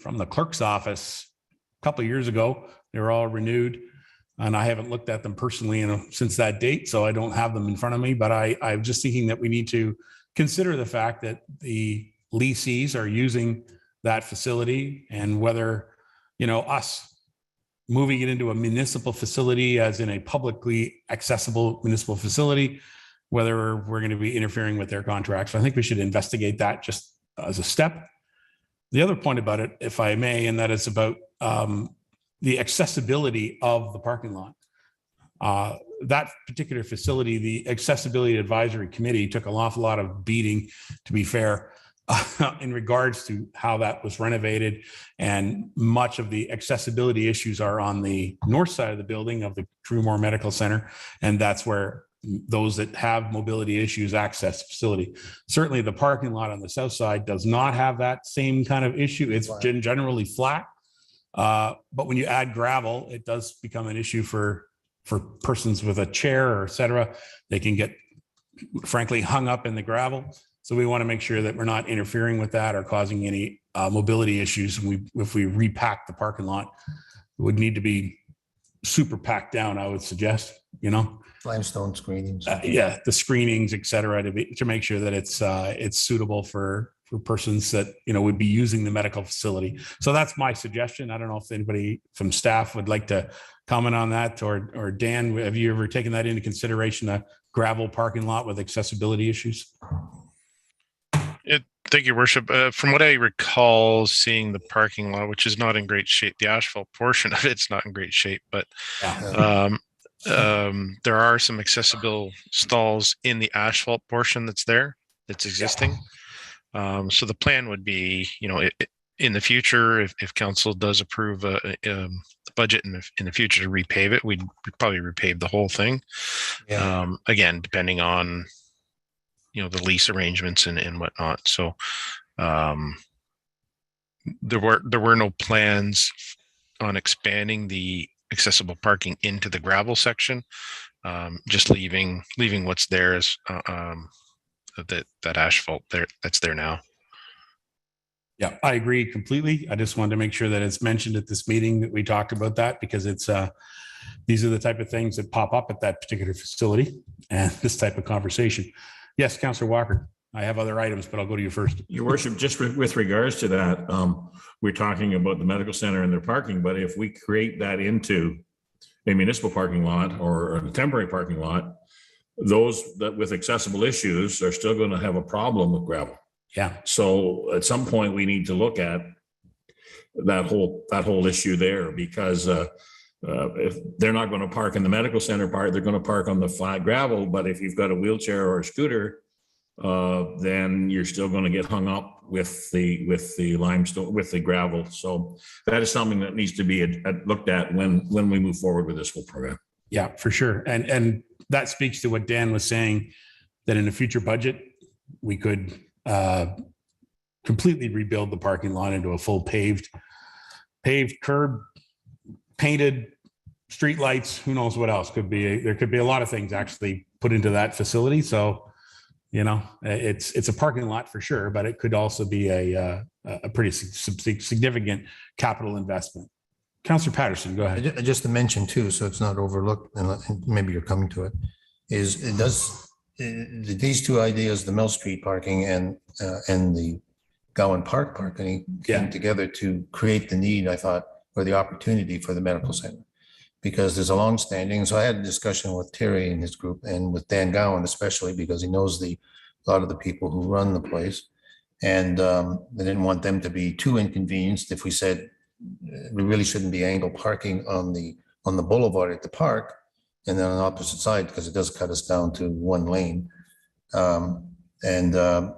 Speaker 2: from the clerk's office a couple of years ago. They were all renewed, and I haven't looked at them personally since that date, so I don't have them in front of me. But I'm just thinking that we need to consider the fact that the lessees are using that facility, and whether, us moving it into a municipal facility, as in a publicly accessible municipal facility, whether we're going to be interfering with their contracts. So I think we should investigate that just as a step. The other point about it, if I may, and that is about the accessibility of the parking lot. That particular facility, the Accessibility Advisory Committee took an awful lot of beating, to be fair, in regards to how that was renovated. And much of the accessibility issues are on the north side of the building of the Creemore Medical Center. And that's where those that have mobility issues access facility. Certainly the parking lot on the south side does not have that same kind of issue. It's generally flat. But when you add gravel, it does become an issue for persons with a chair or et cetera. They can get, frankly, hung up in the gravel. So we want to make sure that we're not interfering with that or causing any mobility issues. And if we repack the parking lot, it would need to be super packed down, I would suggest,
Speaker 10: Limestone screenings.
Speaker 2: Yeah, the screenings, et cetera, to make sure that it's suitable for persons that, would be using the medical facility. So that's my suggestion. I don't know if anybody from staff would like to comment on that, or Dan, have you ever taken that into consideration, a gravel parking lot with accessibility issues?
Speaker 13: Thank you, Worship. From what I recall, seeing the parking lot, which is not in great shape, the asphalt portion of it's not in great shape, but there are some accessible stalls in the asphalt portion that's existing. So the plan would be, in the future, if council does approve a budget in the future to repave it, we'd probably repave the whole thing.
Speaker 10: Yeah.
Speaker 13: Again, depending on, the lease arrangements and whatnot. So there were no plans on expanding the accessible parking into the gravel section. Just leaving what's there as that asphalt that's there now.
Speaker 2: Yeah, I agree completely. I just wanted to make sure that it's mentioned at this meeting that we talked about that, because it's these are the type of things that pop up at that particular facility and this type of conversation. Yes, Councillor Walker, I have other items, but I'll go to you first.
Speaker 8: Your worship, just with regards to that, we're talking about the medical center and their parking, but if we create that into a municipal parking lot or a temporary parking lot, those that with accessible issues are still going to have a problem with gravel.
Speaker 2: Yeah.
Speaker 8: So at some point we need to look at that whole issue there, because if they're not going to park in the medical center part, they're going to park on the flat gravel. But if you've got a wheelchair or a scooter, then you're still going to get hung up with the limestone, with the gravel. So that is something that needs to be looked at when we move forward with this whole program.
Speaker 2: Yeah, for sure. And that speaks to what Dan was saying, that in a future budget, we could completely rebuild the parking lot into a full paved curb, painted, street lights, who knows what else could be. There could be a lot of things actually put into that facility. So, it's a parking lot for sure, but it could also be a pretty significant capital investment. Councillor Patterson, go ahead.
Speaker 10: Just to mention too, so it's not overlooked, and maybe you're coming to it, is it does these two ideas, the Mill Street parking and the Gowan Park parking, came together to create the need, I thought, or the opportunity for the medical center, because there's a long-standing. So I had a discussion with Terry and his group, and with Dan Gowan especially, because he knows a lot of the people who run the place, and they didn't want them to be too inconvenienced if we said we really shouldn't be angle parking on the boulevard at the park, and then on the opposite side, because it does cut us down to one lane. And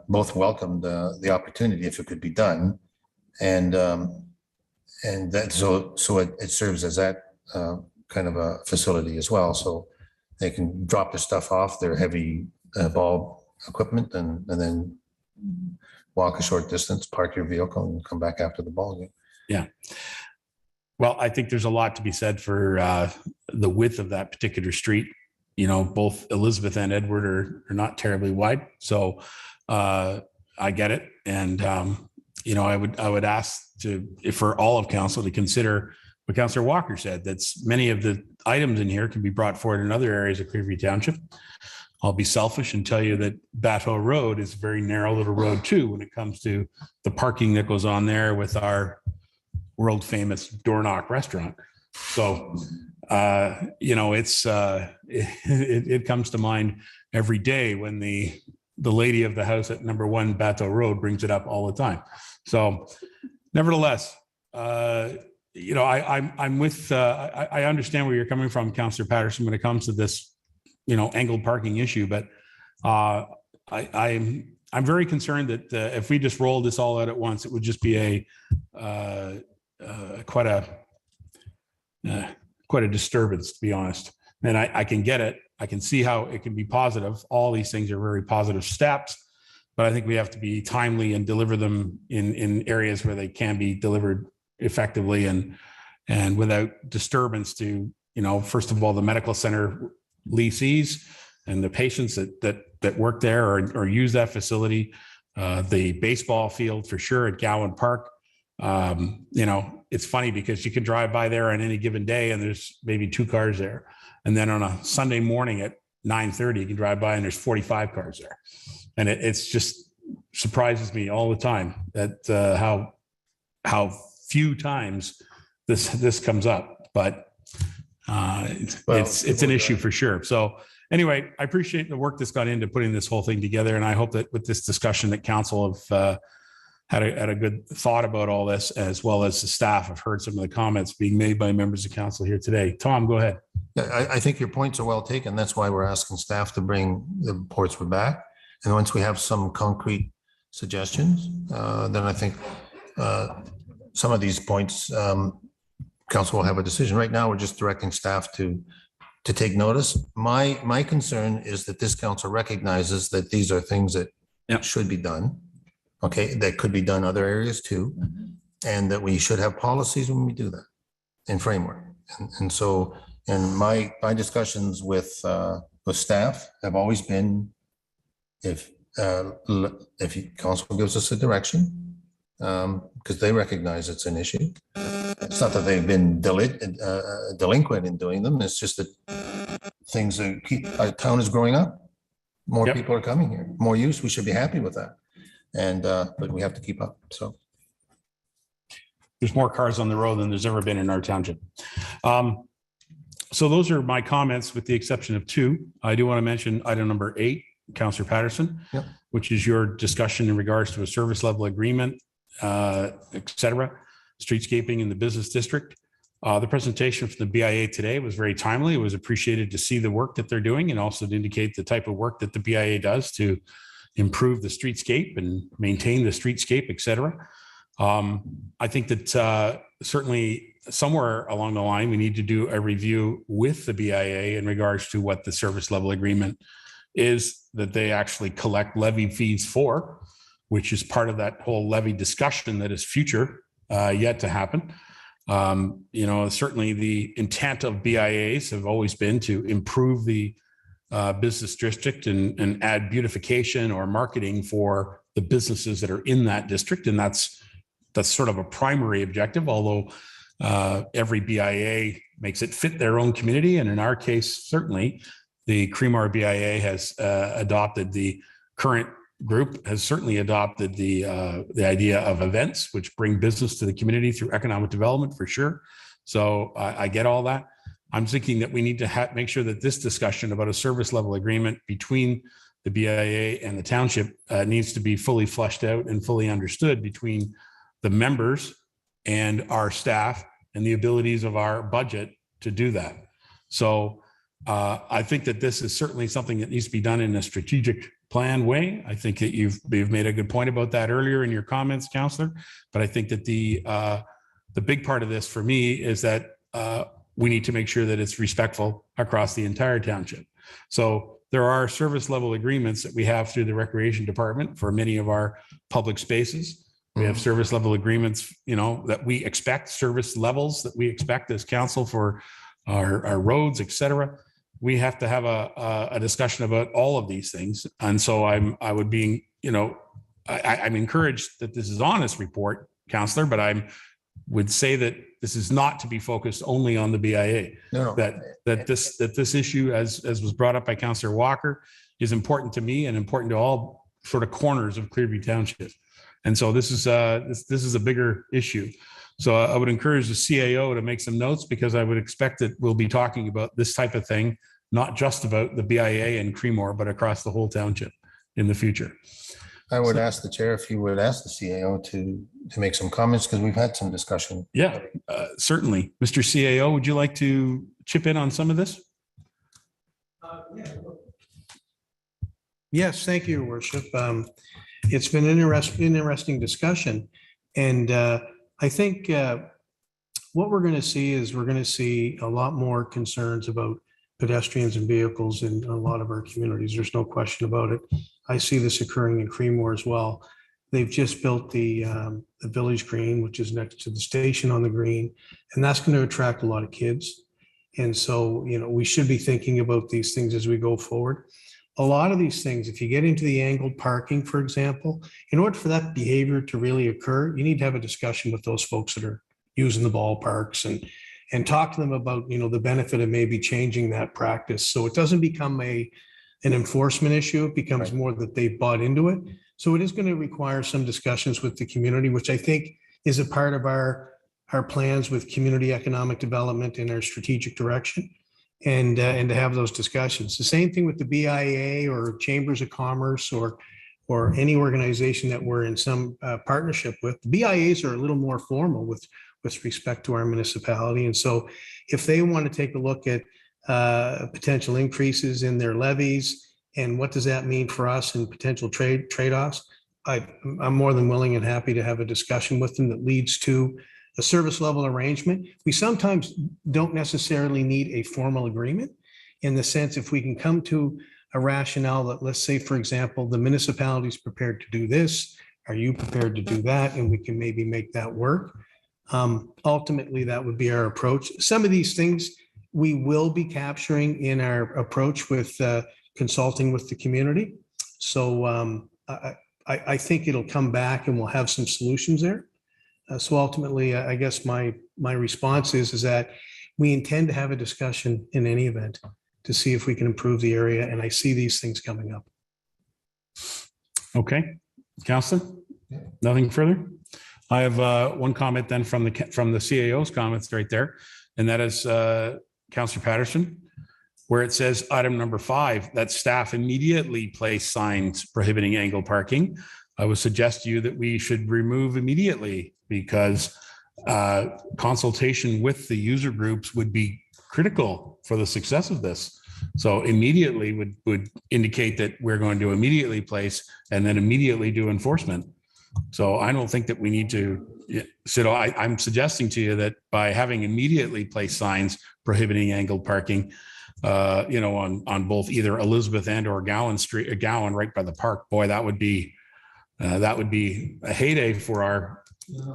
Speaker 10: both welcomed the opportunity if it could be done, and that so it serves as that kind of a facility as well, so they can drop their stuff off, their heavy ball equipment, and then walk a short distance, park your vehicle, and come back after the ball game.
Speaker 2: Yeah. Well, I think there's a lot to be said for the width of that particular street. Both Elizabeth and Edward are not terribly wide. So I get it. And, I would ask for all of council to consider what Councillor Walker said. That's many of the items in here can be brought forward in other areas of Clearview Township. I'll be selfish and tell you that Bateau Road is a very narrow little road too, when it comes to the parking that goes on there with our world famous door knock restaurant. So, it comes to mind every day when the lady of the house at number 1 Bateau Road brings it up all the time. So nevertheless, I'm with, I understand where you're coming from, Councillor Patterson, when it comes to this, angled parking issue, but I'm very concerned that if we just roll this all out at once, it would just be quite a disturbance, to be honest. And I can get it. I can see how it can be positive. All these things are very positive steps, but I think we have to be timely and deliver them in areas where they can be delivered effectively and without disturbance to, first of all, the medical center leasees and the patients that work there or use that facility, the baseball field for sure at Gowan Park. It's funny because you can drive by there on any given day and there's maybe 2 cars there. And then on a Sunday morning at 9:30, you can drive by and there's 45 cars there. And it's just surprises me all the time that how few times this comes up, but it's an issue for sure. So anyway, I appreciate the work that's gone into putting this whole thing together. And I hope that with this discussion that council have had a good thought about all this, as well as the staff have heard some of the comments being made by members of council here today. Tom, go ahead.
Speaker 10: I think your points are well taken. That's why we're asking staff to bring the reports back. And once we have some concrete suggestions, then I think some of these points, council will have a decision. Right now, we're just directing staff to take notice. My concern is that this council recognizes that these are things that should be done. Okay, that could be done other areas too, and that we should have policies when we do that and framework. And so, and my discussions with staff have always been, if council gives us a direction, because they recognize it's an issue. It's not that they've been delinquent in doing them. It's just that things our town is growing up. More people are coming here, more use. We should be happy with that. And, but we have to keep up. So
Speaker 2: there's more cars on the road than there's ever been in our township. So those are my comments with the exception of two. I do want to mention item number 8, Councillor Patterson, which is your discussion in regards to a service level agreement, et cetera, streetscaping in the business district. The presentation from the BIA today was very timely. It was appreciated to see the work that they're doing and also to indicate the type of work that the BIA does to improve the streetscape and maintain the streetscape, et cetera. I think that certainly somewhere along the line, we need to do a review with the BIA in regards to what the service level agreement is that they actually collect levy fees for, which is part of that whole levy discussion that is future yet to happen. Certainly the intent of BIAs have always been to improve the business district and add beautification or marketing for the businesses that are in that district. And that's sort of a primary objective, although every BIA makes it fit their own community. And in our case, certainly the Creemore BIA has adopted, the current group has certainly adopted the idea of events, which bring business to the community through economic development for sure. So I get all that. I'm thinking that we need to make sure that this discussion about a service level agreement between the BIA and the township needs to be fully fleshed out and fully understood between the members and our staff and the abilities of our budget to do that. So I think that this is certainly something that needs to be done in a strategic plan way. I think that you've made a good point about that earlier in your comments, Councillor. But I think that the big part of this for me is that we need to make sure that it's respectful across the entire township. So there are service level agreements that we have through the Recreation Department for many of our public spaces. We have service level agreements, that we expect, service levels that we expect as council for our roads, et cetera. We have to have a discussion about all of these things. And so I'm encouraged that this is on this report, Councillor, but I would say that this is not to be focused only on the BIA. No. That this issue, as was brought up by Councillor Walker, is important to me and important to all sort of corners of Clearview Township. And so this is a bigger issue. So I would encourage the CAO to make some notes, because I would expect that we'll be talking about this type of thing, not just about the BIA and Creemore, but across the whole township in the future.
Speaker 10: I would ask the chair if you would ask the CAO to make some comments, because we've had some discussion.
Speaker 2: Yeah, certainly. Mr. CAO, would you like to chip in on some of this?
Speaker 6: Yes, thank you, Your Worship. It's been an interesting discussion. And I think what we're going to see is a lot more concerns about pedestrians and vehicles in a lot of our communities. There's no question about it. I see this occurring in Creemore as well. They've just built the Village Green, which is next to the station on the green, and that's going to attract a lot of kids. And so, we should be thinking about these things as we go forward. A lot of these things, if you get into the angled parking, for example, in order for that behavior to really occur, you need to have a discussion with those folks that are using the ballparks and talk to them about, the benefit of maybe changing that practice. So it doesn't become an enforcement issue. It becomes more that they bought into it. So it is going to require some discussions with the community, which I think is a part of our plans with community economic development and our strategic direction. And to have those discussions. The same thing with the BIA or Chambers of Commerce or any organization that we're in some partnership with. The BIAs are a little more formal with respect to our municipality. And so if they want to take a look at potential increases in their levies and what does that mean for us and potential trade-offs, I'm more than willing and happy to have a discussion with them that leads to a service level arrangement. We sometimes don't necessarily need a formal agreement, in the sense if we can come to a rationale that, let's say, for example, the municipality is prepared to do this. Are you prepared to do that? And we can maybe make that work. Ultimately, that would be our approach. Some of these things we will be capturing in our approach with consulting with the community. So I think it'll come back and we'll have some solutions there. So ultimately, I guess my response is that we intend to have a discussion in any event to see if we can improve the area. And I see these things coming up.
Speaker 2: Okay, Councillor, nothing further? I have one comment then from the CAO's comments right there, and that is Councillor Patterson, where it says item number 5, that staff immediately place signs prohibiting angled parking. I would suggest to you that we should remove immediately, because consultation with the user groups would be critical for the success of this. So immediately would indicate that we're going to immediately place and then immediately do enforcement. So I don't think that we need to, so I'm suggesting to you that by having immediately placed signs prohibiting angled parking, on both either Elizabeth and or Gowan Street, Gowan right by the park, boy, that would be a heyday for our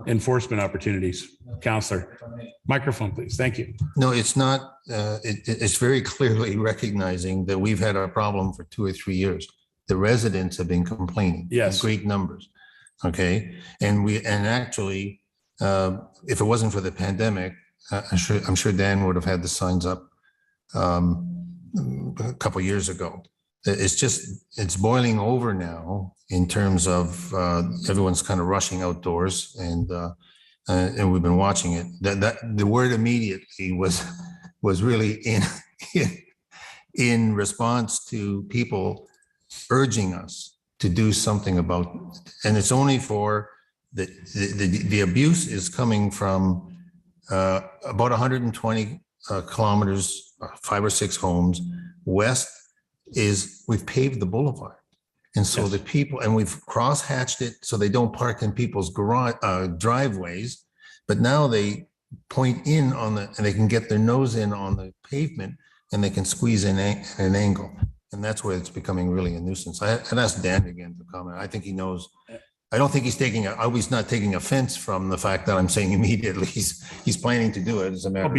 Speaker 2: enforcement opportunities. Councillor, microphone, please. Thank you.
Speaker 10: No, it's not. It's very clearly recognizing that we've had a problem for 2 or 3 years. The residents have been complaining.
Speaker 2: Yes.
Speaker 10: In great numbers. Okay. And actually, if it wasn't for the pandemic, I'm sure Dan would have had the signs up a couple of years ago. It's boiling over now in terms of everyone's kind of rushing outdoors, and we've been watching it. That the word immediately was really in response to people urging us to do something about it. And it's only for the abuse is coming from about 120 kilometers, 5 or 6 homes west. Is we've paved the boulevard, and so the people, and we've cross-hatched it so they don't park in people's driveways, but now they point in and they can get their nose in on the pavement, and they can squeeze in an angle, and that's where it's becoming really a nuisance. I'd ask Dan again to comment. I think he knows. I don't think he's not taking offense from the fact that I'm saying immediately. He's planning to do it as a matter.
Speaker 2: Well,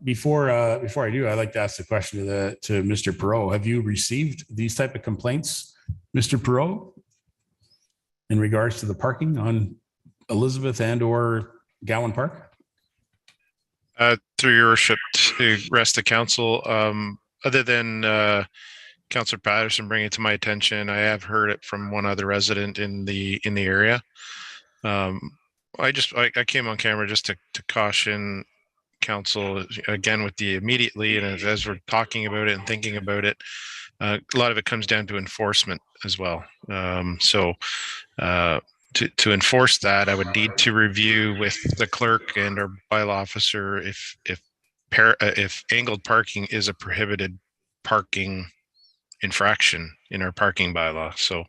Speaker 2: before I do, I'd like to ask the question to Mr. Perot. Have you received these type of complaints, Mr. Perot, in regards to the parking on Elizabeth and or Gowan Park?
Speaker 13: Through your worship, to rest the council, other than Councillor Patterson bringing it to my attention, I have heard it from one other resident in the area. I came on camera just to caution council again with the immediately, and as we're talking about it and thinking about it, a lot of it comes down to enforcement as well. To enforce that, I would need to review with the clerk and our bylaw officer if angled parking is a prohibited parking infraction in our parking bylaw. So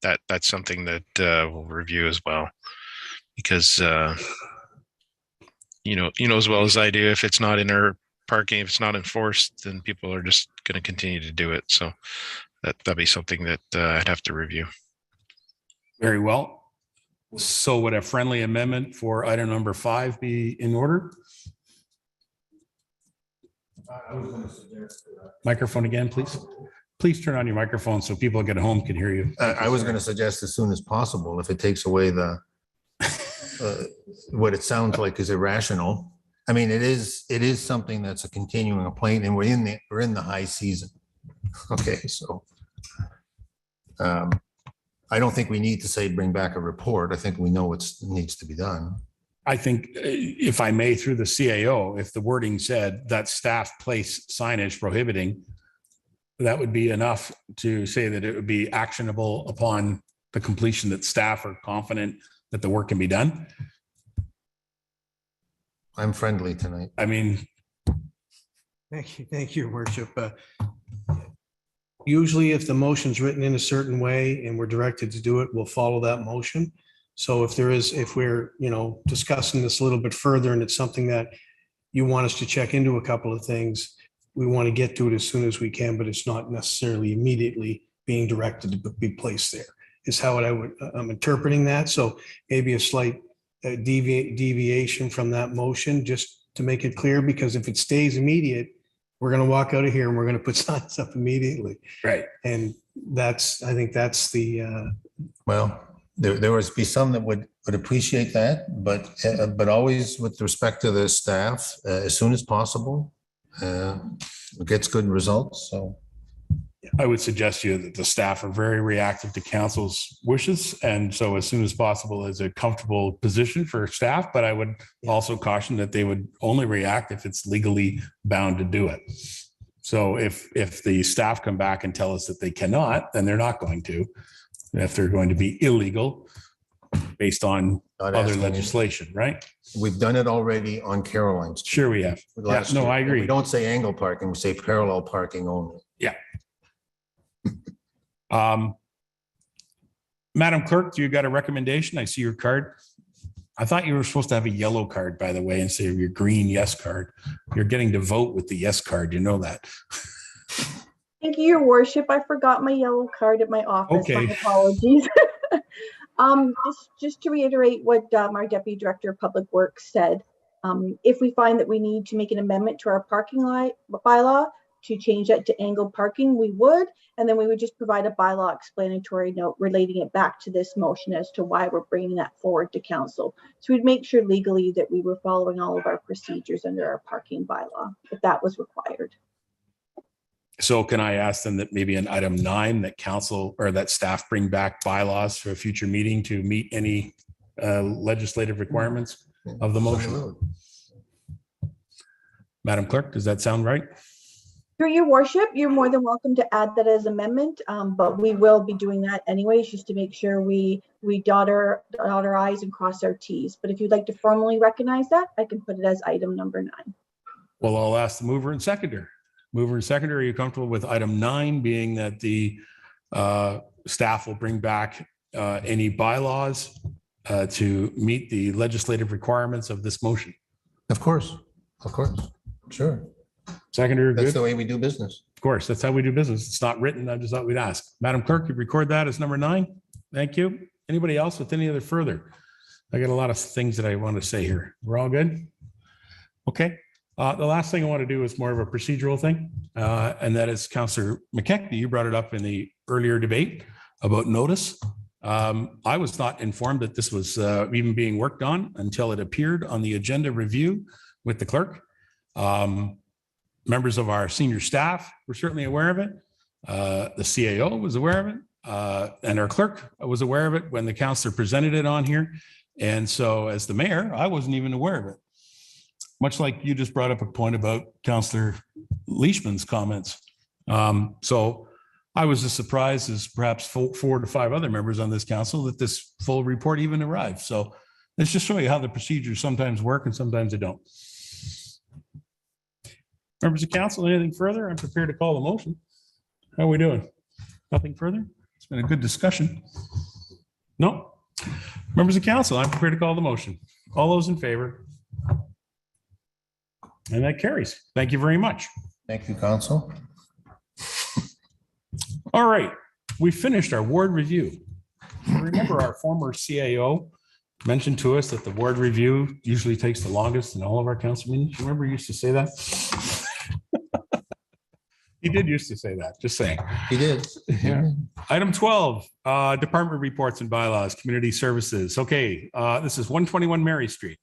Speaker 13: that's something that we'll review as well, because you know as well as I do, if it's not in our parking, if it's not enforced, then people are just going to continue to do it. So that'd be something that I'd have to review.
Speaker 2: Very well. So would a friendly amendment for item number 5 be in order? I was going to suggest microphone again, please. Please turn on your microphone so people get home can hear you.
Speaker 10: I was going to suggest as soon as possible, if it takes away the what it sounds like is irrational. I mean, it is something that's a continuing complaint, and we're in the high season. Okay, so I don't think we need to say bring back a report. I think we know what needs to be done.
Speaker 2: I think, if I may, through the CAO, if the wording said that staff place signage prohibiting, that would be enough to say that it would be actionable upon the completion, that staff are confident that the work can be done.
Speaker 10: I'm friendly tonight.
Speaker 2: I mean,
Speaker 6: Thank you, Worship. usually if the motion's written in a certain way and we're directed to do it, we'll follow that motion. So if we're, discussing this a little bit further and it's something that you want us to check into a couple of things, we want to get to it as soon as we can, but it's not necessarily immediately being directed to be placed there, is how I'm interpreting that. So maybe a slight deviation from that motion, just to make it clear, because if it stays immediate, we're going to walk out of here and we're going to put signs up immediately.
Speaker 2: Right.
Speaker 6: And I think that's the,
Speaker 10: Well, there would be some that would appreciate that, but always with respect to the staff, as soon as possible, gets good results. So
Speaker 2: I would suggest to you that the staff are very reactive to council's wishes. And so as soon as possible is a comfortable position for staff, but I would also caution that they would only react if it's legally bound to do it. So if the staff come back and tell us that they cannot, then they're not going to. If they're going to be illegal based on other legislation, right?
Speaker 10: We've done it already on Caroline Street.
Speaker 2: Sure we have. Yeah, no, I agree.
Speaker 10: We don't say angle parking, we say parallel parking only.
Speaker 2: Yeah. Madam Clerk, do you got a recommendation? I see your card. I thought you were supposed to have a yellow card, by the way, instead of your green yes card. You're getting to vote with the yes card. You know that.
Speaker 1: Thank you, Your Worship. I forgot my yellow card at my office.
Speaker 2: Okay.
Speaker 1: My apologies. Just to reiterate what our Deputy Director of Public Works said, if we find that we need to make an amendment to our parking lot bylaw to change that to angled parking, we would, and then we would just provide a bylaw explanatory note relating it back to this motion as to why we're bringing that forward to council. So we'd make sure legally that we were following all of our procedures under our parking bylaw, if that was required.
Speaker 2: So can I ask them that maybe in item 9 that council or that staff bring back bylaws for a future meeting to meet any legislative requirements of the motion? Madam Clerk, does that sound right?
Speaker 1: Through Your Worship, you're more than welcome to add that as amendment, but we will be doing that anyways, just to make sure we dot our I's and cross our T's. But if you'd like to formally recognize that, I can put it as item number 9.
Speaker 2: Well, I'll ask the mover and seconder. Mover and seconder, are you comfortable with item 9 being that the staff will bring back any bylaws to meet the legislative requirements of this motion?
Speaker 10: Of course, sure.
Speaker 2: Seconder,
Speaker 10: That's
Speaker 2: good?
Speaker 10: the way we do business.
Speaker 2: Of course, that's how we do business. It's not written. I just thought we'd ask. Madam Clerk, you record that as number 9. Thank you. Anybody else with any other further? I got a lot of things that I want to say here. We're all good? Okay. The last thing I want to do is more of a procedural thing, and that is Councillor McKechnie. You brought it up in the earlier debate about notice. I was not informed that this was even being worked on until it appeared on the agenda review with the clerk. Members of our senior staff were certainly aware of it. The CAO was aware of it, and our clerk was aware of it when the councillor presented it on here. And so as the mayor, I wasn't even aware of it. Much like you just brought up a point about Councillor Leishman's comments. So I was as surprised as perhaps 4 to 5 other members on this council that this full report even arrived. So let's just show you how the procedures sometimes work and sometimes they don't. Members of council, anything further? I'm prepared to call the motion. How are we doing? Nothing further? It's been a good discussion. No? Members of council, I'm prepared to call the motion. All those in favor? And that carries. Thank you very much.
Speaker 10: Thank you, Council.
Speaker 2: All right, we finished our ward review. Remember our former CAO mentioned to us that the ward review usually takes the longest in all of our council meetings. Remember he used to say that? He did used to say that, just saying.
Speaker 10: He did.
Speaker 2: Yeah. Item 12, department reports and bylaws, community services. Okay, this is 121 Mary Street.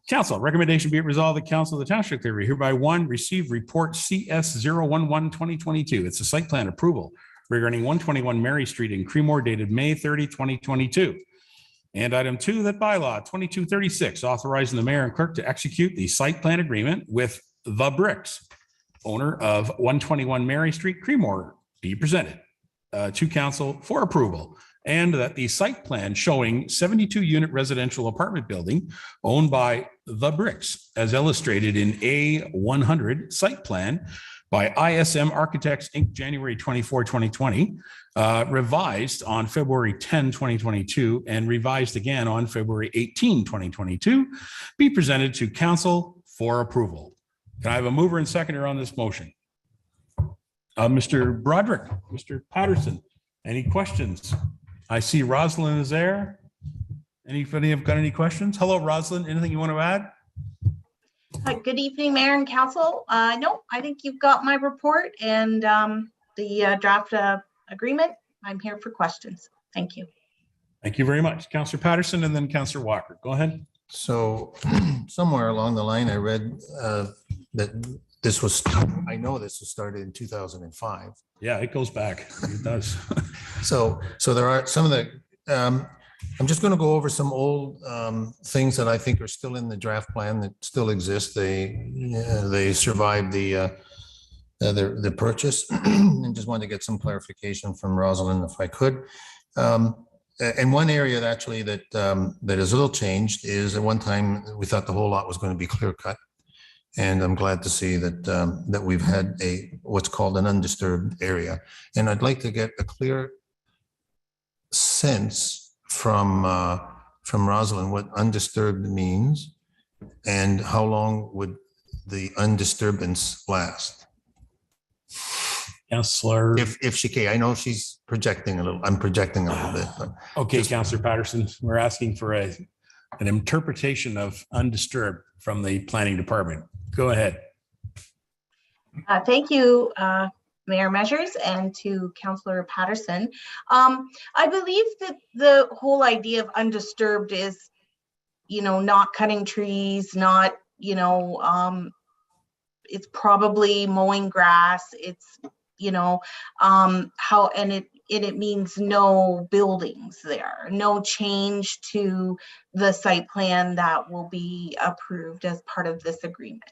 Speaker 2: Council, recommendation be it resolved that Council of the Township of Clearview hereby 1, receive report CS 011-2022. It's a site plan approval regarding 121 Mary Street in Creemore dated May 30, 2022. And item 2, that bylaw 2236, authorizing the mayor and clerk to execute the site plan agreement with The Bricks, owner of 121 Mary Street, Creemore, be presented to council for approval. And that the site plan showing 72-unit residential apartment building owned by The Bricks, as illustrated in A100 site plan, by ISM Architects, Inc., January 24, 2020, revised on February 10, 2022, and revised again on February 18, 2022, be presented to council for approval. Can I have a mover and seconder on this motion? Mr. Broderick, Mr. Patterson, any questions? I see Rosalind is there. Anybody have got any questions? Hello, Rosalind. Anything you want to add?
Speaker 14: Good evening, Mayor and Council. No, I think you've got my report and the draft agreement. I'm here for questions. Thank you.
Speaker 2: Thank you very much. Councillor Patterson and then Councillor Walker. Go ahead.
Speaker 10: So somewhere along the line, I read that this was, I know this was started in 2005.
Speaker 2: Yeah, it goes back. It does.
Speaker 10: So there are some of the, I'm just going to go over some old things that I think are still in the draft plan that still exist. They survived the purchase, and just wanted to get some clarification from Rosalind if I could. And one area that actually that is a little changed is at one time we thought the whole lot was going to be clear cut, and I'm glad to see that that we've had what's called an undisturbed area, and I'd like to get a clear sense from Rosalind what undisturbed means and how long would the undisturbance last.
Speaker 2: Councillor,
Speaker 10: if she can, I know she's projecting a little. I'm projecting a little bit. But
Speaker 2: okay, Councillor Patterson, we're asking for an interpretation of undisturbed from the planning department. Go ahead.
Speaker 14: Thank you, Mayor Measures, and to Councillor Patterson. I believe that the whole idea of undisturbed is, not cutting trees, not, it's probably mowing grass. It's, it means no buildings there, no change to the site plan that will be approved as part of this agreement.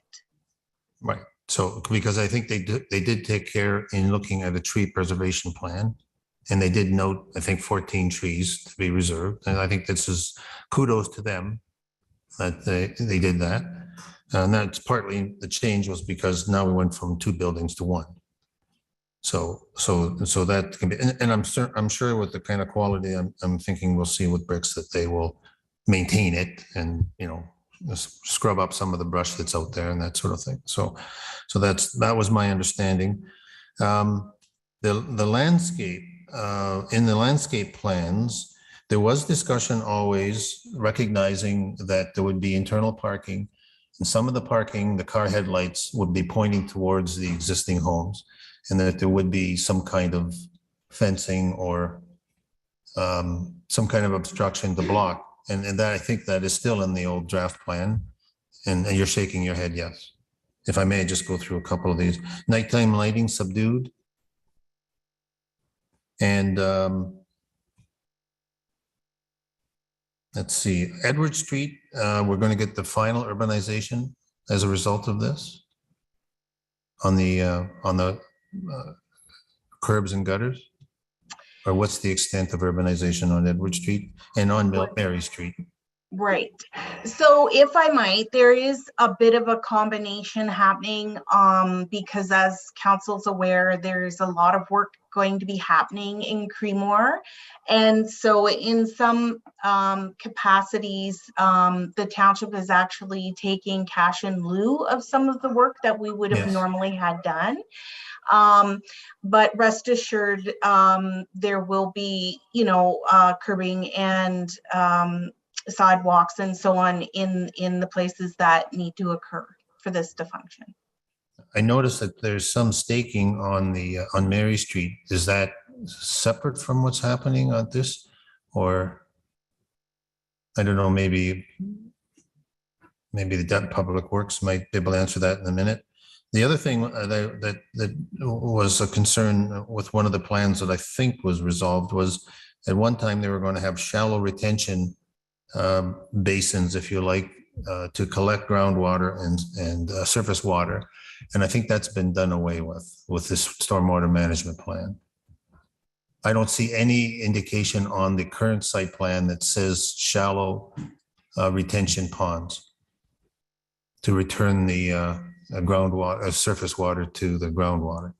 Speaker 10: Right. So, because I think they did take care in looking at a tree preservation plan, and they did note, I think, 14 trees to be reserved. And I think this is kudos to them that they did that. And that's partly the change was because now we went from 2 buildings to 1. So that can be, and I'm sure with the kind of quality I'm thinking we'll see with bricks that they will maintain it and, scrub up some of the brush that's out there and that sort of thing. So that was my understanding. The landscape, in the landscape plans, there was discussion always recognizing that there would be internal parking, and some of the parking, the car headlights would be pointing towards the existing homes, and that there would be some kind of fencing or some kind of obstruction to block. And that, I think that is still in the old draft plan. And you're shaking your head, yes. If I may just go through a couple of these. Nighttime lighting subdued. And let's see, Edward Street, we're going to get the final urbanization as a result of this on the curbs and gutters. Or what's the extent of urbanization on Edward Street and on Mary Street?
Speaker 14: Right. So if I might, there is a bit of a combination happening because as council's aware, there's a lot of work going to be happening in Creemore. And so in some capacities, the township is actually taking cash in lieu of some of the work that we would have normally had done. But rest assured, there will be, curbing and sidewalks and so on in the places that need to occur for this to function.
Speaker 10: I noticed that there's some staking on Mary Street. Is that separate from what's happening on this, or I don't know, maybe the Public Works might be able to answer that in a minute. The other thing that was a concern with one of the plans that I think was resolved was at one time they were going to have shallow retention basins, if you like, to collect groundwater and surface water. And I think that's been done away with this stormwater management plan. I don't see any indication on the current site plan that says shallow retention ponds to return the groundwater, surface water to the groundwater.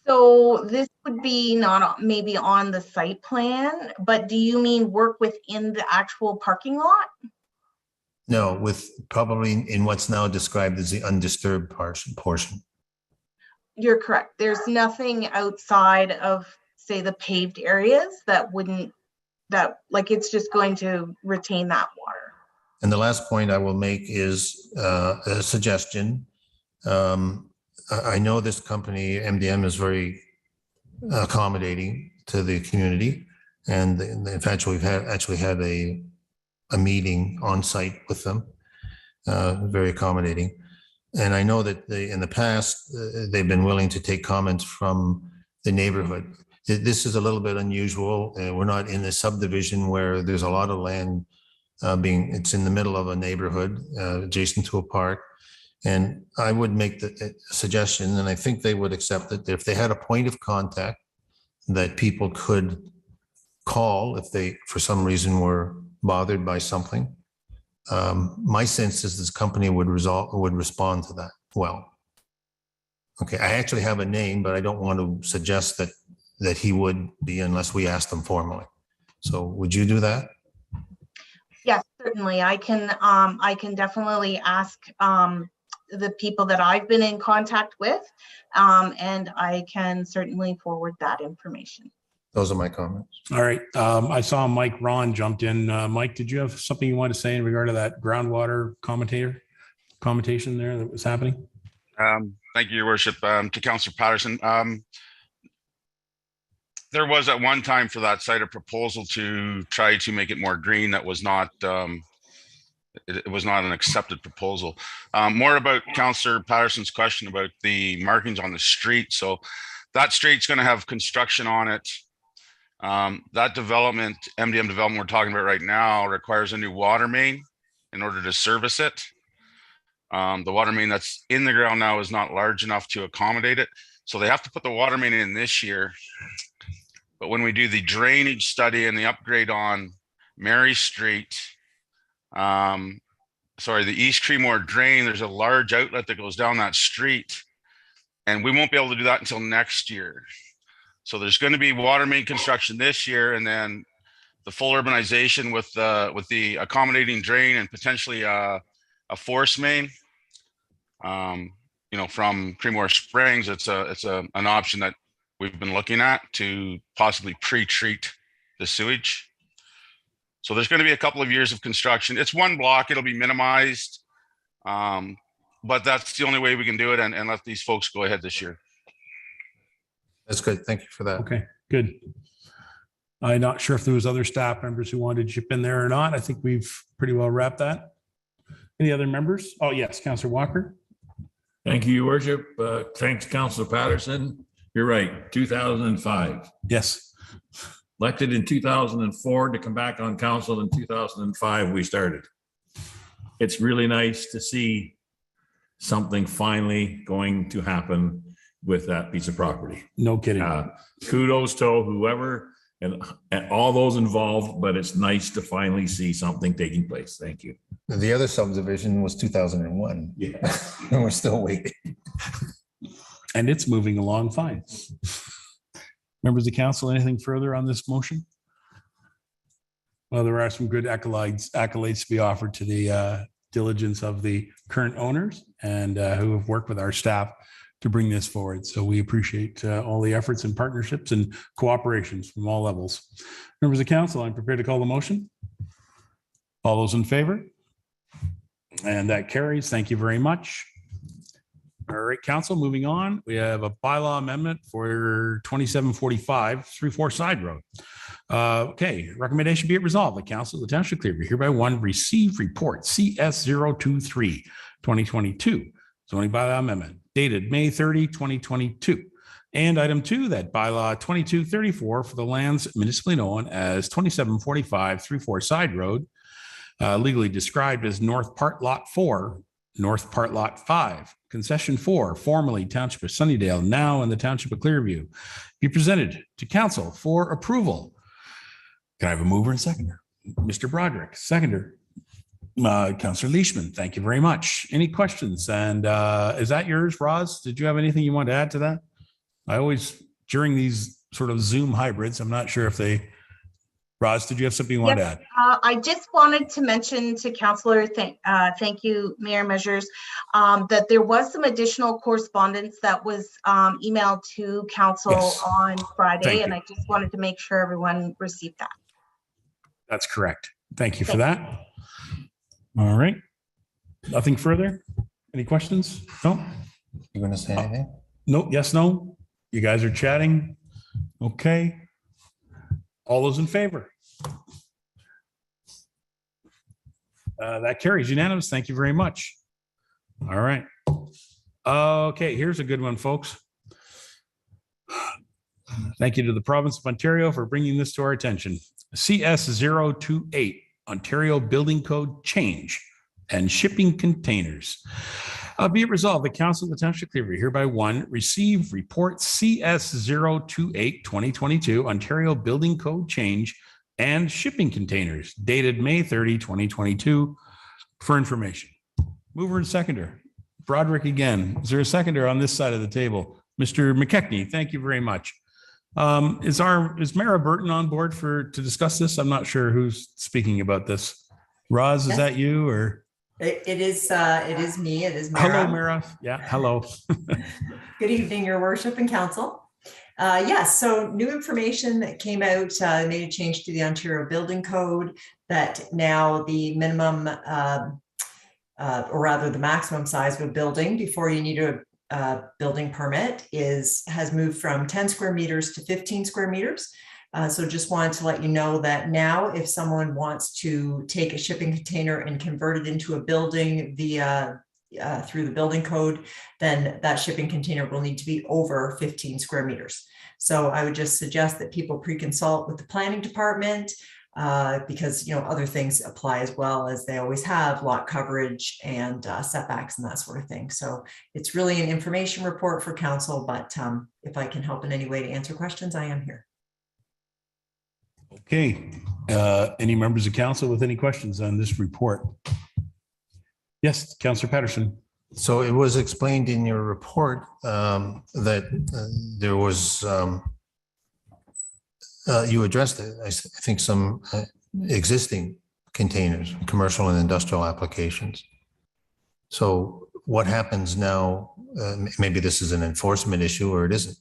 Speaker 14: So this would be not maybe on the site plan, but do you mean work within the actual parking lot?
Speaker 10: No, with probably in what's now described as the undisturbed portion.
Speaker 14: You're correct. There's nothing outside of, say, the paved areas that wouldn't, that like it's just going to retain that water.
Speaker 10: And the last point I will make is a suggestion. I know this company, MDM, is very accommodating to the community. And in fact, we've actually had a meeting on site with them, very accommodating. And I know that in the past, they've been willing to take comments from the neighborhood. This is a little bit unusual. We're not in a subdivision where there's a lot of land it's in the middle of a neighborhood adjacent to a park. And I would make the suggestion, and I think they would accept it, if they had a point of contact that people could call if they, for some reason, were bothered by something. My sense is this company would respond to that well. Okay, I actually have a name, but I don't want to suggest that he would be unless we asked them formally. So would you do that?
Speaker 14: Yes, certainly. I can definitely ask the people that I've been in contact with, and I can certainly forward that information.
Speaker 10: Those are my comments.
Speaker 2: All right. I saw Mike Ron jumped in. Mike, did you have something you wanted to say in regard to that groundwater commentation there that was happening?
Speaker 15: Thank you, Your Worship. To Councillor Patterson. There was at one time for that site a proposal to try to make it more green. That was not, it was not an accepted proposal. More about Councillor Patterson's question about the markings on the street. So that street's going to have construction on it. That development, MDM development we're talking about right now, requires a new water main in order to service it. The water main that's in the ground now is not large enough to accommodate it. So they have to put the water main in this year. But when we do the drainage study and the upgrade on Mary Street, the East Creemore drain, there's a large outlet that goes down that street, and we won't be able to do that until next year. So there's going to be water main construction this year, and then the full urbanization with the accommodating drain and potentially a force main. From Creemore Springs, it's an option that we've been looking at to possibly pre-treat the sewage. So there's going to be a couple of years of construction. It's one block, it'll be minimized, but that's the only way we can do it and let these folks go ahead this year.
Speaker 10: That's good. Thank you for that.
Speaker 2: Okay, good. I'm not sure if there was other staff members who wanted to chip in there or not. I think we've pretty well wrapped that. Any other members? Oh, yes, Councillor Walker.
Speaker 8: Thank you, Your Worship. Thanks, Councillor Patterson. You're right, 2005.
Speaker 2: Yes.
Speaker 8: Elected in 2004 to come back on council in 2005, we started. It's really nice to see something finally going to happen with that piece of property.
Speaker 2: No kidding.
Speaker 8: Kudos to whoever and all those involved, but it's nice to finally see something taking place. Thank you.
Speaker 10: The other subdivision was 2001.
Speaker 8: Yeah.
Speaker 10: And we're still waiting.
Speaker 2: And it's moving along fine. Members of council, anything further on this motion? Well, there are some good accolades to be offered to the diligence of the current owners and who have worked with our staff to bring this forward. So we appreciate all the efforts and partnerships and cooperations from all levels. Members of council, I'm prepared to call the motion. All those in favor? And that carries. Thank you very much. All right, council, moving on. We have a bylaw amendment for 2745 3-4 Side Road. Okay, recommendation be it resolved. The council of the Township of Clearview hereby one receive report CS 023 2022 zoning bylaw amendment dated May 30, 2022. And item 2, that bylaw 2234 for the lands municipally known as 2745 3-4 Side Road, legally described as North Part Lot 4, North Part Lot 5, Concession 4, formerly Township of Sunnydale, now in the Township of Clearview, be presented to council for approval. Can I have a mover and seconder? Mr. Broderick, seconder. Councillor Leishman, thank you very much. Any questions? And is that yours, Roz? Did you have anything you want to add to that? I always, during these sort of Zoom hybrids, I'm not sure if they, Roz, did you have something you want to add?
Speaker 14: I just wanted to mention to Councillor, thank you, Mayor Measures, that there was some additional correspondence that was emailed to Council on Friday, and I just wanted to make sure everyone received that.
Speaker 2: That's correct. Thank you for that. All right. Nothing further? Any questions? No?
Speaker 10: You going to say anything?
Speaker 2: No, yes, no? You guys are chatting? Okay. All those in favor? That carries unanimous. Thank you very much. All right. Okay, here's a good one, folks. Thank you to the province of Ontario for bringing this to our attention. CS028, Ontario Building Code change and shipping containers. Be it resolved, the Council of the Township of Clearview hereby receive report CS028 2022 Ontario Building Code change and shipping containers dated May 30, 2022 for information. Mover and seconder. Broderick again. Is there a seconder on this side of the table? Mr. McKechnie, thank you very much. Is Mara Burton on board to discuss this? I'm not sure who's speaking about this. Roz, is that you or?
Speaker 16: It is me. It is Mara.
Speaker 2: Hello, Mara. Yeah, hello.
Speaker 16: Good evening, Your Worship and Council. Yes, so new information that came out, made a change to the Ontario Building Code that now the minimum, or rather the maximum size of a building before you need a building permit has moved from 10 square meters to 15 square meters. So just wanted to let you know that now if someone wants to take a shipping container and convert it into a building via through the building code, then that shipping container will need to be over 15 square meters. So I would just suggest that people pre-consult with the planning department because other things apply as well, as they always have, lot coverage and setbacks and that sort of thing. So it's really an information report for council, but if I can help in any way to answer questions, I am here.
Speaker 2: Okay. Any members of council with any questions on this report? Yes, Councillor Patterson.
Speaker 10: So it was explained in your report that there was, you addressed it, I think, some existing containers, commercial and industrial applications. So what happens now, maybe this is an enforcement issue or it isn't,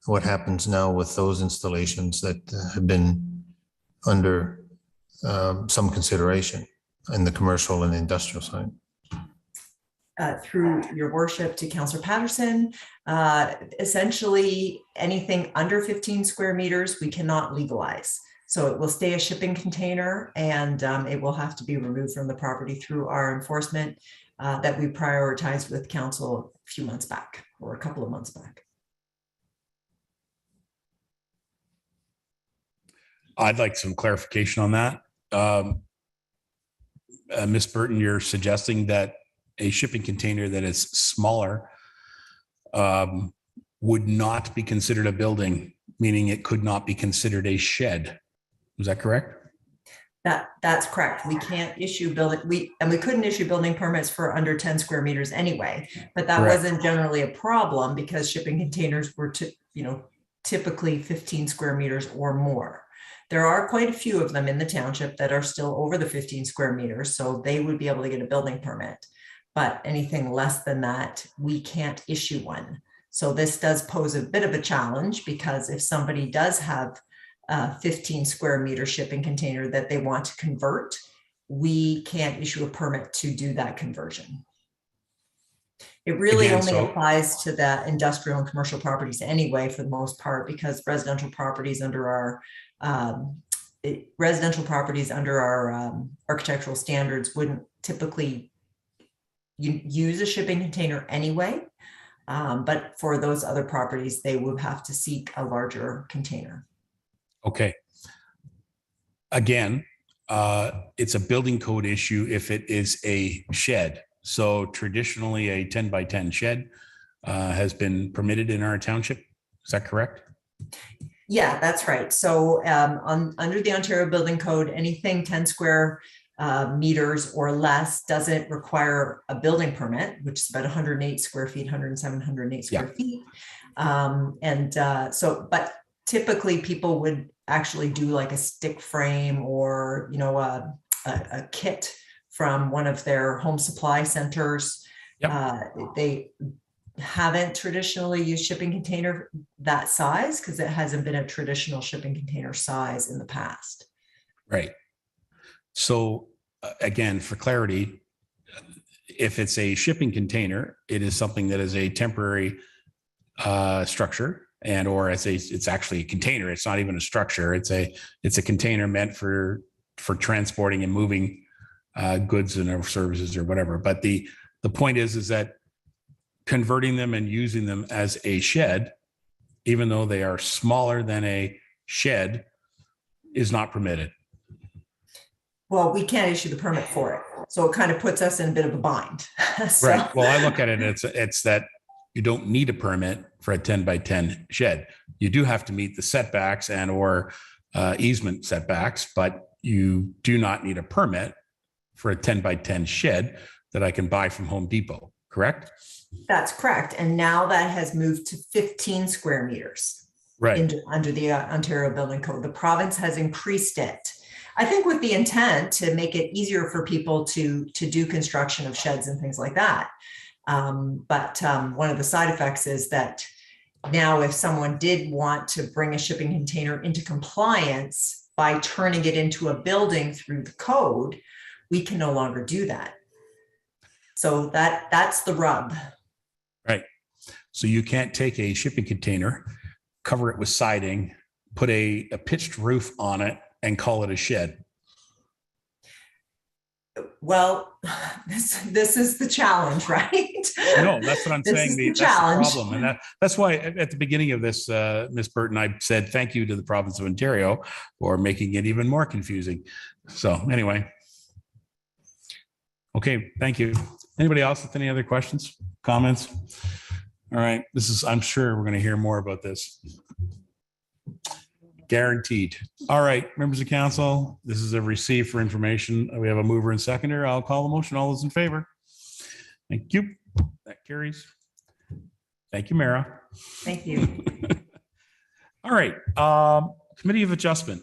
Speaker 10: what happens now with those installations that have been under some consideration in the commercial and industrial side?
Speaker 16: Through Your Worship to Councillor Patterson, essentially anything under 15 square meters we cannot legalize. So it will stay a shipping container and it will have to be removed from the property through our enforcement that we prioritized with council a few months back or a couple of months back.
Speaker 2: I'd like some clarification on that. Ms. Burton, you're suggesting that a shipping container that is smaller would not be considered a building, meaning it could not be considered a shed. Is that correct?
Speaker 16: That's correct. We can't issue building, we couldn't issue building permits for under 10 square meters anyway, but that wasn't generally a problem because shipping containers were typically 15 square meters or more. There are quite a few of them in the township that are still over the 15 square meters, so they would be able to get a building permit. But anything less than that, we can't issue one. So this does pose a bit of a challenge because if somebody does have a 15 square meter shipping container that they want to convert, we can't issue a permit to do that conversion. It really only applies to the industrial and commercial properties anyway, for the most part, because residential properties under our architectural standards wouldn't typically use a shipping container anyway. But for those other properties, they would have to seek a larger container.
Speaker 2: Okay. Again, it's a building code issue if it is a shed. So traditionally a 10 by 10 shed has been permitted in our township. Is that correct?
Speaker 16: Yeah, that's right. So under the Ontario Building Code, anything 10 square meters or less doesn't require a building permit, which is about 108 square feet, 107, 108 square feet. But typically people would actually do like a stick frame or, a kit from one of their home supply centers. They haven't traditionally used shipping container that size because it hasn't been a traditional shipping container size in the past.
Speaker 2: Right. So again, for clarity, if it's a shipping container, it is something that is a temporary structure, and or it's actually a container. It's not even a structure. It's a container meant for transporting and moving goods and services or whatever. But the point is that converting them and using them as a shed, even though they are smaller than a shed, is not permitted.
Speaker 16: Well, we can't issue the permit for it. So it kind of puts us in a bit of a bind.
Speaker 2: Right. Well, I look at it, it's that you don't need a permit for a 10 by 10 shed. You do have to meet the setbacks and or easement setbacks, but you do not need a permit for a 10 by 10 shed that I can buy from Home Depot, correct?
Speaker 16: That's correct. And now that has moved to 15 square meters.
Speaker 2: Right.
Speaker 16: Under the Ontario Building Code. The province has increased it. I think with the intent to make it easier for people to do construction of sheds and things like that. But one of the side effects is that now if someone did want to bring a shipping container into compliance by turning it into a building through the code, we can no longer do that. So that's the rub.
Speaker 2: Right. So you can't take a shipping container, cover it with siding, put a pitched roof on it, and call it a shed.
Speaker 16: Well, this is the challenge, right?
Speaker 2: No, that's what I'm saying. That's the problem. And that's why at the beginning of this, Ms. Burton, I said thank you to the province of Ontario for making it even more confusing. So anyway. Okay, thank you. Anybody else with any other questions, comments? All right, I'm sure we're going to hear more about this. Guaranteed. All right, members of council, this is a receive for information. We have a mover and seconder. I'll call the motion. All those in favor? Thank you. That carries. Thank you, Mara.
Speaker 16: Thank you.
Speaker 2: All right. Committee of Adjustment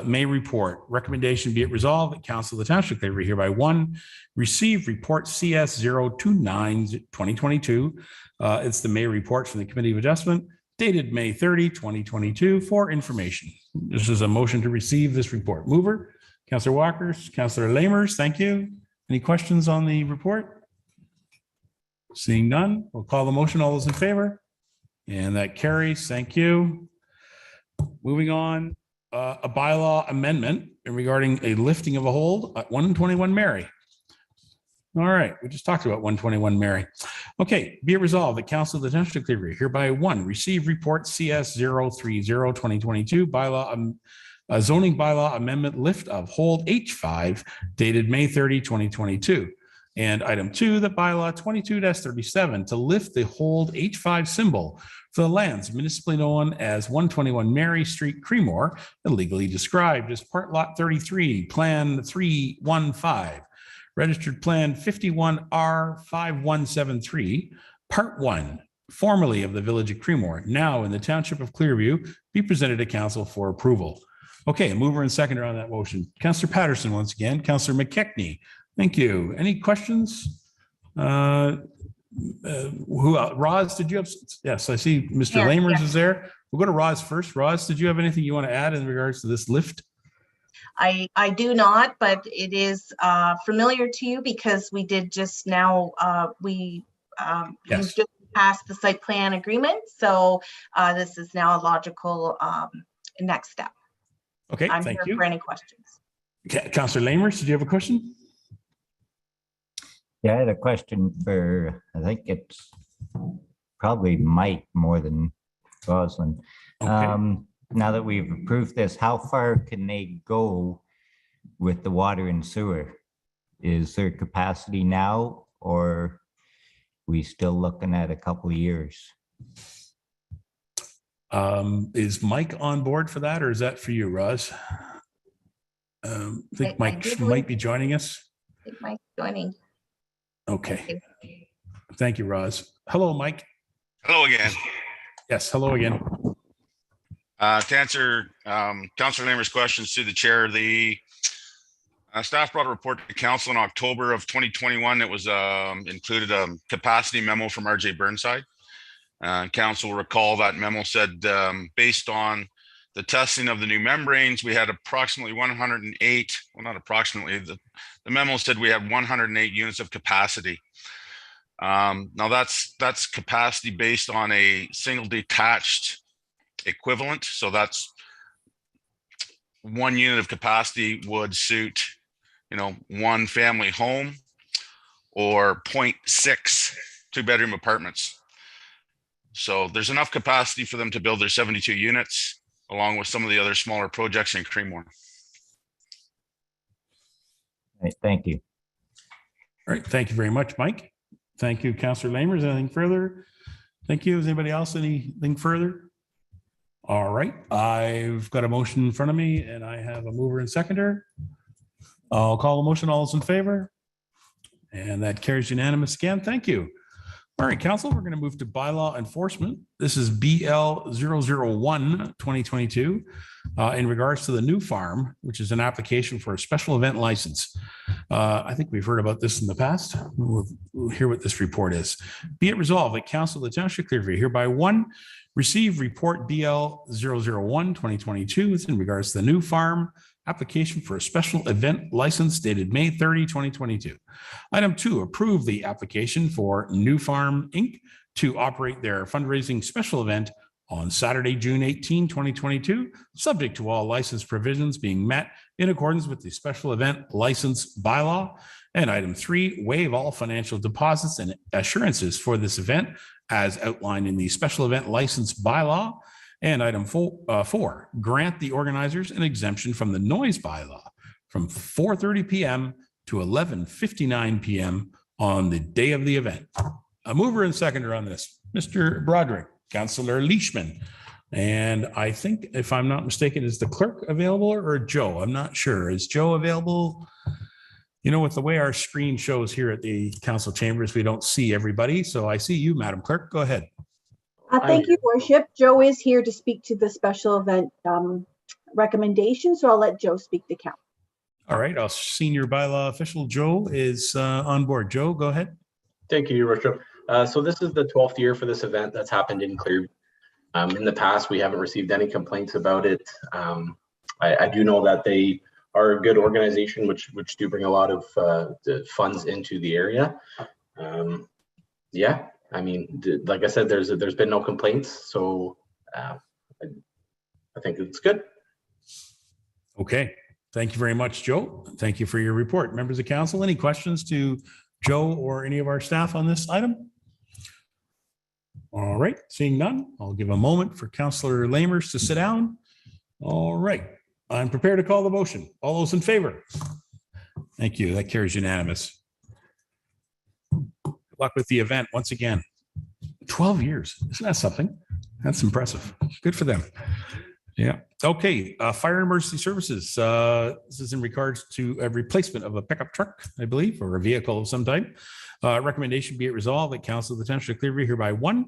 Speaker 2: may report. Recommendation be it resolved that Council of the Township Clearview hereby one, receive report CS 029-2022. It's the May report from the Committee of Adjustment dated May 30, 2022 for information. This is a motion to receive this report. Mover, Councillor Walkers, Councillor Lamers, thank you. Any questions on the report? Seeing none, we'll call the motion. All those in favor? And that carries. Thank you. Moving on, a bylaw amendment regarding a lifting of a hold at 121 Mary. All right, we just talked about 121 Mary. Okay, be it resolved that Council of the Township of Clearview hereby one, receive report CS 030-2022 bylaw, zoning bylaw amendment lift of hold H5 dated May 30, 2022. And item 2, the bylaw 22-37 to lift the hold H5 symbol for the lands municipally known as 121 Mary Street, Creemore, illegally described as Part Lot 33, Plan 315, Registered Plan 51R5173, Part 1, formerly of the Village of Creemore, now in the Township of Clearview, be presented to Council for approval. Okay, a mover and seconder on that motion. Councillor Patterson once again, Councillor McKechnie. Thank you. Any questions? Roz, did you have? Yes, I see Mr. Lamers is there. We'll go to Roz first. Roz, did you have anything you want to add in regards to this lift?
Speaker 14: I do not, but it is familiar to you because we did just now, we just passed the site plan agreement. So this is now a logical next step.
Speaker 2: Okay,
Speaker 14: I'm
Speaker 2: thank
Speaker 14: here
Speaker 2: you.
Speaker 14: for any questions.
Speaker 2: Councillor Lamers, did you have a question?
Speaker 12: Yeah, I had a question for, I think it's probably Mike more than Rosalind.
Speaker 2: Okay.
Speaker 12: Now that we've approved this, how far can they go with the water and sewer? Is there capacity now, or are we still looking at a couple of years?
Speaker 2: Is Mike on board for that, or is that for you, Roz? I think
Speaker 14: I
Speaker 2: Mike
Speaker 14: did
Speaker 2: might be joining us.
Speaker 14: I think Mike's joining.
Speaker 2: Okay. Thank you, Roz. Hello, Mike.
Speaker 15: Hello again.
Speaker 2: Yes, hello again.
Speaker 15: To answer Councillor Lamer's questions to the chair, the staff brought a report to council in October of 2021. It was included a capacity memo from RJ Burnside. Council will recall that memo said based on the testing of the new membranes, we had approximately 108, well, not approximately, the memo said we had 108 units of capacity. Now that's capacity based on a single detached equivalent. So that's 1 unit of capacity would suit, 1 family home or 0.6 2-bedroom apartments. So there's enough capacity for them to build their 72 units along with some of the other smaller projects in Creemore.
Speaker 12: Right, thank you.
Speaker 2: All right. Thank you very much, Mike. Thank you, Councillor Lamers. Anything further? Thank you. Is anybody else anything further? All right. I've got a motion in front of me and I have a mover and seconder. I'll call the motion. All those in favor? And that carries unanimous again. Thank you. All right, council, we're going to move to bylaw enforcement. This is BL 001 2022 in regards to the new farm, which is an application for a special event license. I think we've heard about this in the past. We'll hear what this report is. Be it resolved that council of the Township of Clearview hereby 1, receive report BL 001 2022 in regards to the new farm application for a special event license dated May 30, 2022. Item 2, approve the application for New Farm Inc. to operate their fundraising special event on Saturday, June 18, 2022, subject to all license provisions being met in accordance with the special event license bylaw. And item 3, waive all financial deposits and assurances for this event as outlined in the special event license bylaw. And item 4, grant the organizers an exemption from the noise bylaw from 4:30 p.m. to 11:59 p.m. on the day of the event. A mover and seconder on this, Mr. Broderick, Councillor Leishman. And I think, if I'm not mistaken, is the clerk available or Joe? I'm not sure. Is Joe available? With the way our screen shows here at the council chambers, we don't see everybody. So I see you, Madam Clerk. Go ahead.
Speaker 1: Thank you, Worship. Joe is here to speak to the special event recommendation, so I'll let Joe speak to council.
Speaker 2: All right, our senior bylaw official, Joe, is on board. Joe, go ahead.
Speaker 17: Thank you, Your Worship. So this is the 12th year for this event that's happened in Clearview. In the past, we haven't received any complaints about it. I do know that they are a good organization, which do bring a lot of the funds into the area. Yeah. I mean, like I said, there's been no complaints, so I think it's good.
Speaker 2: Okay, thank you very much, Joe. Thank you for your report. Members of council, any questions to Joe or any of our staff on this item? All right, seeing none, I'll give a moment for Councillor Lamers to sit down. All right, I'm prepared to call the motion. All those in favor? Thank you. That carries unanimous. Luck with the event once again. 12 years. Isn't that something? That's impressive. Good for them. Yeah. Okay. Fire and emergency services. This is in regards to a replacement of a pickup truck, I believe, or a vehicle of some type. Recommendation be it resolved that council of the Township of Clearview hereby 1,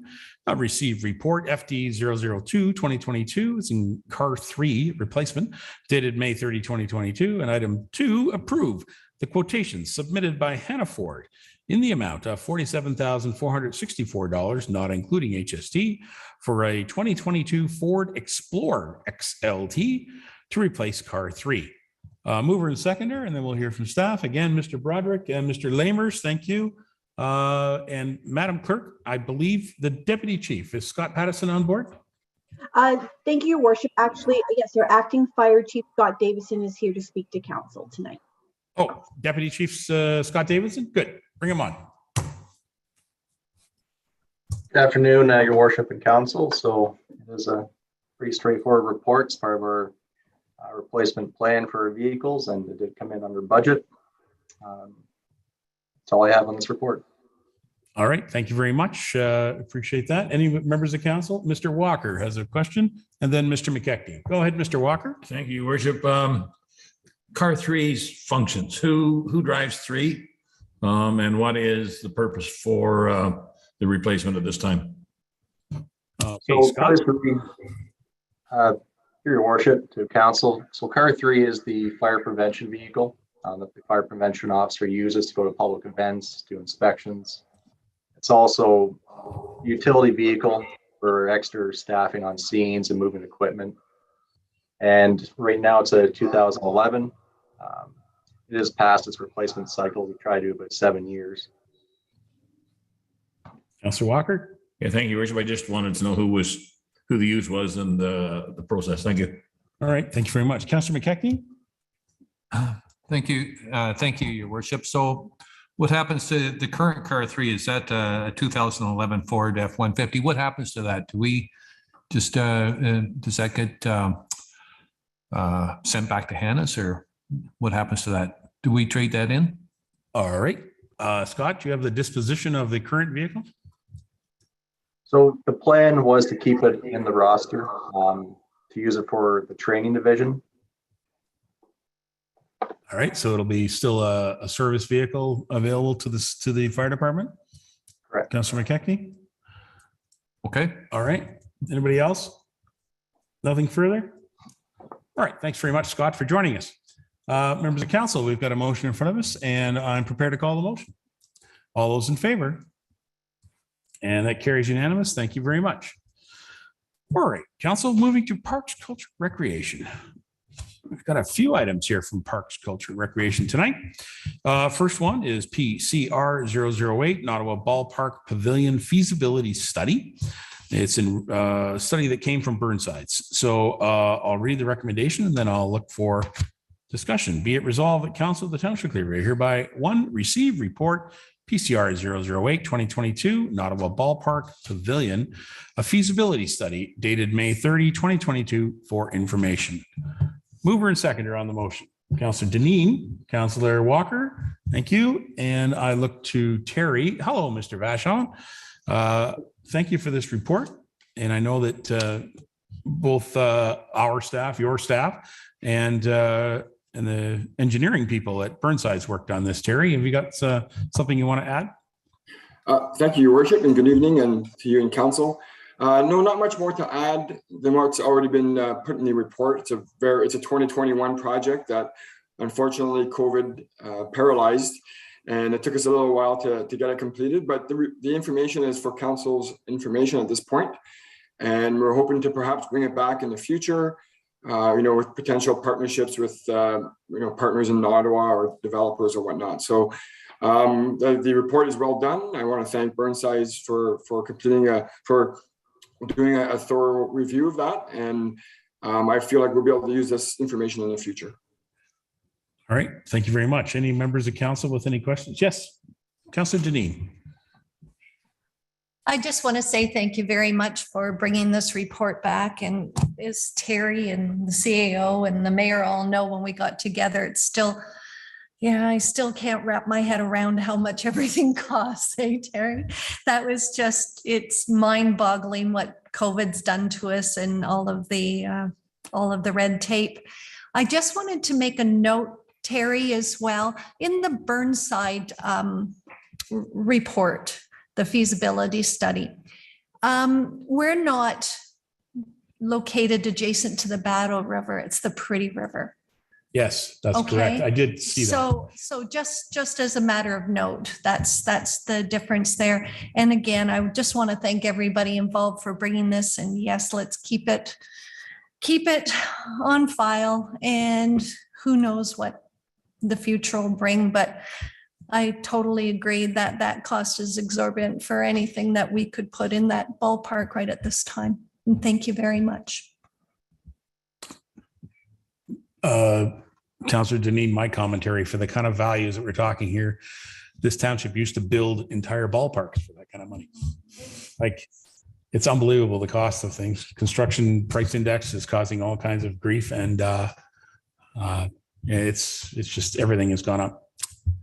Speaker 2: receive report FD 002 2022. It's in car 3 replacement dated May 30, 2022. And item 2, approve the quotations submitted by Hannaford in the amount of $47,464, not including HST, for a 2022 Ford Explorer XLT to replace car 3. Mover and seconder, and then we'll hear from staff. Again, Mr. Broderick and Mr. Lamers, thank you. And Madam Clerk, I believe the Deputy Chief, is Scott Patterson on board?
Speaker 1: Thank you, Your Worship. Actually, yes, our Acting Fire Chief Scott Davison is here to speak to council tonight.
Speaker 2: Oh, Deputy Chief Scott Davison? Good. Bring him on.
Speaker 18: Good afternoon, Your Worship and Council. So it is a pretty straightforward report. It's part of our replacement plan for our vehicles, and it did come in under budget. That's all I have on this report.
Speaker 2: All right. Thank you very much. Appreciate that. Any members of council? Mr. Walker has a question, and then Mr. McKechnie. Go ahead, Mr. Walker.
Speaker 8: Thank you, Your Worship. car three's functions. Who drives three? And what is the purpose for the replacement at this time?
Speaker 18: So car three, your worship, to council. So car three is the fire prevention vehicle that the fire prevention officer uses to go to public events, do inspections. It's also a utility vehicle for extra staffing on scenes and moving equipment. And right now it's a 2011. It is past its replacement cycle. We try to do about 7 years.
Speaker 2: Councillor Walker?
Speaker 8: Yeah, thank you, Worship. I just wanted to know who the use was in the process. Thank you.
Speaker 2: All right, thank you very much. Councillor McKechnie?
Speaker 5: Thank you. Thank you, Your Worship. So what happens to the current car three? Is that a 2011 Ford F-150? What happens to that? Do we just, does that get sent back to Hannah's, or what happens to that? Do we trade that in?
Speaker 2: All right. Scott, do you have the disposition of the current vehicle?
Speaker 18: So the plan was to keep it in the roster, to use it for the training division.
Speaker 2: All right, so it'll be still a service vehicle available to the fire department?
Speaker 18: Correct.
Speaker 2: Councillor McKechnie?
Speaker 5: Okay.
Speaker 2: All right. Anybody else? Nothing further? All right, thanks very much, Scott, for joining us. Members of council, we've got a motion in front of us, and I'm prepared to call the motion. All those in favor? And that carries unanimous. Thank you very much. All right, council, moving to Parks, Culture, Recreation. We've got a few items here from Parks, Culture, Recreation tonight. First one is PCR 008, Ottawa Ballpark Pavilion Feasibility Study. It's a study that came from Burnsides. So I'll read the recommendation and then I'll look for discussion. Be it resolved that Council of the Township of Clearview hereby receive report PCR 008 2022 Ottawa Ballpark Pavilion, a feasibility study dated May 30, 2022 for information. Mover and seconder on the motion. Councillor Dineen, Councillor Walker, thank you. And I look to Terry. Hello, Mr. Vachon. Thank you for this report. And I know that both our staff, your staff, and the engineering people at Burnsides worked on this. Terry, have you got something you want to add?
Speaker 19: Thank you, Your Worship, and good evening, and to you and council. No, not much more to add than what's already been put in the report. It's a 2021 project that unfortunately COVID paralyzed, and it took us a little while to get it completed. But the information is for council's information at this point, and we're hoping to perhaps bring it back in the future. With potential partnerships with partners in Ottawa or developers or whatnot. So the report is well done. I want to thank Burnsides for doing a thorough review of that, and I feel like we'll be able to use this information in the future.
Speaker 2: All right, thank you very much. Any members of council with any questions? Yes, Councillor Dineen.
Speaker 11: I just want to say thank you very much for bringing this report back. And as Terry and the CAO and the mayor all know, when we got together, it's still, I still can't wrap my head around how much everything costs, Terry? That was just, it's mind-boggling what COVID's done to us and all of the red tape. I just wanted to make a note, Terry, as well, in the Burnside report, the feasibility study. We're not located adjacent to the Battle River. It's the Pretty River.
Speaker 2: Yes, that's correct. I did see that.
Speaker 11: So just as a matter of note, that's the difference there. And again, I just want to thank everybody involved for bringing this. And yes, let's keep it on file. And who knows what the future will bring, but I totally agree that that cost is exorbitant for anything that we could put in that ballpark right at this time. And thank you very much.
Speaker 2: Councillor Dineen, my commentary for the kind of values that we're talking here, this township used to build entire ballparks for that kind of money. Like, it's unbelievable, the cost of things. Construction price index is causing all kinds of grief, and it's just everything has gone up.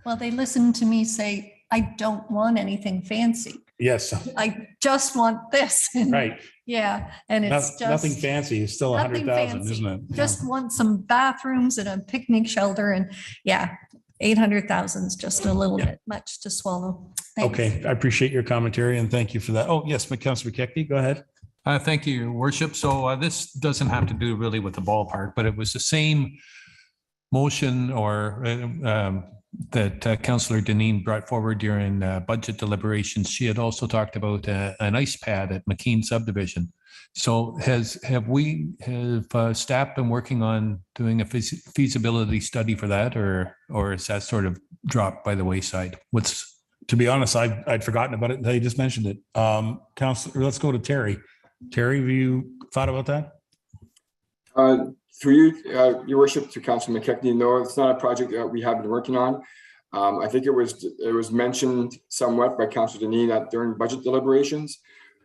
Speaker 11: Well, they listened to me say I don't want anything fancy.
Speaker 2: Yes.
Speaker 11: I just want this. And
Speaker 2: Right.
Speaker 11: yeah. And it's just
Speaker 2: Nothing fancy. It's still
Speaker 11: nothing
Speaker 2: 100,000,
Speaker 11: fancy.
Speaker 2: isn't it?
Speaker 11: Just want some bathrooms and a picnic shelter, and yeah, 800,000 is just a little bit much to swallow. Thanks.
Speaker 2: Okay, I appreciate your commentary and thank you for that. Oh, yes, Councilor McKechnie, go ahead.
Speaker 5: Thank you, Your Worship. So this doesn't have to do really with the ballpark, but it was the same motion or that Councillor Deneen brought forward during budget deliberations. She had also talked about an ice pad at McKean subdivision. So have staff been working on doing a feasibility study for that, or is that sort of dropped by the wayside?
Speaker 2: To be honest, I'd forgotten about it until you just mentioned it. Councillor, let's go to Terry. Terry, have you thought about that?
Speaker 19: Through you, Your Worship, to Councilor McKechnie, no, it's not a project that we have been working on. I think it was mentioned somewhat by Councilor Deneen during budget deliberations,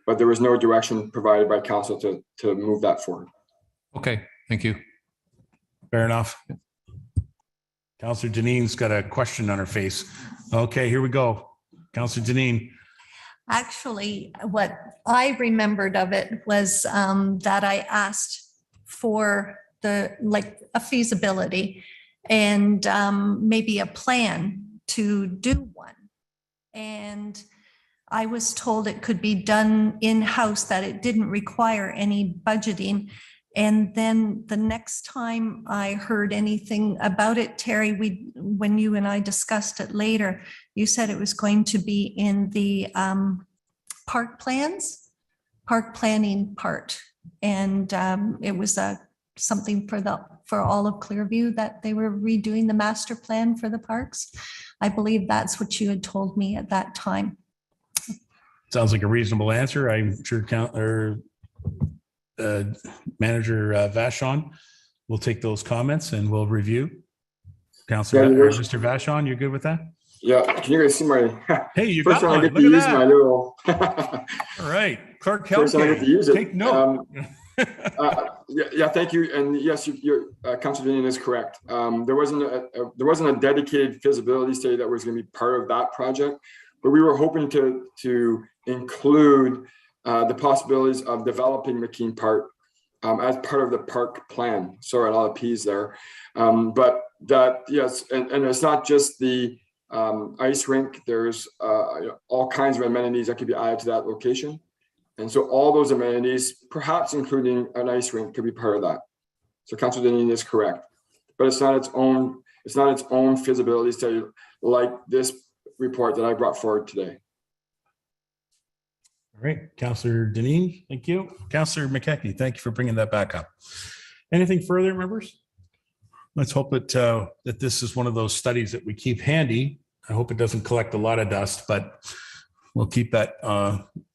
Speaker 19: but there was no direction provided by council to move that forward.
Speaker 5: Okay, thank you.
Speaker 2: Fair enough. Councilor Deneen's got a question on her face. Okay, here we go. Councilor Deneen.
Speaker 11: Actually, what I remembered of it was that I asked for a feasibility and maybe a plan to do one. And I was told it could be done in-house, that it didn't require any budgeting. And then the next time I heard anything about it, Terry, when you and I discussed it later, you said it was going to be in the park planning part. And it was something for all of Clearview, that they were redoing the master plan for the parks. I believe that's what you had told me at that time.
Speaker 2: Sounds like a reasonable answer. I'm sure Manager Vachon will take those comments and we'll review. Councilor, Mr. Vachon, you're good with that?
Speaker 19: Yeah, can you guys see my?
Speaker 2: Hey, you
Speaker 19: first
Speaker 2: got
Speaker 19: one
Speaker 2: one.
Speaker 19: I get to use my little.
Speaker 2: All right, Clerk
Speaker 19: First I get to use it.
Speaker 2: Take note.
Speaker 19: Yeah, thank you. And yes, your Councilor Deneen is correct. There wasn't a dedicated feasibility study that was going to be part of that project, but we were hoping to include the possibilities of developing McKean Park as part of the park plan. Sorry, a lot of P's there. But that, yes, and it's not just the ice rink. There's all kinds of amenities that could be added to that location. And so all those amenities, perhaps including an ice rink, could be part of that. So Councilor Deneen is correct, but it's not its own feasibility study like this report that I brought forward today.
Speaker 2: All right, Councilor Deneen, thank you. Councilor McKechnie, thank you for bringing that back up. Anything further, members? Let's hope that this is one of those studies that we keep handy. I hope it doesn't collect a lot of dust, but we'll keep that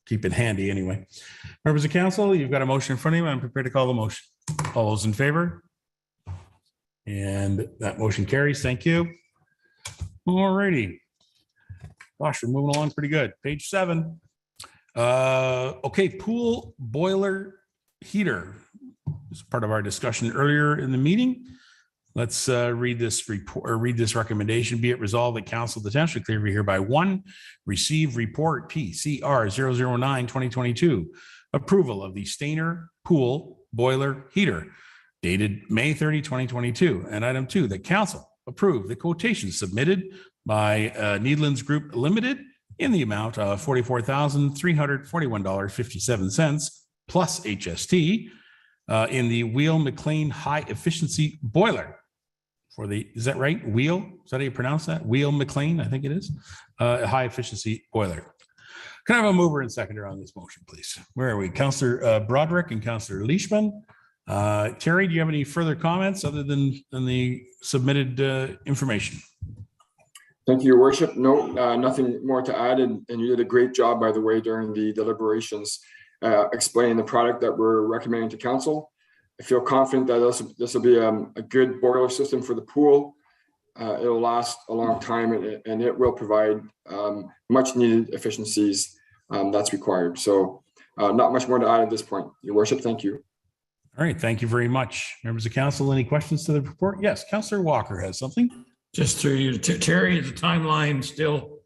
Speaker 2: keep it handy anyway. Members of council, you've got a motion in front of you. I'm prepared to call the motion. All those in favor? And that motion carries. Thank you. All righty. Gosh, we're moving along pretty good. Page 7. Okay, pool boiler heater. This is part of our discussion earlier in the meeting. Let's read this report or read this recommendation. Be it resolved that Council of the Township of Clearview hereby 1, receive report PCR 009-2022, approval of the Stainer Pool Boiler Heater dated May 30, 2022. And item 2, that Council approve the quotation submitted by Needlands Group Limited in the amount of $44,341.57 plus HST in the Wheel McLean High Efficiency Boiler. For the, is that right? Wheel? Is that how you pronounce that? Wheel McLean, I think it is. High efficiency boiler. Can I have a mover and seconder on this motion, please? Where are we? Councillor Broderick and Councillor Leishman. Terry, do you have any further comments other than the submitted information?
Speaker 19: Thank you, Your Worship. No, nothing more to add. And you did a great job, by the way, during the deliberations, explaining the product that we're recommending to council. I feel confident that this will be a good boiler system for the pool. It'll last a long time and it will provide much needed efficiencies that's required. So not much more to add at this point. Your Worship, thank you.
Speaker 2: All right, thank you very much. Members of council, any questions to the report? Yes, Councillor Walker has something.
Speaker 8: Just through you, Terry, is the timeline still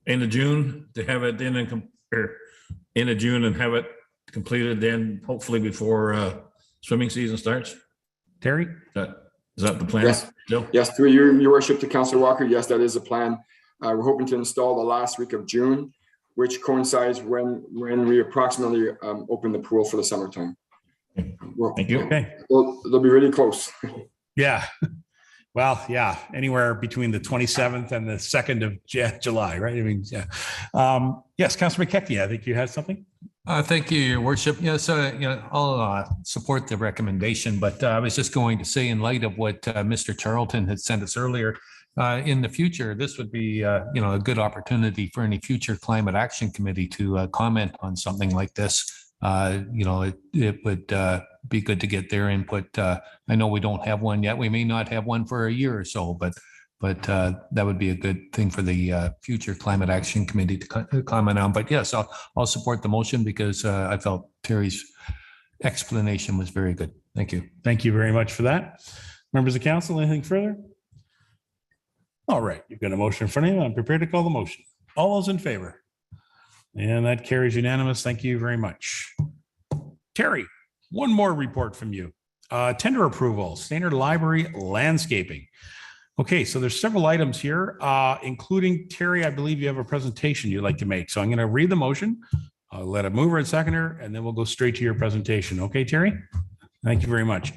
Speaker 8: end of June to have it in end of June and have it completed then hopefully before swimming season starts.
Speaker 2: Terry?
Speaker 8: Is that the plan?
Speaker 19: Yes.
Speaker 8: Still?
Speaker 19: Yes, through your worship to Councillor Walker. Yes, that is the plan. We're hoping to install the last week of June, which coincides when we approximately open the pool for the summertime. Well,
Speaker 8: thank you.
Speaker 2: Okay.
Speaker 19: They'll be really close.
Speaker 2: Yeah. Well, yeah, anywhere between the 27th and the 2nd of July, right? I mean, yeah. Yes, Councillor McKechnie, I think you had something.
Speaker 5: Thank you, Your Worship. Yes, I'll support the recommendation, but I was just going to say, in light of what Mr. Charlton had sent us earlier, in the future, this would be, a good opportunity for any future climate action committee to comment on something like this. It would be good to get their input. I know we don't have one yet. We may not have one for a year or so, but that would be a good thing for the future climate action committee to comment on. But yes, I'll support the motion because I felt Terry's explanation was very good. Thank you.
Speaker 2: Thank you very much for that. Members of council, anything further? All right, you've got a motion in front of you. I'm prepared to call the motion. All those in favor? And that carries unanimous. Thank you very much. Terry, one more report from you. Tender approval, Standard Library landscaping. Okay, so there's several items here, including Terry, I believe you have a presentation you'd like to make. So I'm going to read the motion. I'll let a mover and seconder, and then we'll go straight to your presentation. Okay, Terry? Thank you very much.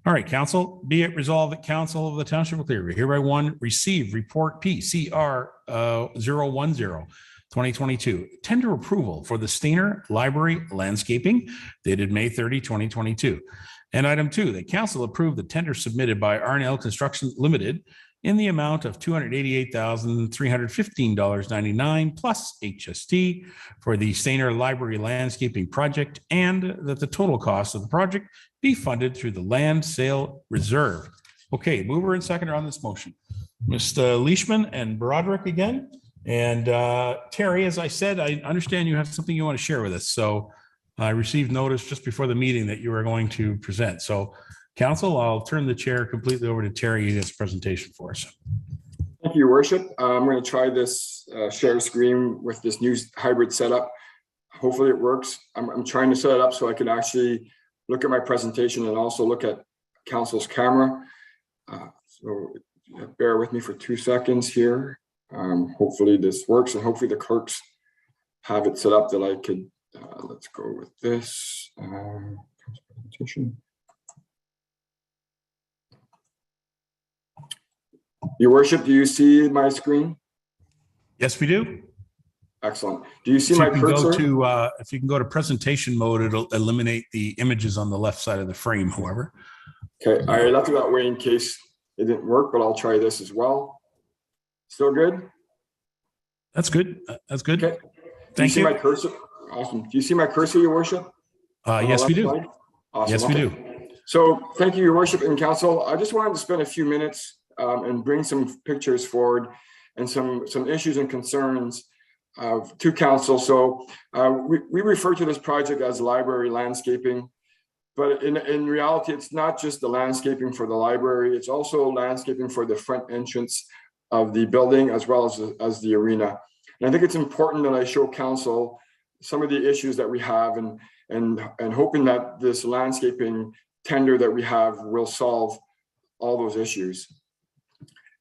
Speaker 2: All right, council, be it resolved that council of the Township of Clearview hereby receive report PCR 010-2022, tender approval for the Stainer Library landscaping dated May 30, 2022. And item 2, that council approve the tender submitted by R&L Construction Limited in the amount of $288,315.99 plus HST for the Stainer Library landscaping project, and that the total cost of the project be funded through the land sale reserve. Okay, mover and seconder on this motion. Mr. Leishman and Broderick again. And Terry, as I said, I understand you have something you want to share with us. So I received notice just before the meeting that you were going to present. So council, I'll turn the chair completely over to Terry in his presentation for us.
Speaker 19: Thank you, Your Worship. I'm going to try this share screen with this new hybrid setup. Hopefully it works. I'm trying to set it up so I can actually look at my presentation and also look at council's camera. So bear with me for 2 seconds here. Hopefully this works, and hopefully the clerks have it set up that I could, let's go with this presentation. Your Worship, do you see my screen?
Speaker 2: Yes, we do.
Speaker 19: Excellent. Do you see my cursor?
Speaker 2: If you can go to presentation mode, it'll eliminate the images on the left side of the frame, however.
Speaker 19: Okay, I left it that way in case it didn't work, but I'll try this as well. Still good?
Speaker 2: That's good. That's good.
Speaker 19: Okay.
Speaker 2: Thank you.
Speaker 19: My cursor? Awesome. Do you see my cursor, Your Worship?
Speaker 2: Yes, we do.
Speaker 19: Awesome.
Speaker 2: Yes, we do.
Speaker 19: So thank you, Your Worship and council. I just wanted to spend a few minutes and bring some pictures forward and some issues and concerns to council. So we refer to this project as library landscaping, but in reality, it's not just the landscaping for the library. It's also landscaping for the front entrance of the building as well as the arena. And I think it's important that I show council some of the issues that we have and hoping that this landscaping tender that we have will solve all those issues.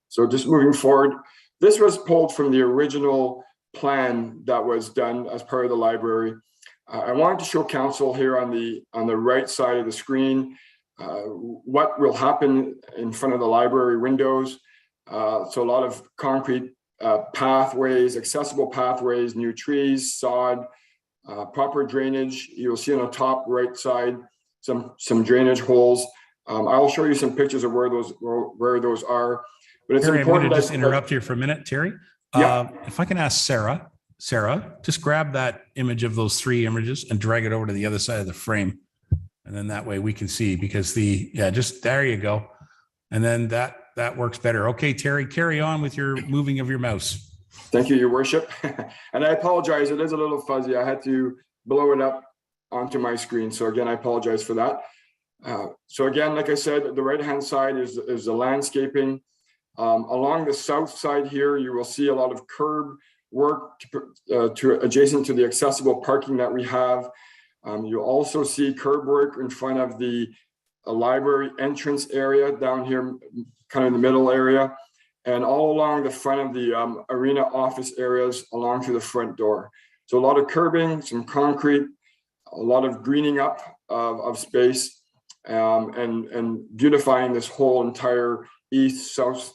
Speaker 19: So just moving forward, this was pulled from the original plan that was done as part of the library. I wanted to show council here on the right side of the screen what will happen in front of the library windows. So a lot of concrete pathways, accessible pathways, new trees, sod, proper drainage. You'll see on the top right side some drainage holes. I'll show you some pictures of where those are. But it's
Speaker 2: Terry,
Speaker 19: important.
Speaker 2: I'm going to just interrupt here for a minute, Terry.
Speaker 19: Yeah.
Speaker 2: If I can ask Sarah, just grab that image of those 3 images and drag it over to the other side of the frame. And then that way we can see, because just there you go. And then that works better. Okay, Terry, carry on with your moving of your mouse.
Speaker 19: Thank you, Your Worship. And I apologize, it is a little fuzzy. I had to blow it up onto my screen. So again, I apologize for that. So again, like I said, the right-hand side is the landscaping. Along the south side here, you will see a lot of curb work to adjacent to the accessible parking that we have. You'll also see curb work in front of the library entrance area down here, kind of in the middle area, and all along the front of the arena office areas along to the front door. So a lot of curbing, some concrete, a lot of greening up of space, and beautifying this whole entire east-south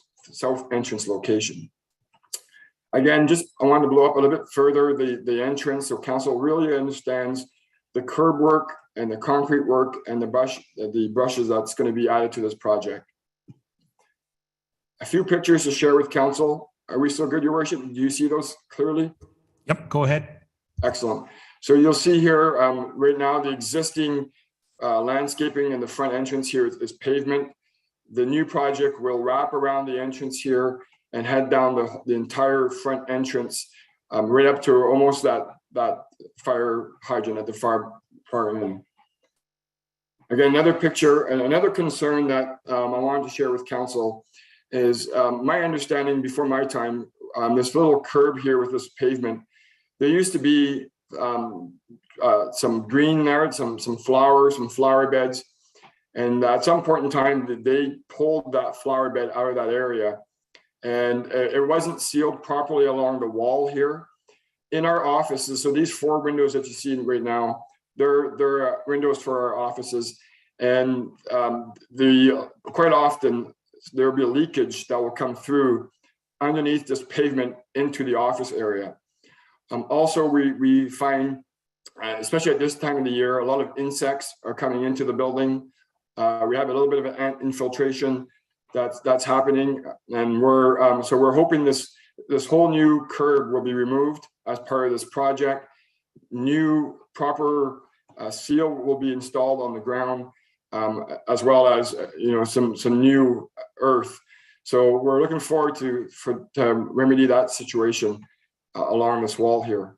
Speaker 19: entrance location. Again, I wanted to blow up a little bit further the entrance, so council really understands the curb work and the concrete work and the brushes that's going to be added to this project. A few pictures to share with council. Are we still good, Your Worship? Do you see those clearly?
Speaker 2: Yep, go ahead.
Speaker 19: Excellent. So you'll see here right now the existing landscaping in the front entrance here is pavement. The new project will wrap around the entrance here and head down the entire front entrance right up to almost that fire hydrant at the far end. Again, another picture and another concern that I wanted to share with council is my understanding before my time, this little curb here with this pavement, there used to be some green there, some flowers, some flower beds. And at some point in time, they pulled that flower bed out of that area, and it wasn't sealed properly along the wall here. In our offices, so these 4 windows that you see right now, they're windows for our offices, and quite often there'll be a leakage that will come through underneath this pavement into the office area. Also, we find, especially at this time of the year, a lot of insects are coming into the building. We have a little bit of an ant infiltration that's happening, and we're hoping this whole new curb will be removed as part of this project. New proper seal will be installed on the ground, as well as some new earth. So we're looking forward to remedy that situation along this wall here.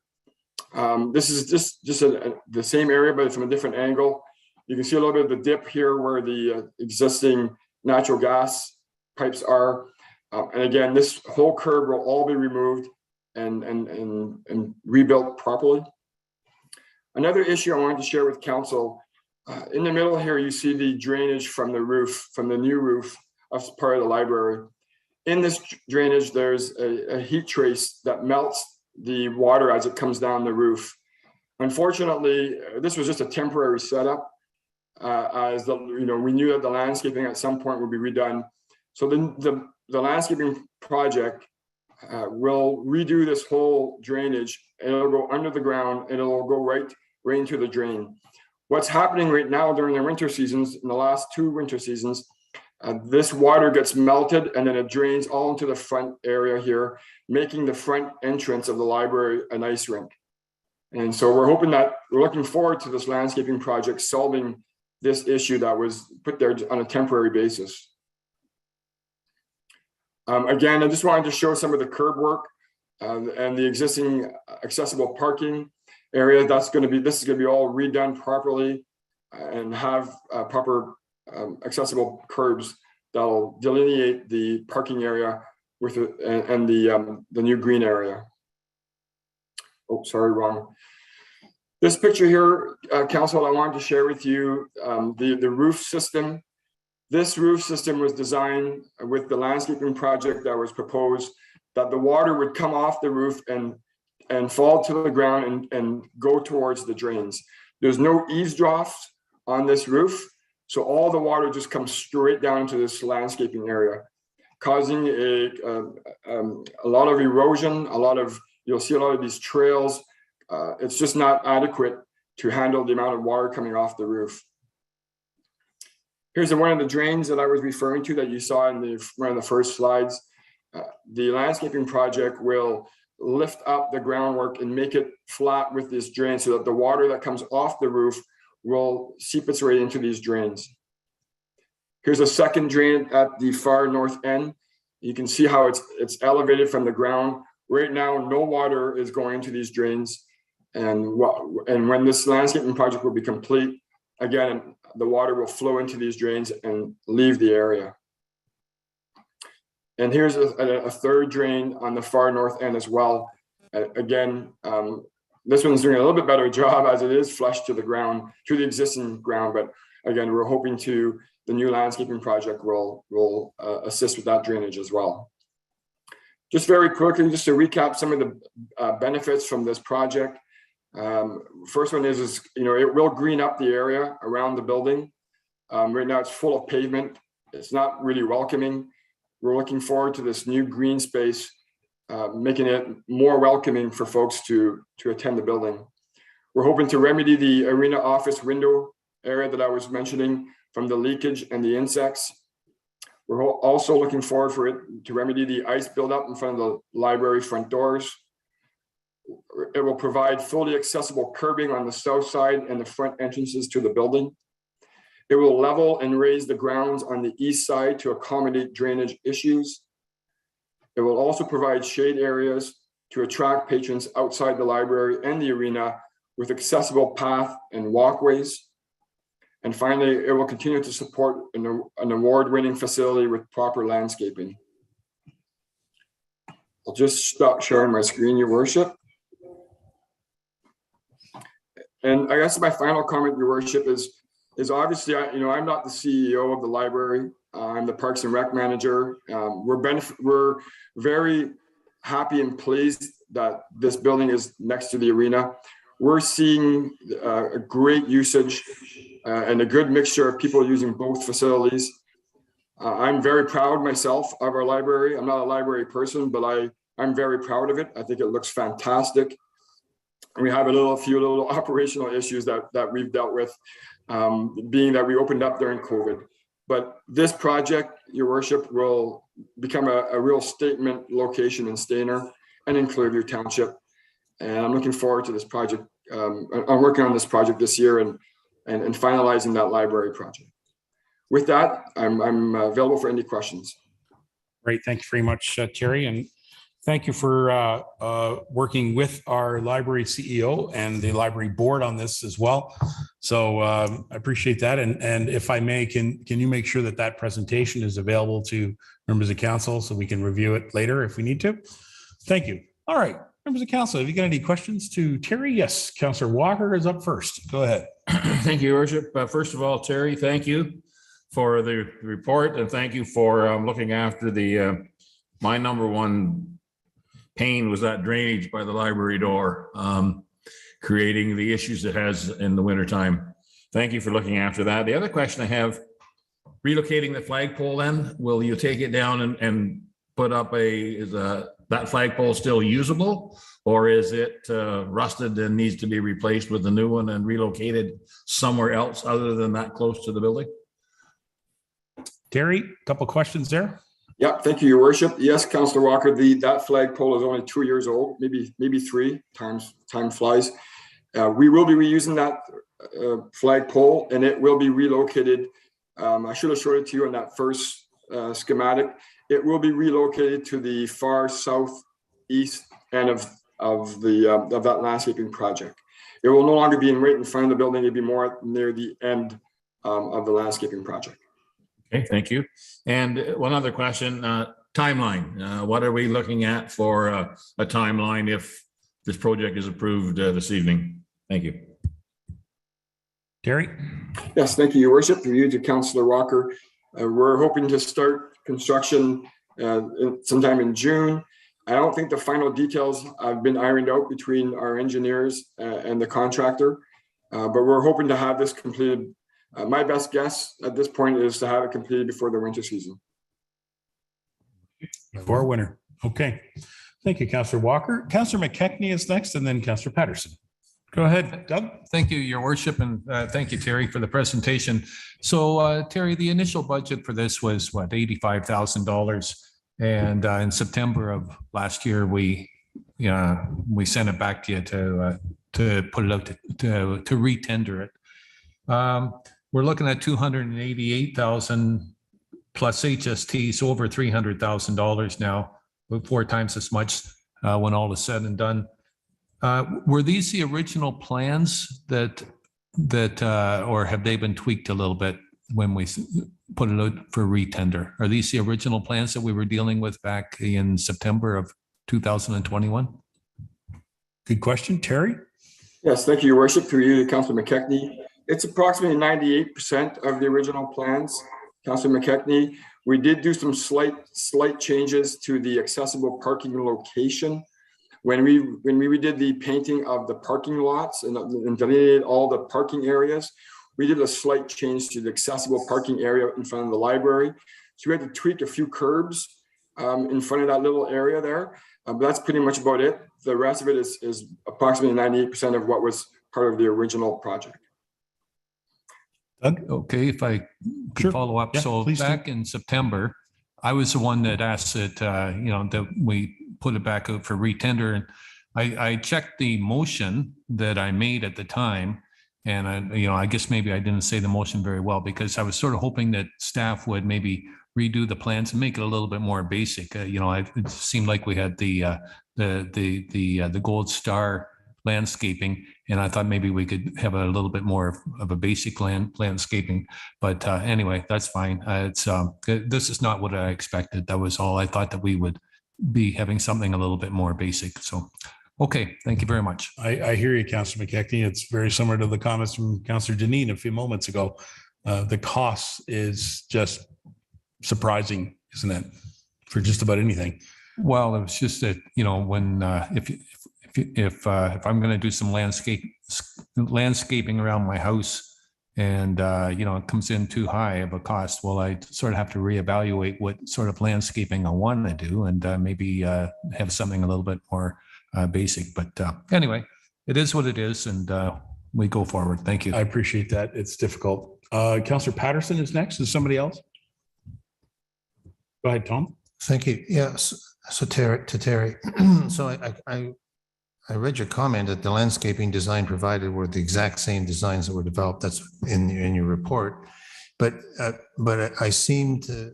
Speaker 19: This is just the same area, but from a different angle. You can see a little bit of the dip here where the existing natural gas pipes are. And again, this whole curb will all be removed and rebuilt properly. Another issue I wanted to share with council, in the middle here, you see the drainage from the roof, from the new roof as part of the library. In this drainage, there's a heat trace that melts the water as it comes down the roof. Unfortunately, this was just a temporary setup, as we knew that the landscaping at some point would be redone. So the landscaping project will redo this whole drainage, and it'll go under the ground, and it'll go right into the drain. What's happening right now during the winter seasons, in the last 2 winter seasons, this water gets melted and then it drains all into the front area here, making the front entrance of the library an ice rink. And so we're looking forward to this landscaping project solving this issue that was put there on a temporary basis. Again, I just wanted to show some of the curb work and the existing accessible parking area. This is going to be all redone properly and have proper accessible curbs that'll delineate the parking area with it and the new green area. Oh, sorry, wrong. This picture here, council, I wanted to share with you the roof system. This roof system was designed with the landscaping project that was proposed, that the water would come off the roof and fall to the ground and go towards the drains. There's no eaves troughs on this roof, so all the water just comes straight down into this landscaping area, causing a lot of erosion. You'll see a lot of these trails. It's just not adequate to handle the amount of water coming off the roof. Here's one of the drains that I was referring to that you saw in one of the first slides. The landscaping project will lift up the groundwork and make it flat with this drain so that the water that comes off the roof will seep its way into these drains. Here's a second drain at the far north end. You can see how it's elevated from the ground. Right now, no water is going into these drains. And when this landscaping project will be complete, again, the water will flow into these drains and leave the area. And here's a third drain on the far north end as well. Again, this one's doing a little bit better job as it is flush to the ground, to the existing ground. But again, we're hoping the new landscaping project will assist with that drainage as well. Just very quickly, just to recap some of the benefits from this project. First one is it will green up the area around the building. Right now it's full of pavement. It's not really welcoming. We're looking forward to this new green space, making it more welcoming for folks to attend the building. We're hoping to remedy the arena office window area that I was mentioning from the leakage and the insects. We're also looking forward for it to remedy the ice buildup in front of the library front doors. It will provide fully accessible curbing on the south side and the front entrances to the building. It will level and raise the grounds on the east side to accommodate drainage issues. It will also provide shade areas to attract patrons outside the library and the arena with accessible path and walkways. And finally, it will continue to support an award-winning facility with proper landscaping. I'll just stop sharing my screen, Your Worship. And I guess my final comment, Your Worship, is obviously, I'm not the CEO of the library. I'm the Parks and Rec manager. We're very happy and pleased that this building is next to the arena. We're seeing a great usage and a good mixture of people using both facilities. I'm very proud myself of our library. I'm not a library person, but I'm very proud of it. I think it looks fantastic. We have a few little operational issues that we've dealt with, being that we opened up during COVID. But this project, Your Worship, will become a real statement location in Stayner and in Clearview Township. And I'm looking forward to this project. I'm working on this project this year and finalizing that library project. With that, I'm available for any questions.
Speaker 2: Great. Thank you very much, Terry. And thank you for working with our library CEO and the library board on this as well. So I appreciate that. And if I may, can you make sure that presentation is available to members of council so we can review it later if we need to? Thank you. All right. Members of council, have you got any questions to Terry? Yes, Councillor Walker is up first. Go ahead.
Speaker 8: Thank you, Your Worship. First of all, Terry, thank you for the report and thank you for looking after my number one pain was that drainage by the library door, creating the issues it has in the wintertime. Thank you for looking after that. The other question I have, relocating the flagpole then, will you take it down and put up that flagpole still usable, or is it rusted and needs to be replaced with a new one and relocated somewhere else other than that close to the building?
Speaker 2: Terry, a couple of questions there.
Speaker 19: Yeah, thank you, Your Worship. Yes, Councillor Walker, that flagpole is only 2 years old, maybe 3 times. Time flies. We will be reusing that flagpole, and it will be relocated. I should have showed it to you on that first schematic. It will be relocated to the far southeast end of that landscaping project. It will no longer be right in front of the building. It'll be more near the end of the landscaping project.
Speaker 8: Okay, thank you. And one other question, timeline. What are we looking at for a timeline if this project is approved this evening? Thank you.
Speaker 2: Terry?
Speaker 19: Yes, thank you, Your Worship. Through you to Councillor Walker. We're hoping to start construction sometime in June. I don't think the final details have been ironed out between our engineers and the contractor, but we're hoping to have this completed. My best guess at this point is to have it completed before the winter season.
Speaker 2: Before winter. Okay. Thank you, Councillor Walker. Councillor McKechnie is next, and then Councillor Patterson. Go ahead, Doug.
Speaker 5: Thank you, Your Worship, and thank you, Terry, for the presentation. So, Terry, the initial budget for this was what, $85,000, and in September of last year, we sent it back to you to put it out to retender it. We're looking at $288,000 plus HST, so over $300,000 now, 4 times as much when all is said and done. Were these the original plans that or have they been tweaked a little bit when we put it out for retender? Are these the original plans that we were dealing with back in September of 2021?
Speaker 2: Good question. Terry?
Speaker 19: Yes, thank you, Your Worship. Through you to Councillor McKechnie. It's approximately 98% of the original plans. Councillor McKechnie, we did do some slight changes to the accessible parking location. When we redid the painting of the parking lots and delineated all the parking areas, we did a slight change to the accessible parking area in front of the library. So we had to tweak a few curbs in front of that little area there. But that's pretty much about it. The rest of it is approximately 98% of what was part of the original project.
Speaker 2: Doug?
Speaker 5: Okay, if I could follow up. So back in September, I was the one that asked that, that we put it back out for retender. And I checked the motion that I made at the time. And I guess maybe I didn't say the motion very well, because I was sort of hoping that staff would maybe redo the plans and make it a little bit more basic. It seemed like we had the gold star landscaping, and I thought maybe we could have a little bit more of a basic landscaping. But anyway, that's fine. This is not what I expected. That was all. I thought that we would be having something a little bit more basic. So, okay, thank you very much.
Speaker 2: I hear you, Councillor McKechnie. It's very similar to the comments from Councillor Deneen a few moments ago. The cost is just surprising, isn't it, for just about anything?
Speaker 5: Well, it was just that, when if I'm going to do some landscaping around my house, and it comes in too high of a cost, well, I sort of have to reevaluate what sort of landscaping I want to do, and maybe have something a little bit more basic. But anyway, it is what it is, and we go forward. Thank you.
Speaker 2: I appreciate that. It's difficult. Councillor Patterson is next. Is somebody else? Go ahead, Tom.
Speaker 10: Thank you. Yes. So Terry, so I read your comment that the landscaping design provided were the exact same designs that were developed. That's in your report. But I seem to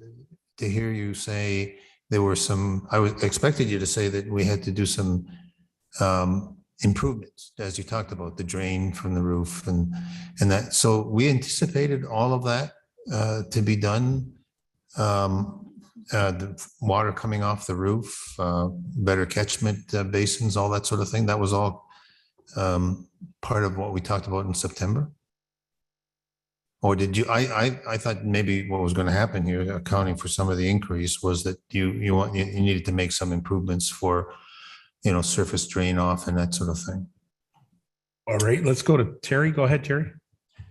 Speaker 10: hear you say there were some. Expected you to say that we had to do some improvements, as you talked about the drain from the roof and that. So we anticipated all of that to be done. The water coming off the roof, better catchment basins, all that sort of thing. That was all part of what we talked about in September. Or did you? I thought maybe what was going to happen here, accounting for some of the increase, was that you needed to make some improvements for, surface drain off and that sort of thing.
Speaker 2: All right, let's go to Terry. Go ahead, Terry.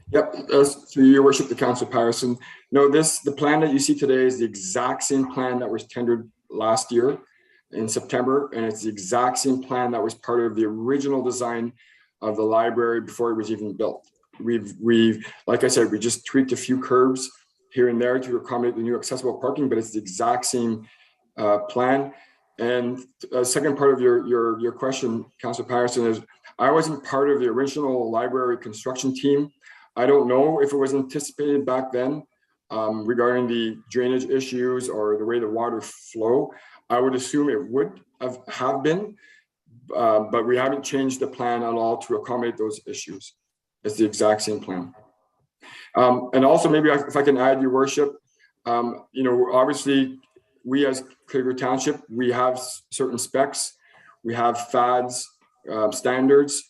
Speaker 19: Yep, through your worship, the Councillor Patterson. No, the plan that you see today is the exact same plan that was tendered last year in September, and it's the exact same plan that was part of the original design of the library before it was even built. We've like I said, we just tweaked a few curves here and there to accommodate the new accessible parking, but it's the exact same plan. And second part of your question, Councillor Patterson, is I wasn't part of the original library construction team. I don't know if it was anticipated back then regarding the drainage issues or the way the water flow. I would assume it would have been, but we haven't changed the plan at all to accommodate those issues. It's the exact same plan. And also, maybe if I can add, your worship, obviously we as Clearview Township, we have certain specs, we have FADs, standards.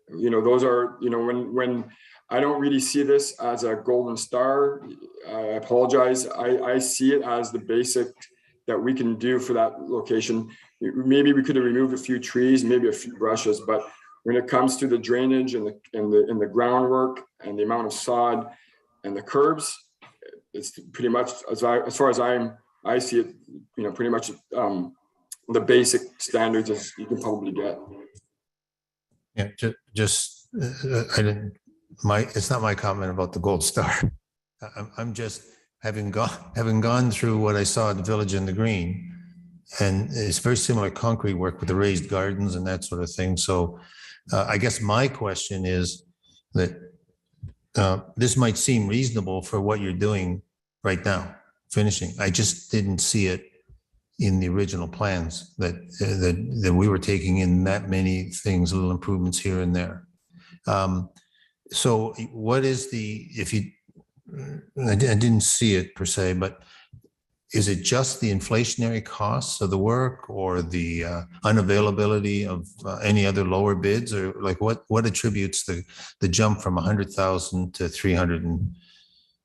Speaker 19: Those are, when I don't really see this as a golden star. I apologize. I see it as the basic that we can do for that location. Maybe we could have removed a few trees, maybe a few brushes, but when it comes to the drainage and the groundwork and the amount of sod and the curbs, it's pretty much as far as I see it, pretty much the basic standards as you can probably get.
Speaker 10: Yeah, just it's not my comment about the gold star. I'm just having gone through what I saw at the Village in the Green, and it's very similar concrete work with the raised gardens and that sort of thing. So I guess my question is that this might seem reasonable for what you're doing right now, finishing. I just didn't see it in the original plans that we were taking in that many things, little improvements here and there. So what is I didn't see it per se, but is it just the inflationary costs of the work or the unavailability of any other lower bids, or like what attributes the jump from 100,000 to 300 and,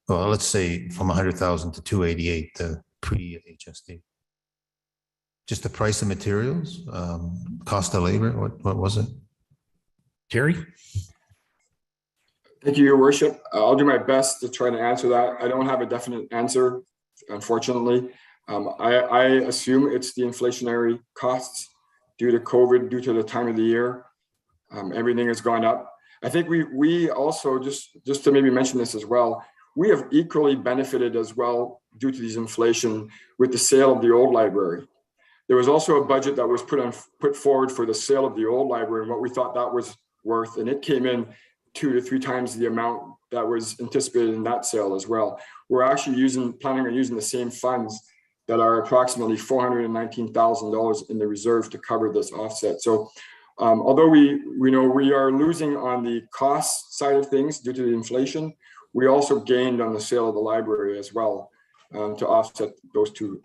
Speaker 10: well, let's say from 100,000 to 288, the pre-HSD? Just the price of materials, cost of labor, what was it? Terry?
Speaker 19: Thank you, Your Worship. I'll do my best to try to answer that. I don't have a definite answer, unfortunately. I assume it's the inflationary costs due to COVID, due to the time of the year. Everything has gone up. I think we also, just to maybe mention this as well, we have equally benefited as well due to these inflation with the sale of the old library. There was also a budget that was put forward for the sale of the old library and what we thought that was worth, and it came in 2 to 3 times the amount that was anticipated in that sale as well. We're actually planning on using the same funds that are approximately $419,000 in the reserve to cover this offset. So although we know we are losing on the cost side of things due to the inflation, we also gained on the sale of the library as well to offset those two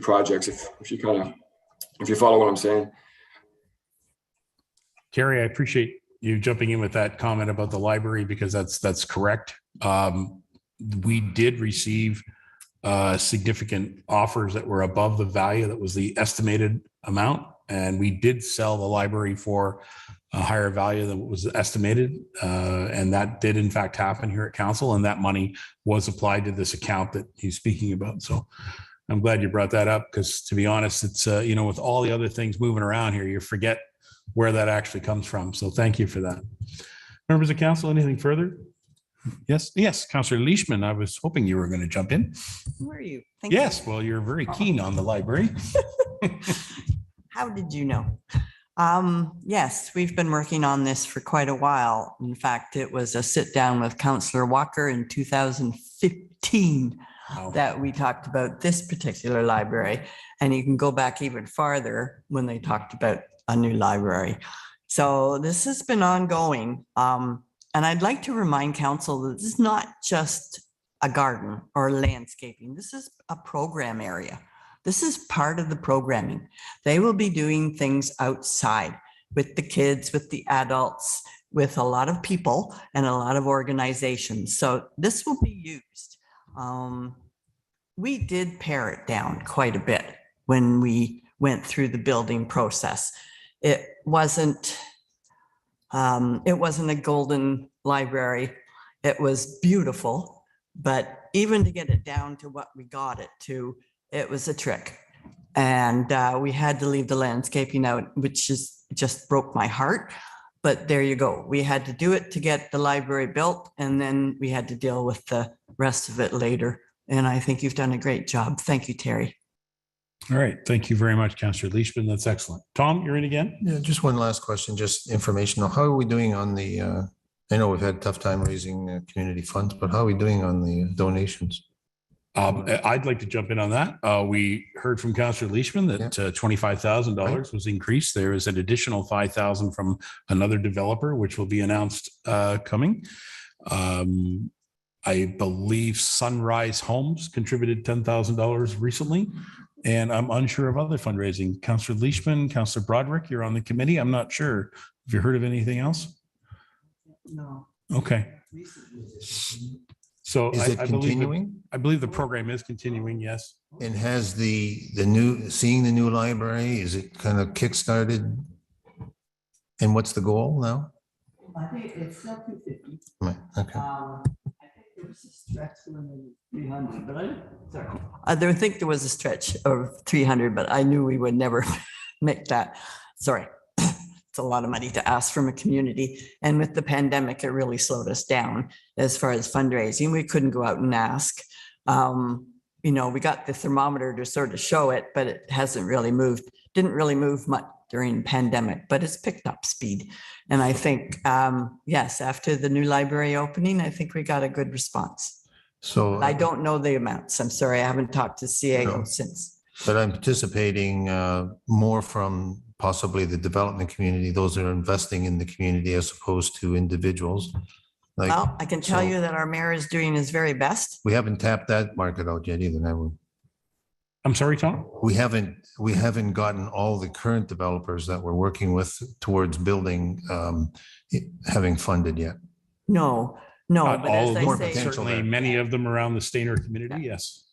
Speaker 19: projects. If you follow what I'm saying.
Speaker 2: Terry, I appreciate you jumping in with that comment about the library, because that's correct. We did receive significant offers that were above the value that was the estimated amount, and we did sell the library for a higher value than what was estimated, and that did in fact happen here at council, and that money was applied to this account that he's speaking about. So I'm glad you brought that up, because to be honest, it's with all the other things moving around here, you forget where that actually comes from. So thank you for that. Members of council, anything further? Yes, Councillor Leishman, I was hoping you were going to jump in.
Speaker 9: Who are you? Thank
Speaker 2: yes,
Speaker 9: you.
Speaker 2: Well, you're very keen on the library.
Speaker 9: How did you know? Yes, we've been working on this for quite a while. In fact, it was a sit down with Councillor Walker in 2015 that we talked about this particular library. And you can go back even farther when they talked about a new library. So this has been ongoing. And I'd like to remind council that this is not just a garden or landscaping. This is a program area. This is part of the programming. They will be doing things outside with the kids, with the adults, with a lot of people and a lot of organizations. So this will be used. We did pare it down quite a bit when we went through the building process. It wasn't a golden library. It was beautiful, but even to get it down to what we got it to, it was a trick. And we had to leave the landscaping out, which just broke my heart. But there you go. We had to do it to get the library built, and then we had to deal with the rest of it later. And I think you've done a great job. Thank you, Terry.
Speaker 2: All right. Thank you very much, Councillor Leishman. That's excellent. Tom, you're in again?
Speaker 10: Yeah, just one last question, just informational. How are we doing on the, I know we've had a tough time raising community funds, but how are we doing on the donations?
Speaker 2: I'd like to jump in on that. We heard from Councillor Leishman that $25,000 was increased. There is an additional $5,000 from another developer, which will be announced coming. I believe Sunrise Homes contributed $10,000 recently, and I'm unsure of other fundraising. Councillor Leishman, Councillor Broderick, you're on the committee. I'm not sure. Have you heard of anything else?
Speaker 9: No.
Speaker 2: Okay. So
Speaker 10: is it continuing?
Speaker 2: I believe the program is continuing, yes.
Speaker 10: And has seeing the new library, is it kind of kickstarted? And what's the goal now?
Speaker 9: I think it's still 250.
Speaker 10: Right, okay.
Speaker 9: I think there was a stretch limit of 300, but I don't think there was a stretch of 300, but I knew we would never make that. Sorry. It's a lot of money to ask from a community. And with the pandemic, it really slowed us down as far as fundraising. We couldn't go out and ask. We got the thermometer to sort of show it, but it hasn't really moved, didn't really move much during the pandemic, but it's picked up speed. And I think, yes, after the new library opening, I think we got a good response.
Speaker 10: So
Speaker 9: I don't know the amounts. I'm sorry, I haven't talked to CAO since.
Speaker 10: But I'm anticipating more from possibly the development community, those that are investing in the community as opposed to individuals.
Speaker 9: Well, I can tell you that our mayor is doing his very best.
Speaker 10: We haven't tapped that market out yet either, have we?
Speaker 2: I'm sorry, Tom?
Speaker 10: We haven't gotten all the current developers that we're working with towards building, having funded yet.
Speaker 9: No,
Speaker 2: Not
Speaker 9: but
Speaker 2: all
Speaker 9: as
Speaker 2: of
Speaker 9: I
Speaker 2: them,
Speaker 9: say,
Speaker 2: certainly many of them around the Stainer community, yes.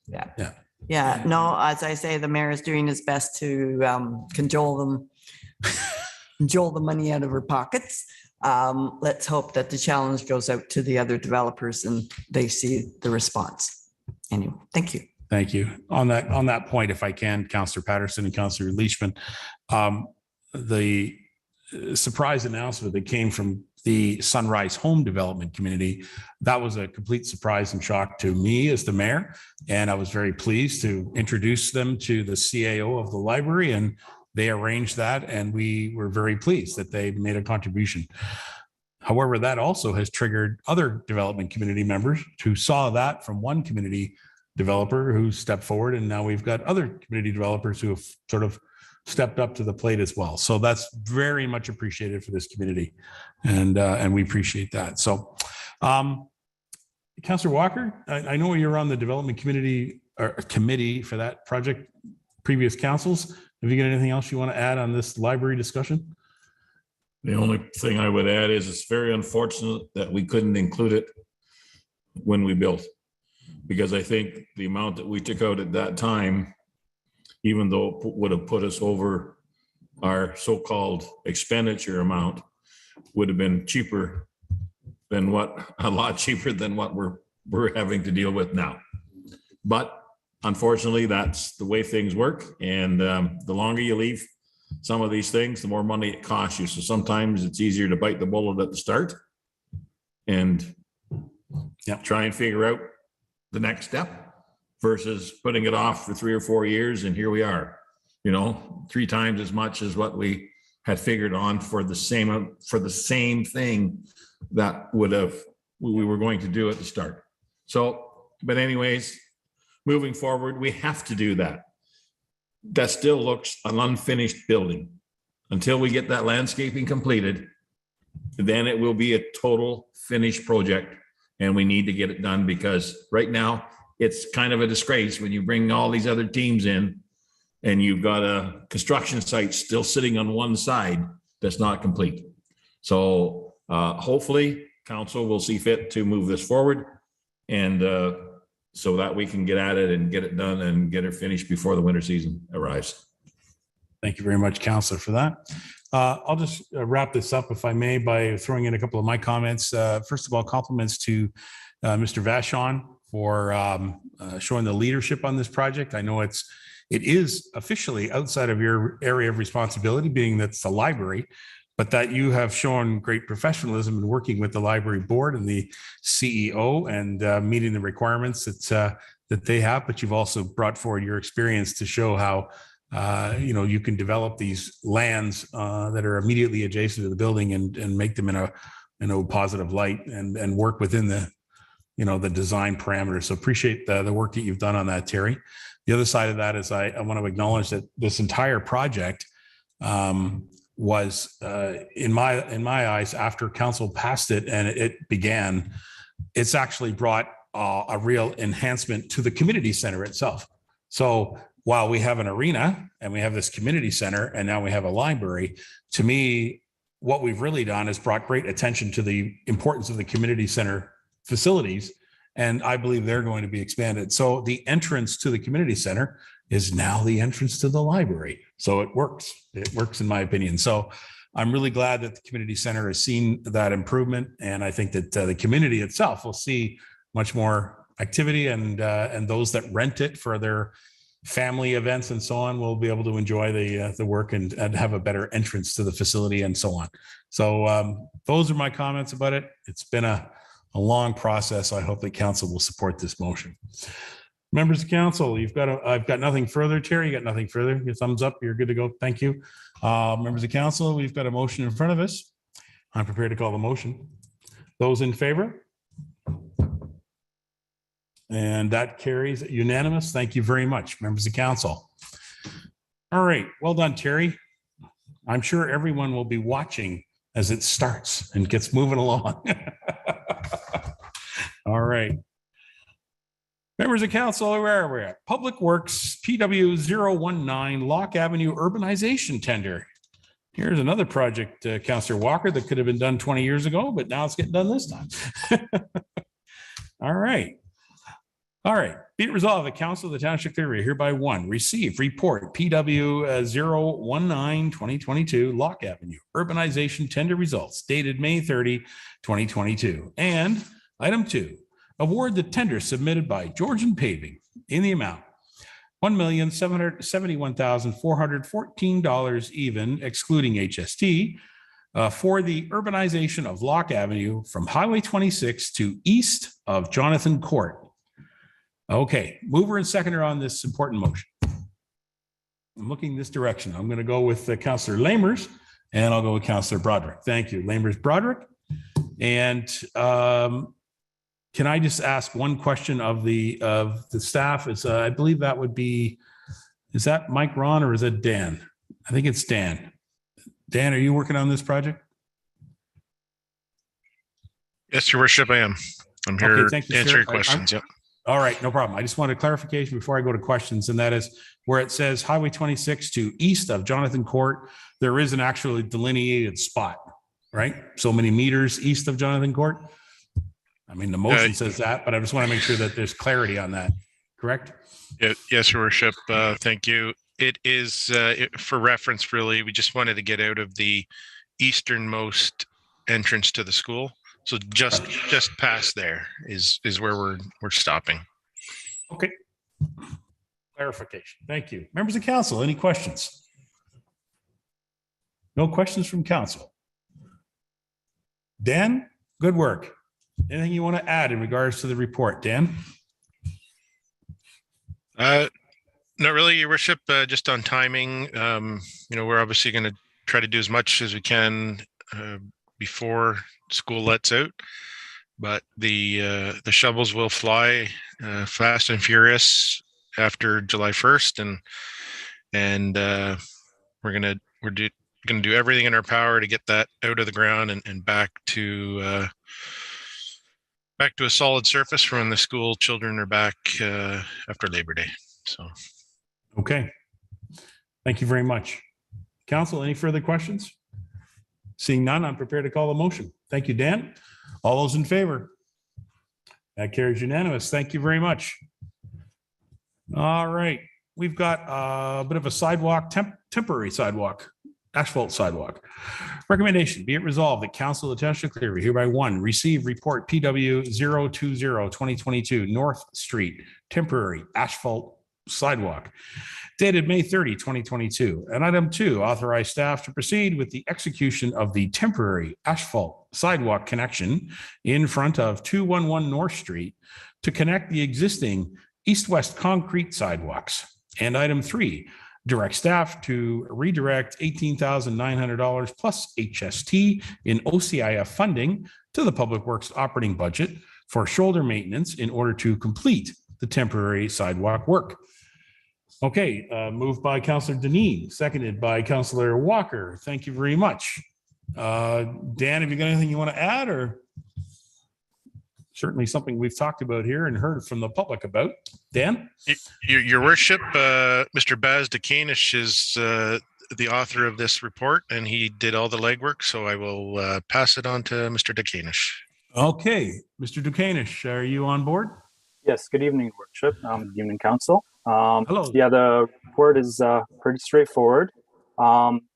Speaker 9: yeah, no, as I say, the mayor is doing his best to cajole the money out of her pockets. Let's hope that the challenge goes out to the other developers and they see the response. Anyway, thank you.
Speaker 2: Thank you. On that point, if I can, Councillor Patterson and Councillor Leishman, the surprise announcement that came from the Sunrise Home Development Community, that was a complete surprise and shock to me as the mayor. And I was very pleased to introduce them to the CAO of the library, and they arranged that. And we were very pleased that they made a contribution. However, that also has triggered other development community members who saw that from one community developer who stepped forward. And now we've got other community developers who have sort of stepped up to the plate as well. So that's very much appreciated for this community. And we appreciate that. So Councillor Walker, I know you're on the development community or committee for that project, previous councils. Have you got anything else you want to add on this library discussion?
Speaker 8: The only thing I would add is it's very unfortunate that we couldn't include it when we built, because I think the amount that we took out at that time, even though it would have put us over our so-called expenditure amount, would have been cheaper than a lot cheaper than what we're having to deal with now. But unfortunately, that's the way things work. And the longer you leave some of these things, the more money it costs you. So sometimes it's easier to bite the bullet at the start and try and figure out the next step versus putting it off for 3 or 4 years. And here we are, 3 times as much as what we had figured on for the same thing that we were going to do at the start. So, but anyways, moving forward, we have to do that. That still looks an unfinished building. Until we get that landscaping completed, then it will be a total finished project. And we need to get it done, because right now it's kind of a disgrace when you bring all these other teams in and you've got a construction site still sitting on one side that's not complete. So hopefully council will see fit to move this forward, and so that we can get at it and get it done and get it finished before the winter season arrives.
Speaker 2: Thank you very much, Councillor, for that. I'll just wrap this up, if I may, by throwing in a couple of my comments. First of all, compliments to Mr. Vachon for showing the leadership on this project. I know it is officially outside of your area of responsibility, being that's the library, but that you have shown great professionalism in working with the library board and the CEO and meeting the requirements that they have. But you've also brought forward your experience to show how you can develop these lands that are immediately adjacent to the building and make them in a positive light and work within the design parameters. So appreciate the work that you've done on that, Terry. The other side of that is I want to acknowledge that this entire project was in my eyes, after council passed it and it began, it's actually brought a real enhancement to the community center itself. So while we have an arena and we have this community center and now we have a library, to me, what we've really done is brought great attention to the importance of the community center facilities. And I believe they're going to be expanded. So the entrance to the community center is now the entrance to the library. So it works. It works, in my opinion. So I'm really glad that the community center has seen that improvement. And I think that the community itself will see much more activity, and those that rent it for their family events and so on will be able to enjoy the work and have a better entrance to the facility and so on. So those are my comments about it. It's been a long process. I hope that council will support this motion. Members of council, I've got nothing further. Terry, you got nothing further? Your thumbs up. You're good to go. Thank you. Members of council, we've got a motion in front of us. I'm prepared to call the motion. Those in favor? And that carries unanimous. Thank you very much, members of council. All right. Well done, Terry. I'm sure everyone will be watching as it starts and gets moving along. All right. Members of council, where we're at Public Works PW 019 Lock Avenue urbanization tender. Here's another project, Councillor Walker, that could have been done 20 years ago, but now it's getting done this time. All right. All right. Be it resolved, the Council of the Township of Clearview hereby receive report PW 019 2022 Lock Avenue urbanization tender results dated May 30, 2022. And item 2, award the tender submitted by Georgian Paving in the amount $1,771,414 even, excluding HST, for the urbanization of Lock Avenue from Highway 26 to east of Jonathan Court. Okay, mover and seconder on this important motion. I'm looking this direction. I'm going to go with Councillor Lamers, and I'll go with Councillor Broderick. Thank you, Lamers, Broderick. And can I just ask one question of the staff? Is I believe that would be, is that Mike Ron or is it Dan? I think it's Dan. Dan, are you working on this project?
Speaker 13: Yes, Your Worship, I am. I'm here
Speaker 2: Okay, thank you,
Speaker 13: to answer
Speaker 2: sir.
Speaker 13: your questions. Yep.
Speaker 2: All right, no problem. I just wanted clarification before I go to questions, and that is where it says Highway 26 to east of Jonathan Court, there is an actually delineated spot, right? So many meters east of Jonathan Court. I mean, the motion says that, but I just want to make sure that there's clarity on that, correct?
Speaker 13: Yes, Your Worship. Thank you. It is for reference, really. We just wanted to get out of the easternmost entrance to the school. So just past there is where we're stopping.
Speaker 2: Okay. Clarification. Thank you. Members of council, any questions? No questions from council. Dan, good work. Anything you want to add in regards to the report, Dan?
Speaker 13: Not really, Your Worship. Just on timing. We're obviously going to try to do as much as we can before school lets out, but the shovels will fly fast and furious after July 1st, and we're gonna do everything in our power to get that out of the ground and back to a solid surface for when the school children are back after Labor Day. So,
Speaker 2: okay, thank you very much. Council, any further questions? Seeing none, I'm prepared to call the motion. Thank you, Dan. All those in favor? That carries unanimous. Thank you very much. All right, we've got a bit of a sidewalk, temporary sidewalk, asphalt sidewalk. Recommendation, be it resolved that Council of the Township of Clearview hereby receive report PW 020-2022 North Street temporary asphalt sidewalk dated May 30, 2022. And item 2, authorize staff to proceed with the execution of the temporary asphalt sidewalk connection in front of 211 North Street to connect the existing east-west concrete sidewalks. And item 3, direct staff to redirect $18,900 plus HST in OCIF funding to the Public Works operating budget for shoulder maintenance in order to complete the temporary sidewalk work. Okay, moved by Councillor Deneen, seconded by Councillor Walker. Thank you very much. Dan, have you got anything you want to add, or certainly something we've talked about here and heard from the public about? Dan?
Speaker 13: Your Worship, Mr. Baz Dekanish is the author of this report, and he did all the legwork, so I will pass it on to Mr. Dekanish.
Speaker 2: Okay, Mr. Dekanish, are you on board?
Speaker 20: Yes, good evening, Worship. Good evening, Council.
Speaker 2: Hello.
Speaker 20: Yeah, the report is pretty straightforward.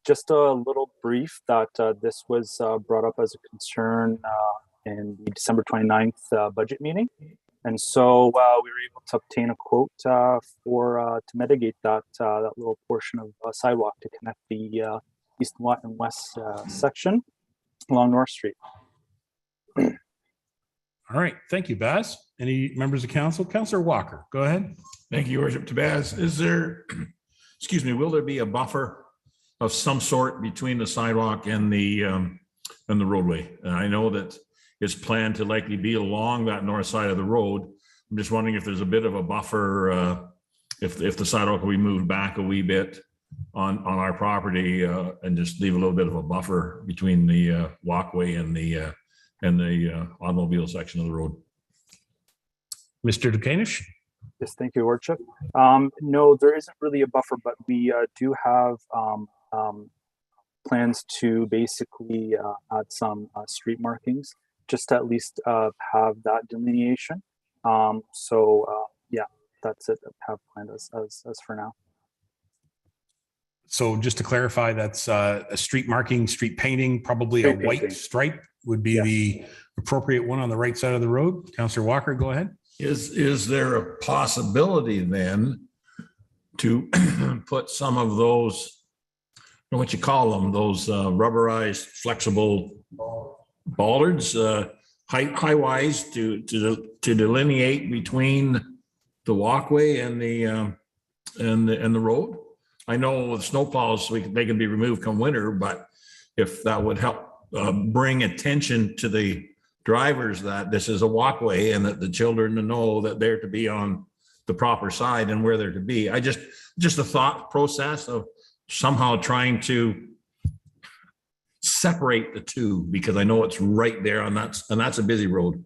Speaker 20: Just a little brief that this was brought up as a concern in the December 29th budget meeting. And so we were able to obtain a quote to mitigate that little portion of sidewalk to connect the east and west section along North Street.
Speaker 2: All right, thank you, Baz. Any members of council? Councillor Walker, go ahead.
Speaker 8: Thank you, Your Worship. To Baz, is there, excuse me, will there be a buffer of some sort between the sidewalk and the roadway? And I know that it's planned to likely be along that north side of the road. I'm just wondering if there's a bit of a buffer, if the sidewalk will be moved back a wee bit on our property and just leave a little bit of a buffer between the walkway and the automobile section of the road.
Speaker 2: Mr. Dekanish?
Speaker 20: Yes, thank you, Worship. No, there isn't really a buffer, but we do have plans to basically add some street markings, just to at least have that delineation. Yeah, that's it. Have planned as for now.
Speaker 2: So just to clarify, that's a street marking, street painting, probably a white stripe would be the appropriate one on the right side of the road. Councillor Walker, go ahead.
Speaker 8: Is there a possibility then to put some of those, what you call them, those rubberized flexible bollards, high wise to delineate between the walkway and the road? I know with snowplows they can be removed come winter, but if that would help bring attention to the drivers that this is a walkway and that the children know that they're to be on the proper side and where they're to be. I just a thought process of somehow trying to separate the two, because I know it's right there and that's a busy road.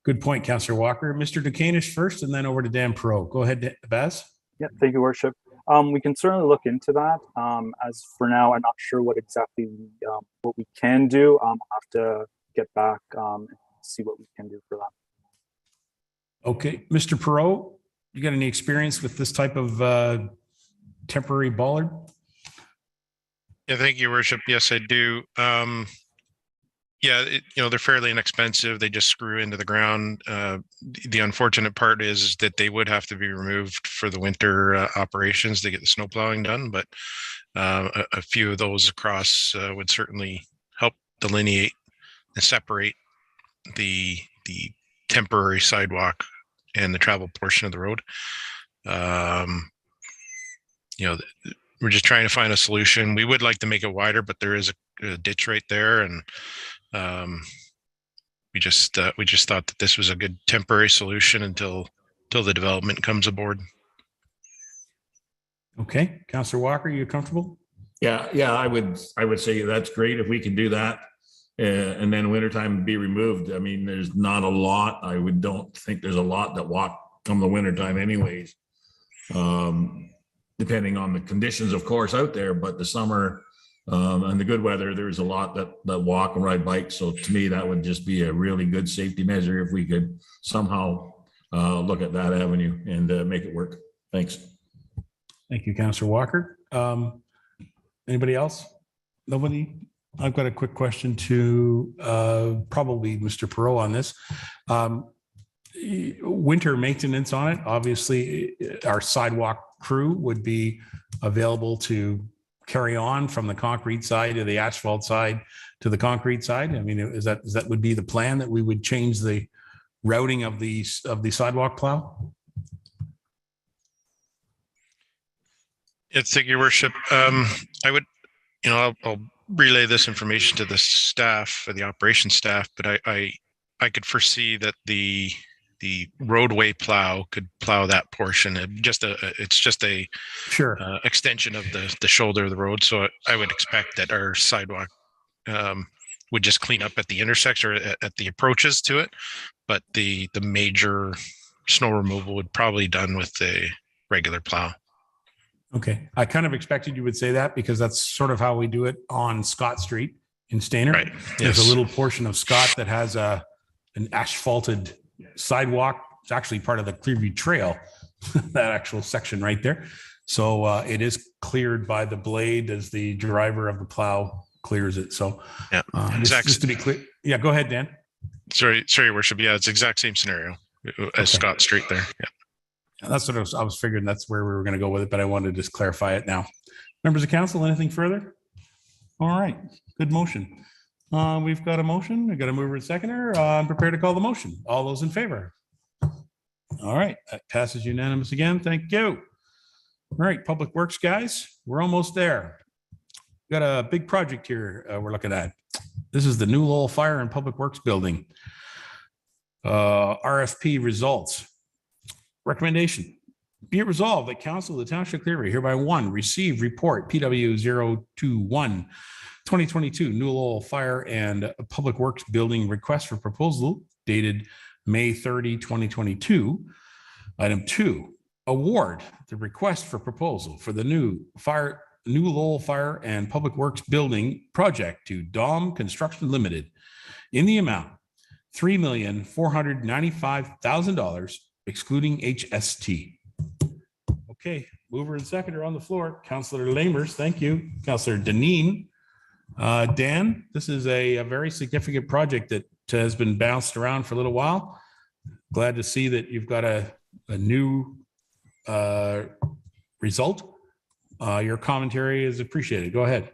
Speaker 2: Good point, Councillor Walker. Mr. Duquesne first and then over to Dan Perot. Go ahead, Baz.
Speaker 20: Yeah, thank you, Worship. We can certainly look into that. As for now, I'm not sure what exactly what we can do. I'll have to get back and see what we can do for that.
Speaker 2: Okay, Mr. Perot, you got any experience with this type of temporary bollard?
Speaker 13: Yeah, thank you, Worship. Yes, I do. Yeah, they're fairly inexpensive. They just screw into the ground. The unfortunate part is that they would have to be removed for the winter operations to get the snow plowing done. But a few of those across would certainly help delineate and separate the temporary sidewalk and the travel portion of the road. We're just trying to find a solution. We would like to make it wider, but there is a ditch right there, and we just thought that this was a good temporary solution until the development comes aboard.
Speaker 2: Okay, Councillor Walker, you comfortable?
Speaker 8: Yeah, I would say that's great if we can do that, and then wintertime be removed. I mean, there's not a lot. Don't think there's a lot that walk come the wintertime anyways. Depending on the conditions, of course, out there, but the summer and the good weather, there's a lot that walk and ride bikes. So to me, that would just be a really good safety measure if we could somehow look at that avenue and make it work. Thanks.
Speaker 2: Thank you, Councillor Walker. Anybody else? Nobody? I've got a quick question to probably Mr. Perot on this. Winter maintenance on it. Obviously, our sidewalk crew would be available to carry on from the concrete side to the asphalt side to the concrete side. I mean, is that would be the plan, that we would change the routing of the sidewalk plow?
Speaker 13: Yes, thank you, Your Worship. I would, I'll relay this information to the staff, the operations staff, but I could foresee that the roadway plow could plow that portion. It's just a
Speaker 2: sure
Speaker 13: extension of the shoulder of the road. So I would expect that our sidewalk would just clean up at the intersection or at the approaches to it, but the major snow removal would probably be done with the regular plow.
Speaker 2: Okay, I kind of expected you would say that, because that's sort of how we do it on Scott Street in Stayner.
Speaker 13: Right.
Speaker 2: There's
Speaker 13: Yes.
Speaker 2: a little portion of Scott that has an asphalted sidewalk. It's actually part of the Clearview Trail, that actual section right there. So it is cleared by the blade as the driver of the plow clears it. So
Speaker 13: yeah,
Speaker 2: just to be clear. Yeah, go ahead, Dan.
Speaker 13: Sorry, Your Worship. Yeah, it's the exact same scenario as Scott Street there. Yeah.
Speaker 2: That's what I was figuring that's where we were going to go with it, but I wanted to just clarify it now. Members of council, anything further? All right, good motion. We've got a motion. We've got a mover and seconder. I'm prepared to call the motion. All those in favor? All right, that passes unanimous again. Thank you. All right, Public Works guys, we're almost there. We've got a big project here we're looking at. This is the New Lowell Fire and Public Works Building. RFP results. Recommendation. Be it resolved that Council of the Township of Clearview hereby one, receive report PW 021 2022 New Lowell Fire and Public Works Building request for proposal dated May 30, 2022. Item 2, award the request for proposal for the new Lowell Fire and Public Works Building project to Dom Construction Limited in the amount $3,495,000, excluding HST. Okay, mover and seconder on the floor. Councillor Lamers, thank you. Councillor Deneen. Dan, this is a very significant project that has been bounced around for a little while. Glad to see that you've got a new result. Your commentary is appreciated. Go ahead.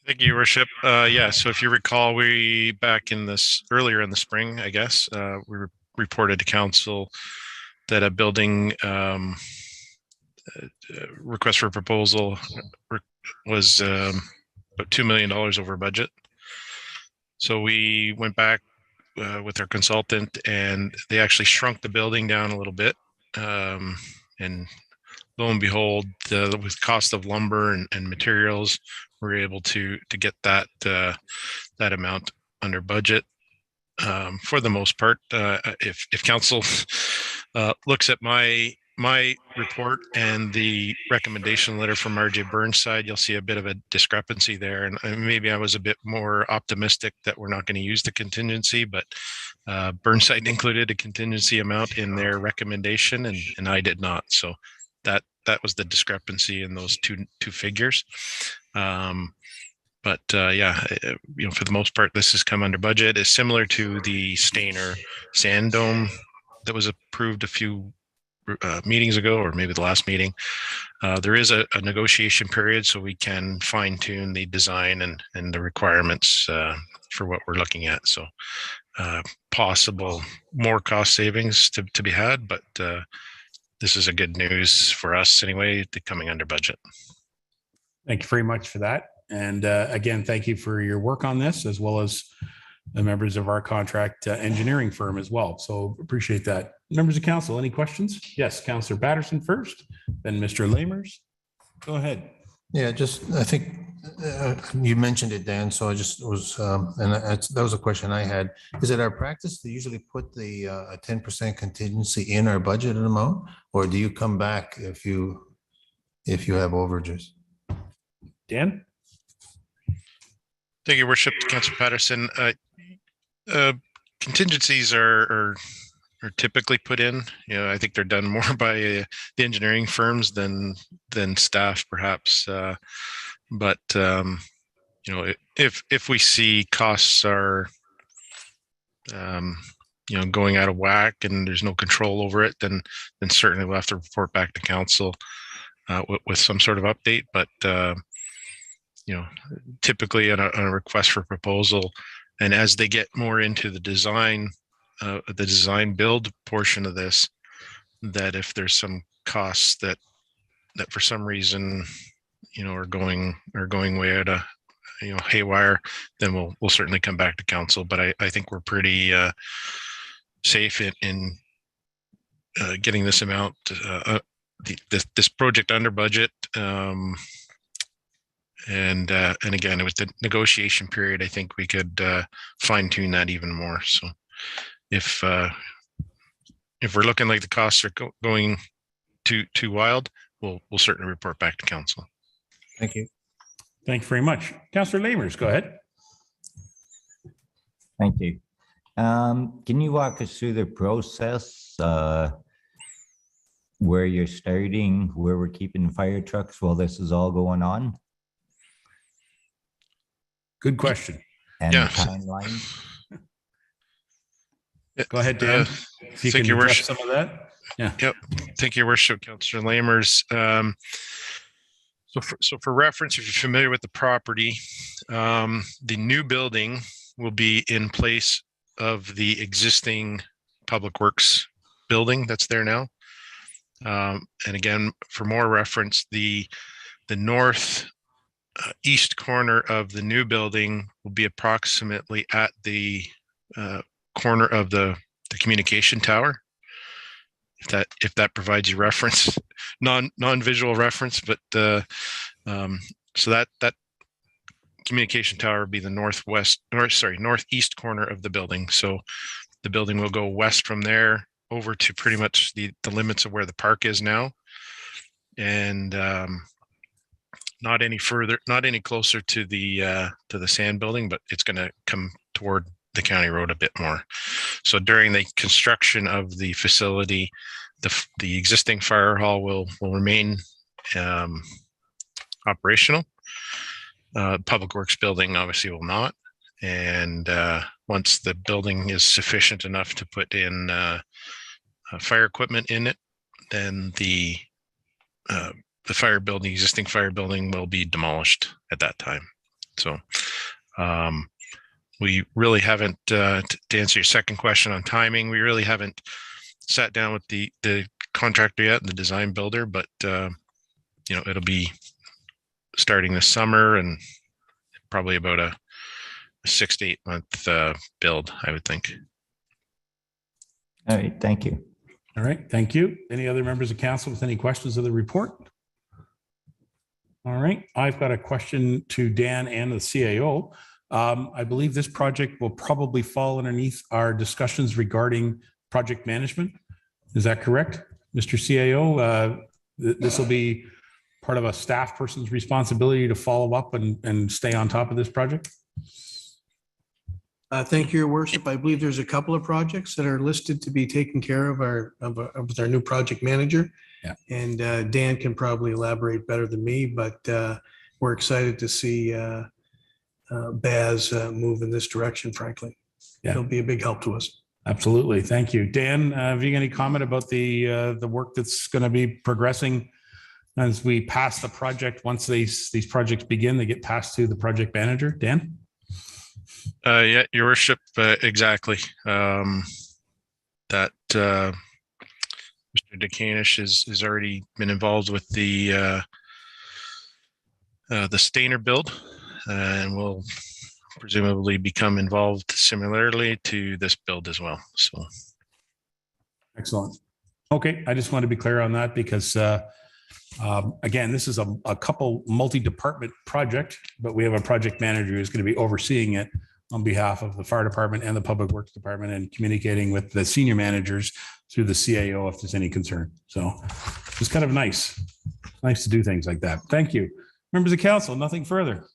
Speaker 13: Thank you, Your Worship. Yeah, so if you recall, earlier in the spring, I guess, we reported to council that a building request for proposal was about $2 million over budget. So we went back with our consultant, and they actually shrunk the building down a little bit. And lo and behold, with cost of lumber and materials, we were able to get that amount under budget. For the most part, if council looks at my report and the recommendation letter from RJ Burnside, you'll see a bit of a discrepancy there. And maybe I was a bit more optimistic that we're not going to use the contingency, but Burnside included a contingency amount in their recommendation, and I did not. So that was the discrepancy in those two figures. But yeah, for the most part, this has come under budget. It's similar to the Stainer Sand Dome that was approved a few meetings ago, or maybe the last meeting. There is a negotiation period, so we can fine tune the design and the requirements for what we're looking at. So possible more cost savings to be had, but this is a good news for us anyway, coming under budget.
Speaker 2: Thank you very much for that. And again, thank you for your work on this, as well as the members of our contract engineering firm as well. So appreciate that. Members of council, any questions? Yes, Councillor Patterson first, then Mr. Lamers. Go ahead.
Speaker 10: Yeah, I think you mentioned it, Dan. So I just was, that was a question I had. Is it our practice to usually put the 10% contingency in our budget amount, or do you come back if you have overages?
Speaker 2: Dan?
Speaker 13: Thank you, Worship. Councillor Patterson. Contingencies are typically put in. I think they're done more by the engineering firms than staff, perhaps. But if we see costs are going out of whack and there's no control over it, then certainly we'll have to report back to council with some sort of update. But typically on a request for proposal, and as they get more into the design build portion of this, that if there's some costs that for some reason are going way out of haywire, then we'll certainly come back to council. But I think we're pretty safe in getting this amount, this project under budget. And again, with the negotiation period, I think we could fine tune that even more. So if we're looking like the costs are going too wild, we'll certainly report back to council.
Speaker 10: Thank you.
Speaker 2: Thank you very much. Councillor Lamers, go ahead.
Speaker 12: Thank you. Can you walk us through the process, where you're starting, where we're keeping fire trucks while this is all going on?
Speaker 2: Good question.
Speaker 12: And the timeline.
Speaker 2: Go ahead, Dan. If you can address some of that. Yeah.
Speaker 13: Yep. Thank you, Worship. Councillor Lamers. So for reference, if you're familiar with the property, the new building will be in place of the existing Public Works building that's there now. And again, for more reference, the north east corner of the new building will be approximately at the corner of the communication tower. If that provides you reference, non-visual reference, but so that communication tower will be the northeast corner of the building. So the building will go west from there over to pretty much the limits of where the park is now, and not any further, not any closer to the sand building, but it's going to come toward the county road a bit more. So during the construction of the facility, the existing fire hall will remain operational. Public Works building obviously will not. And once the building is sufficient enough to put in fire equipment in it, then the existing fire building will be demolished at that time. So we really haven't, to answer your second question on timing, we really haven't sat down with the contractor yet, the design builder, but it'll be starting this summer and probably about a 6 to 8 month build, I would think.
Speaker 12: All right, thank you.
Speaker 2: All right, thank you. Any other members of council with any questions of the report? All right, I've got a question to Dan and the CAO. I believe this project will probably fall underneath our discussions regarding project management. Is that correct, Mr. CAO? This will be part of a staff person's responsibility to follow up and stay on top of this project?
Speaker 6: Thank you, Your Worship. I believe there's a couple of projects that are listed to be taken care of with our new project manager.
Speaker 2: Yeah.
Speaker 6: And Dan can probably elaborate better than me, but we're excited to see Baz move in this direction, frankly.
Speaker 2: Yeah.
Speaker 6: It'll be a big help to us.
Speaker 2: Absolutely. Thank you. Dan, have you got any comment about the work that's going to be progressing as we pass the project? Once these projects begin, they get passed to the project manager. Dan?
Speaker 13: Yeah, Your Worship, exactly. That Mr. DeCanish has already been involved with the Stainer build, and will presumably become involved similarly to this build as well. So,
Speaker 2: excellent. Okay, I just want to be clear on that because again, this is a couple multi-department project, but we have a project manager who's going to be overseeing it on behalf of the fire department and the public works department and communicating with the senior managers through the CAO if there's any concern. So it's kind of nice to do things like that. Thank you. Members of council, nothing further.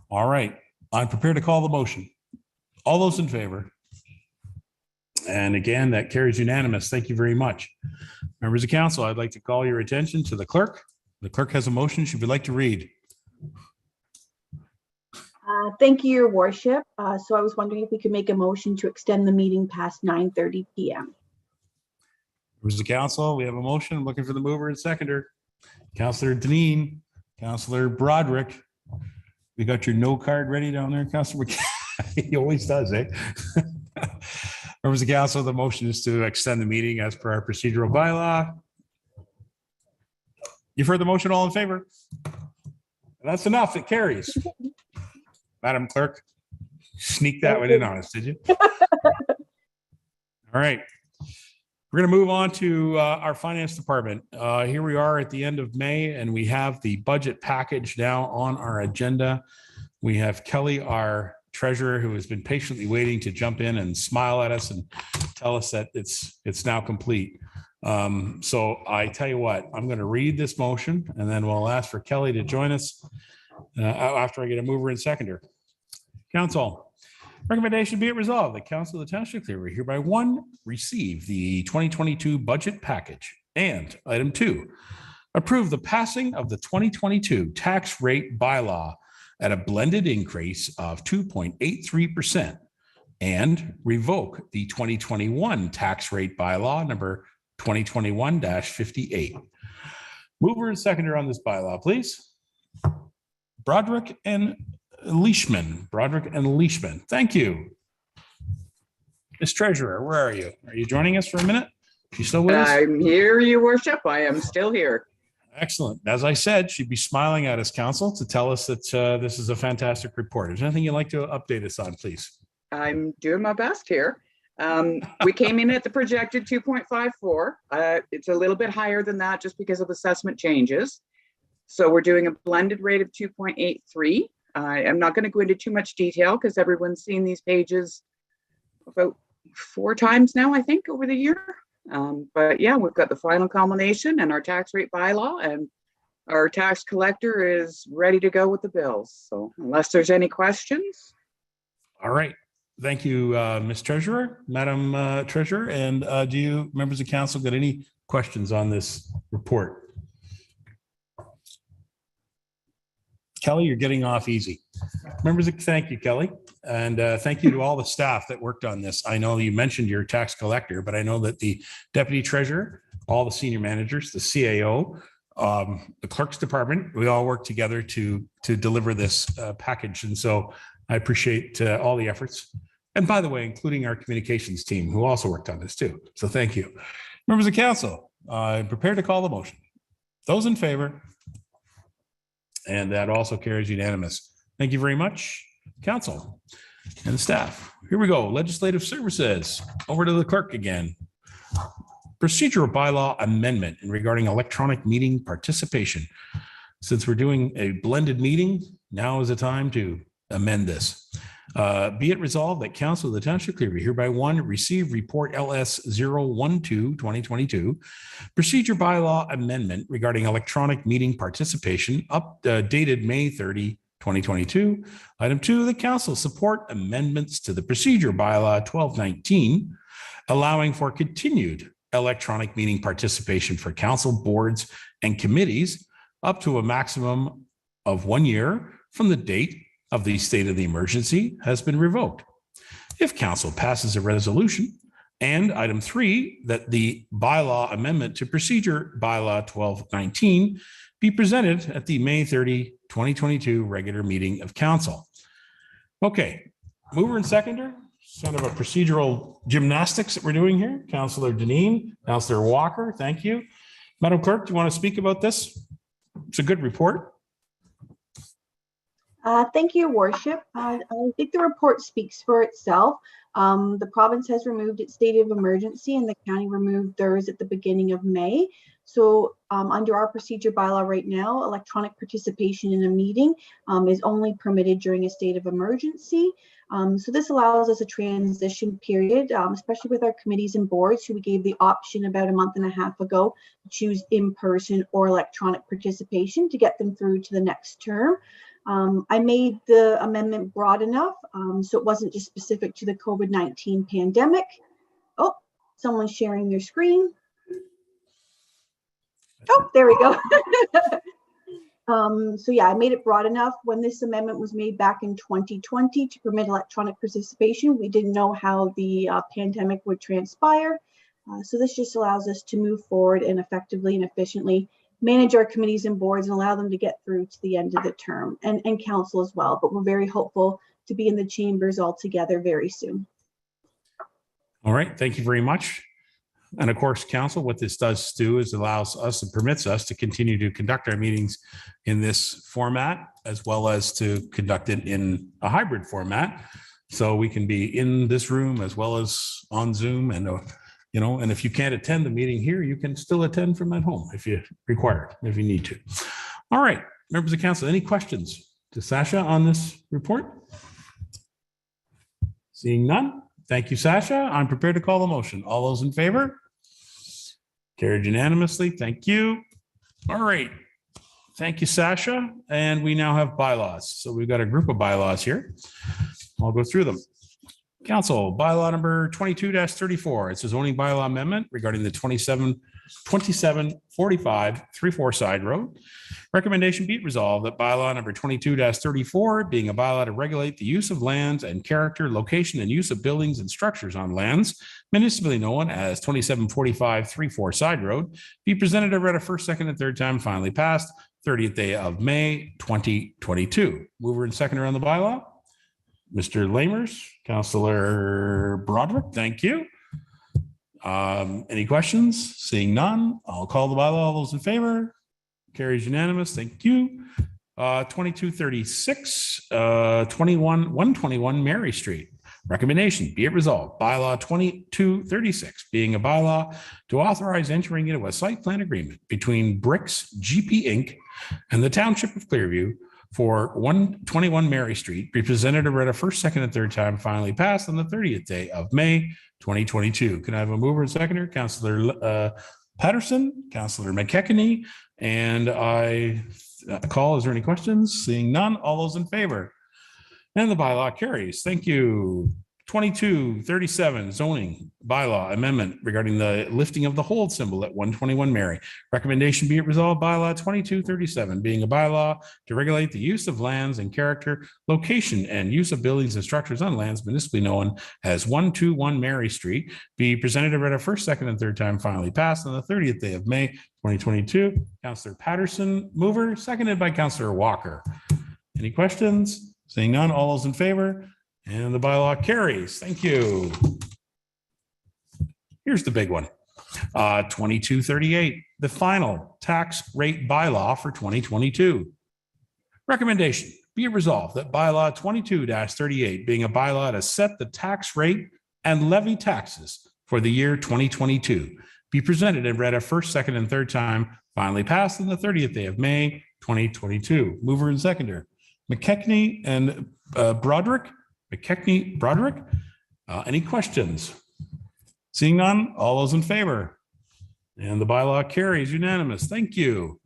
Speaker 2: All right, I'm prepared to call the motion. All those in favor? And again, that carries unanimous. Thank you very much. Members of council, I'd like to call your attention to the clerk. The clerk has a motion she would like to read.
Speaker 1: Thank you, Your Worship. So I was wondering if we could make a motion to extend the meeting past 9:30 p.m.
Speaker 2: Members of council, we have a motion. I'm looking for the mover and seconder. Councillor Deneen, Councillor Broderick. We got your no card ready down there, Councillor. He always does, eh? Members of council, the motion is to extend the meeting as per our procedural bylaw. You've heard the motion. All in favor? That's enough. It carries. Madam Clerk, sneak that one in on us, did you? All right. We're going to move on to our finance department. Here we are at the end of May, and we have the budget package now on our agenda. We have Kelly, our treasurer, who has been patiently waiting to jump in and smile at us and tell us that it's now complete. So I tell you what, I'm going to read this motion, and then we'll ask for Kelly to join us after I get a mover and seconder. Council, recommendation be it resolved that Council of the Township of Clearview hereby 1, receive the 2022 budget package, and item 2, approve the passing of the 2022 tax rate bylaw at a blended increase of 2.83% and revoke the 2021 tax rate bylaw number 2021-58. Mover and seconder on this bylaw, please. Broderick and Leishman. Broderick and Leishman. Thank you. Ms. Treasurer, where are you? Are you joining us for a minute? You still with us?
Speaker 21: I'm here, Your Worship. I am still here.
Speaker 2: Excellent. As I said, she'd be smiling at us, Council, to tell us that this is a fantastic report. Is there anything you'd like to update us on, please?
Speaker 21: I'm doing my best here. We came in at the projected 2.54. It's a little bit higher than that just because of assessment changes. So we're doing a blended rate of 2.83. I'm not going to go into too much detail because everyone's seen these pages about 4 times now, I think, over the year. But yeah, we've got the final culmination and our tax rate bylaw, and our tax collector is ready to go with the bills. So unless there's any questions.
Speaker 2: All right. Thank you, Ms. Treasurer, Madam Treasurer. And do you, members of council, got any questions on this report? Kelly, you're getting off easy. Thank you, Kelly. And thank you to all the staff that worked on this. I know you mentioned your tax collector, but I know that the deputy treasurer, all the senior managers, the CAO, the clerk's department, we all work together to deliver this package. And so I appreciate all the efforts. And by the way, including our communications team who also worked on this too. So thank you. Members of council, I'm prepared to call the motion. Those in favor? And that also carries unanimous. Thank you very much, council and staff. Here we go. Legislative services. Over to the clerk again. Procedural bylaw amendment in regarding electronic meeting participation. Since we're doing a blended meeting, now is the time to amend this. Be it resolved that Council of the Township of Clearview hereby receive report LS 012-2022, procedure bylaw amendment regarding electronic meeting participation dated May 30, 2022. Item 2, the council support amendments to the procedure bylaw 1219, allowing for continued electronic meeting participation for council boards and committees up to a maximum of 1 year from the date of the state of the emergency has been revoked. If council passes a resolution, and item 3, that the bylaw amendment to procedure bylaw 1219 be presented at the May 30, 2022 regular meeting of council. Okay, mover and seconder, sort of a procedural gymnastics that we're doing here. Councillor Deneen, Councillor Walker, thank you. Madam Clerk, do you want to speak about this? It's a good report.
Speaker 1: Thank you, Your Worship. I think the report speaks for itself. The province has removed its state of emergency and the county removed theirs at the beginning of May. So under our procedure bylaw right now, electronic participation in a meeting is only permitted during a state of emergency. So this allows us a transition period, especially with our committees and boards who we gave the option about a month and a half ago to choose in-person or electronic participation to get them through to the next term. I made the amendment broad enough, so it wasn't just specific to the COVID-19 pandemic. Oh, someone's sharing their screen. Oh, there we go. So yeah, I made it broad enough. When this amendment was made back in 2020 to permit electronic participation, we didn't know how the pandemic would transpire. So this just allows us to move forward and effectively and efficiently manage our committees and boards and allow them to get through to the end of the term, and council as well. But we're very hopeful to be in the chambers all together very soon.
Speaker 2: All right, thank you very much. And of course, council, what this does do is allows us and permits us to continue to conduct our meetings in this format, as well as to conduct it in a hybrid format. So we can be in this room as well as on Zoom, and and if you can't attend the meeting here, you can still attend from at home if you require it, if you need to. All right, members of council, any questions to Sasha on this report? Seeing none, thank you, Sasha. I'm prepared to call the motion. All those in favor? Carried unanimously, thank you. All right, thank you, Sasha. And we now have bylaws. So we've got a group of bylaws here. I'll go through them. Council, bylaw number 22-34. It's a zoning bylaw amendment regarding the 2745 3-4 side road. Recommendation be it resolved that bylaw number 22-34, being a bylaw to regulate the use of lands and character, location, and use of buildings and structures on lands municipally known as 2745 3-4 side road, be presented and read a first, second, and third time, finally passed 30th day of May 2022. Mover and seconder on the bylaw. Mr. Lamers, Councillor Broderick, thank you. Any questions? Seeing none, I'll call the bylaw. All those in favor? Carries unanimous. Thank you. 2236, 121 Mary Street. Recommendation, be it resolved, bylaw 2236, being a bylaw to authorize entering into a site plan agreement between Bricks GP Inc. and the Township of Clearview for 121 Mary Street, be presented and read a first, second, and third time, finally passed on the 30th day of May 2022. Can I have a mover and seconder? Councillor Patterson, Councillor McKechnie, and I call. Is there any questions? Seeing none, all those in favor? And the bylaw carries. Thank you. 2237 zoning bylaw amendment regarding the lifting of the hold symbol at 121 Mary. Recommendation be it resolved, bylaw 2237 being a bylaw to regulate the use of lands and character, location, and use of buildings and structures on lands municipally known as 121 Mary Street, be presented and read a first, second, and third time, finally passed on the 30th day of May 2022. Councillor Patterson, mover, seconded by Councillor Walker. Any questions? Seeing none, all those in favor? And the bylaw carries. Thank you. Here's the big one. 2238, the final tax rate bylaw for 2022. Recommendation, be it resolved that bylaw 22-38 being a bylaw to set the tax rate and levy taxes for the year 2022 be presented and read a first, second, and third time, finally passed on the 30th day of May 2022. Mover and seconder, McKechnie and Broderick. McKechnie, Broderick. Any questions? Seeing none, all those in favor? And the bylaw carries unanimous. Thank you.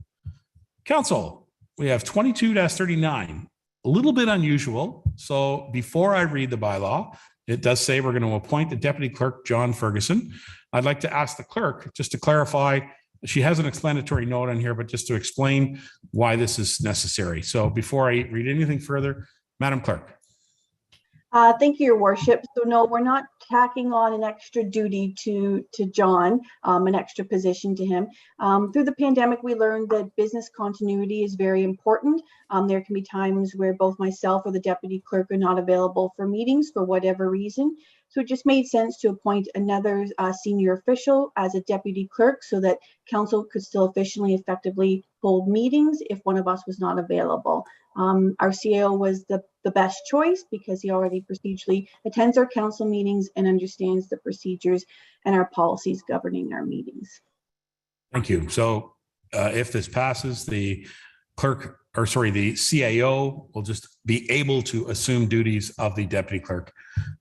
Speaker 2: Council, we have 22-39, a little bit unusual. So before I read the bylaw, it does say we're going to appoint the Deputy Clerk, John Ferguson. I'd like to ask the clerk just to clarify. She has an explanatory note on here, but just to explain why this is necessary. So before I read anything further, Madam Clerk.
Speaker 1: Thank you, Your Worship. So no, we're not tacking on an extra duty to John, an extra position to him. Through the pandemic, we learned that business continuity is very important. There can be times where both myself or the deputy clerk are not available for meetings for whatever reason. So it just made sense to appoint another senior official as a deputy clerk so that council could still efficiently, effectively hold meetings if one of us was not available. Our CAO was the best choice because he already procedurally attends our council meetings and understands the procedures and our policies governing our meetings.
Speaker 2: Thank you. So if this passes, the clerk, or sorry, the CAO will just be able to assume duties of the deputy clerk.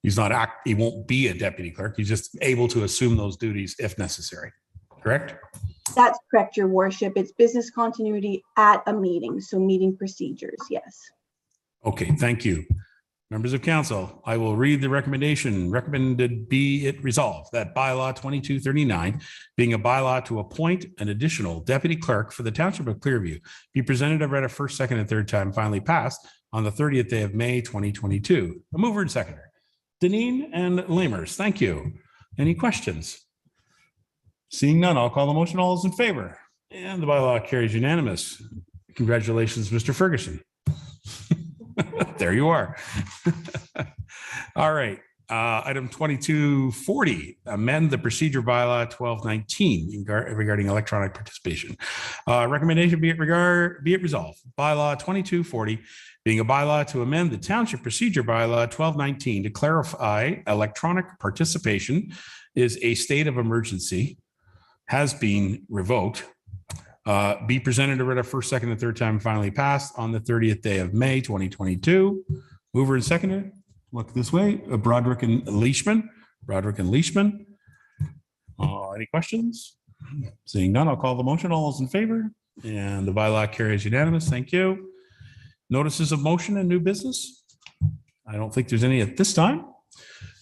Speaker 2: He won't be a deputy clerk. He's just able to assume those duties if necessary. Correct?
Speaker 1: That's correct, Your Worship. It's business continuity at a meeting, so meeting procedures, yes.
Speaker 2: Okay, thank you. Members of council, I will read the recommendation. Recommended be it resolved that bylaw 2239, being a bylaw to appoint an additional deputy clerk for the township of Clearview, be presented and read a first, second, and third time, finally passed on the 30th day of May 2022. A mover and seconder, Deneen and Lamers. Thank you. Any questions? Seeing none, I'll call the motion. All those in favor? And the bylaw carries unanimous. Congratulations, Mr. Ferguson. There you are. All right. Item 2240, amend the procedure bylaw 1219 regarding electronic participation. Recommendation be it resolved. Bylaw 2240 being a bylaw to amend the township procedure bylaw 1219 to clarify electronic participation is a state of emergency, has been revoked, be presented to read a first, second, and third time, finally passed on the 30th day of May 2022. Mover and seconder, look this way, Broderick and Leishman. Any questions? Seeing none, I'll call the motion. All those in favor? And the bylaw carries unanimous. Thank you. Notices of motion and new business? I don't think there's any at this time.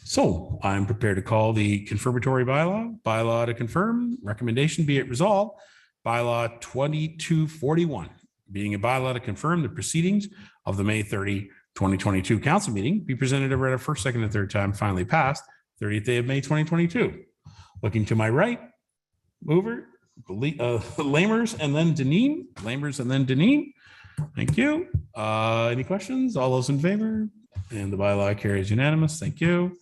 Speaker 2: So I'm prepared to call the confirmatory bylaw to confirm. Recommendation be it resolved. Bylaw 2241, being a bylaw to confirm the proceedings of the May 30, 2022 council meeting, be presented and read a first, second, and third time, finally passed 30th day of May 2022. Looking to my right, mover, Lamers and then Deneen. Thank you. Any questions? All those in favor? And the bylaw carries unanimous. Thank you.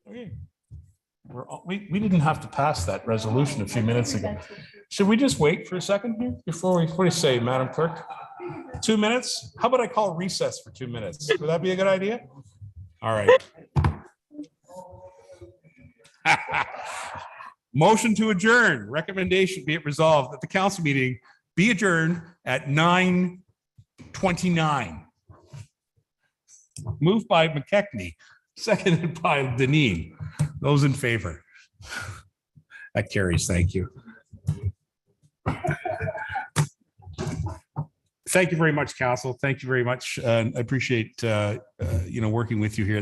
Speaker 2: Okay. We didn't have to pass that resolution a few minutes ago. Should we just wait for a second here before what do you say, Madam Clerk? 2 minutes? How about I call recess for 2 minutes? Would that be a good idea? All right. Motion to adjourn. Recommendation be it resolved that the council meeting be adjourned at 9:29. Moved by McKechnie, seconded by Deneen. Those in favor? That carries. Thank you. Thank you very much, Council. Thank you very much. I appreciate working with you here at the